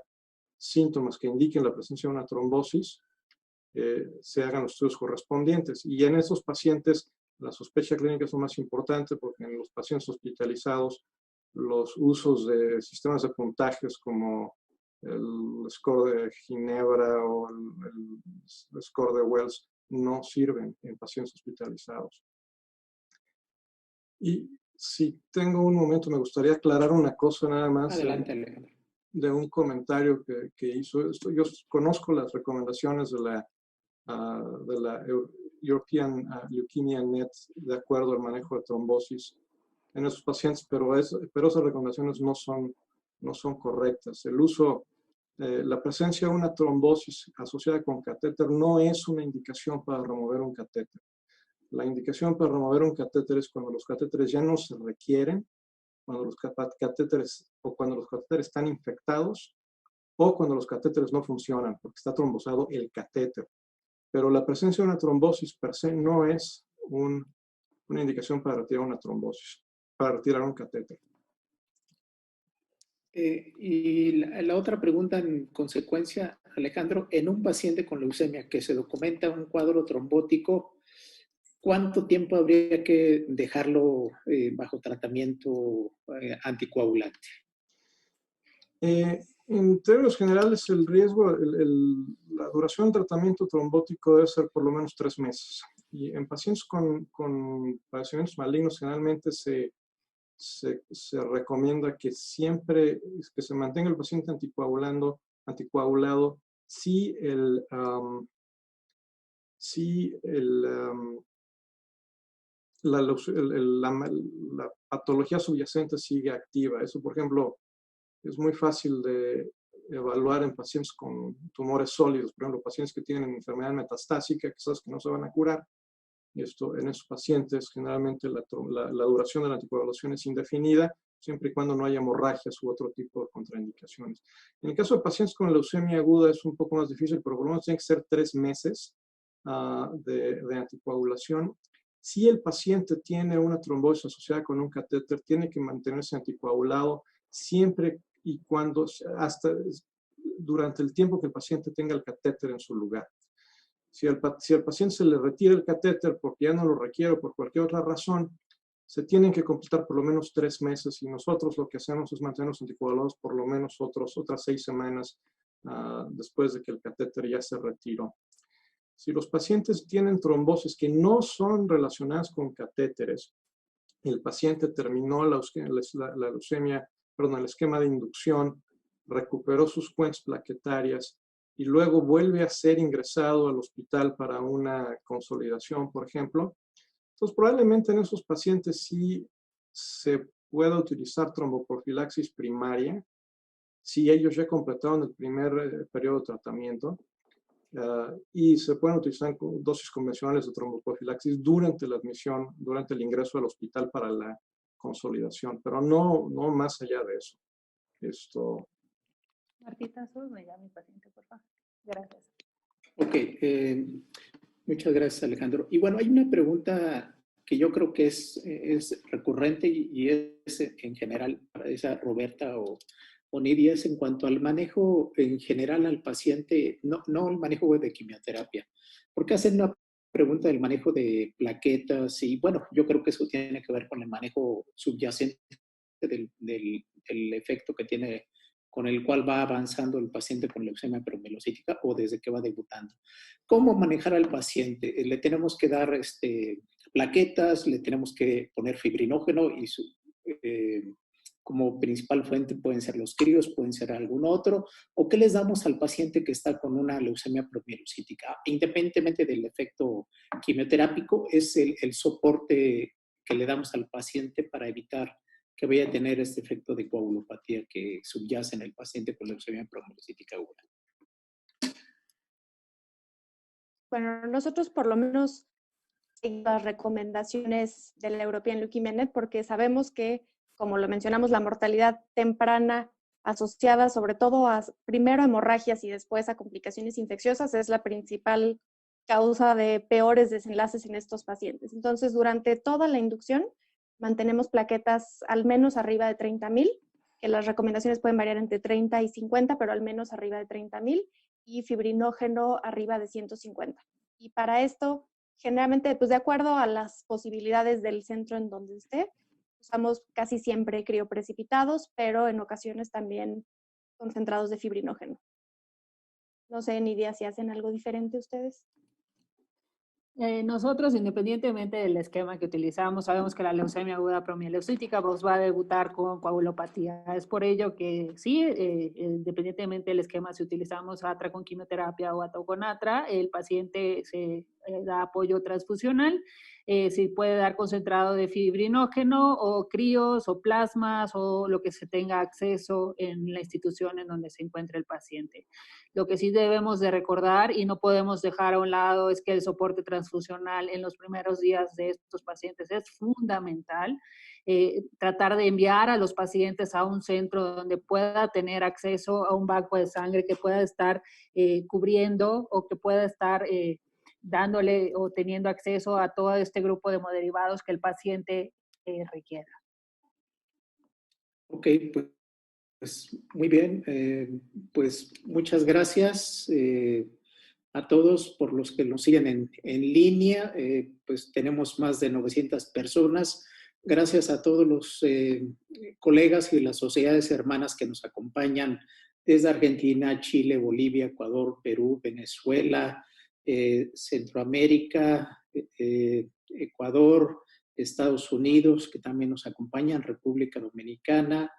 síntomas que indiquen la presencia de una trombosis se hagan los estudios correspondientes. Y en estos pacientes la sospecha clínica es lo más importante, porque en los pacientes hospitalizados los usos de sistemas de puntajes como el score de Ginebra o el score de Wells no sirven en pacientes hospitalizados. Y si tengo un momento, me gustaría aclarar una cosa nada más. Adelante, Alejandro. De un comentario que hizo esto. Yo conozco las recomendaciones de la European Leukemia Net de acuerdo al manejo de trombosis en esos pacientes, pero esas recomendaciones no son correctas. El uso, la presencia de una trombosis asociada con catéter no es una indicación para remover un catéter. La indicación para remover un catéter es cuando los catéteres ya no se requieren, cuando los catéteres están infectados o cuando los catéteres no funcionan porque está trombosado el catéter. Pero la presencia de una trombosis per se no es una indicación para retirar una trombosis, para retirar un catéter. Y la otra pregunta en consecuencia, Alejandro, en un paciente con leucemia que se documenta un cuadro trombótico, ¿cuánto tiempo habría que dejarlo bajo tratamiento anticoagulante? En términos generales, el riesgo, la duración del tratamiento trombótico debe ser por lo menos 3 meses. Y en pacientes con padecimientos malignos, generalmente se recomienda que siempre que se mantenga el paciente anticoagulado si la patología subyacente sigue activa. Eso, por ejemplo, es muy fácil de evaluar en pacientes con tumores sólidos, por ejemplo, pacientes que tienen enfermedad metastásica, que sabes que no se van a curar. Y esto, en esos pacientes, generalmente la duración de la anticoagulación es indefinida, siempre y cuando no haya hemorragias u otro tipo de contraindicaciones. En el caso de pacientes con leucemia aguda es un poco más difícil, pero por lo menos tiene que ser 3 meses de anticoagulación. Si el paciente tiene una trombosis asociada con un catéter, tiene que mantenerse anticoagulado siempre y cuando, hasta durante el tiempo que el paciente tenga el catéter en su lugar. Si al paciente se le retira el catéter porque ya no lo requiere o por cualquier otra razón, se tienen que completar por lo menos 3 meses y nosotros lo que hacemos es mantenernos anticoagulados por lo menos otras 6 semanas después de que el catéter ya se retiró. Si los pacientes tienen trombosis que no son relacionadas con catéteres, el paciente terminó la leucemia, perdón, el esquema de inducción, recuperó sus cuentas plaquetarias y luego vuelve a ser ingresado al hospital para una consolidación, por ejemplo. Entonces, probablemente en esos pacientes sí se pueda utilizar tromboprofilaxis primaria, si ellos ya completaron el primer periodo de tratamiento, y se pueden utilizar dosis convencionales de tromboprofilaxis durante la admisión, durante el ingreso al hospital para la consolidación, pero no más allá de eso. Martita Azul, me llama mi paciente, por favor. Gracias. Ok, muchas gracias, Alejandro. Y bueno, hay una pregunta que yo creo que es recurrente y es en general para esa Roberta o Nidia, es en cuanto al manejo en general al paciente, no el manejo de quimioterapia, porque hacen una pregunta del manejo de plaquetas y bueno, yo creo que eso tiene que ver con el manejo subyacente del efecto que tiene, con el cual va avanzando el paciente con leucemia promielocítica o desde que va debutando. ¿Cómo manejar al paciente? Le tenemos que dar plaquetas, le tenemos que poner fibrinógeno y como principal fuente pueden ser los críos, pueden ser algún otro, o qué les damos al paciente que está con una leucemia promielocítica. Independientemente del efecto quimioterápico, es el soporte que le damos al paciente para evitar que vaya a tener este efecto de coagulopatía que subyace en el paciente con leucemia promielocítica aguda. Bueno, nosotros por lo menos las recomendaciones de la European Leukemia Net porque sabemos que, como lo mencionamos, la mortalidad temprana asociada sobre todo a primero a hemorragias y después a complicaciones infecciosas es la principal causa de peores desenlaces en estos pacientes. Entonces, durante toda la inducción mantenemos plaquetas al menos arriba de 30,000, que las recomendaciones pueden variar entre 30 y 50, pero al menos arriba de 30,000, y fibrinógeno arriba de 150. Y para esto, generalmente, pues de acuerdo a las posibilidades del centro en donde esté, usamos casi siempre crioprecipitados, pero en ocasiones también concentrados de fibrinógeno. No sé, Nidia, si hacen algo diferente ustedes. Nosotros, independientemente del esquema que utilizamos, sabemos que la leucemia aguda promielocítica pues, va a debutar con coagulopatía. Es por ello que sí, independientemente del esquema, si utilizamos atra con quimioterapia o atra con atra, el paciente se da apoyo transfusional, se puede dar concentrado de fibrinógeno o críos o plasmas o lo que se tenga acceso en la institución en donde se encuentre el paciente. Lo que sí debemos de recordar y no podemos dejar a un lado es que el soporte transfusional en los primeros días de estos pacientes es fundamental. Tratar de enviar a los pacientes a un centro donde pueda tener acceso a un banco de sangre que pueda estar cubriendo o que pueda estar dándole o teniendo acceso a todo este grupo de hemoderivados que el paciente requiera. Ok, pues Pues muy bien, pues muchas gracias a todos por los que nos siguen en línea. Pues tenemos más de 900 personas. Gracias a todos los colegas y las sociedades hermanas que nos acompañan desde Argentina, Chile, Bolivia, Ecuador, Perú, Venezuela, Centroamérica, Ecuador, Estados Unidos, que también nos acompañan, República Dominicana,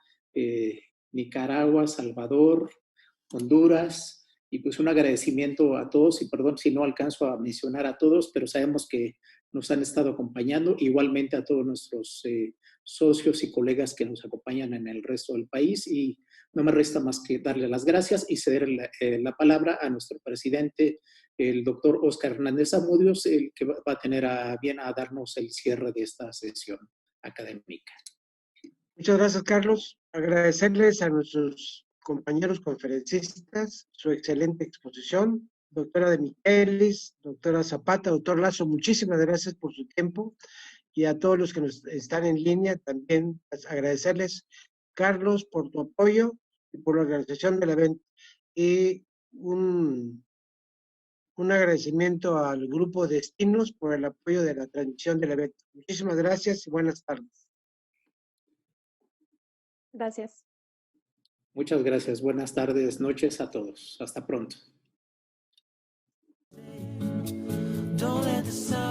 Nicaragua, Salvador, Honduras, y pues un agradecimiento a todos, y perdón si no alcanzo a mencionar a todos, pero sabemos que nos han estado acompañando, igualmente a todos nuestros socios y colegas que nos acompañan en el resto del país, y no me resta más que darle las gracias y ceder la palabra a nuestro presidente, el doctor Óscar Hernández Zamudios, el que va a tener a bien a darnos el cierre de esta sesión académica. Muchas gracias, Carlos. Agradecerles a nuestros compañeros conferencistas su excelente exposición. Doctora de Michelis, doctora Zapata, doctor Lazo, muchísimas gracias por su tiempo. Y a todos los que nos están en línea, también agradecerles, Carlos, por tu apoyo y por la organización del evento. Y un agradecimiento al Grupo Destinos por el apoyo de la transmisión del evento. Muchísimas gracias y buenas tardes. Gracias. Muchas gracias. Buenas tardes, noches a todos. Hasta pronto. Don't let the sun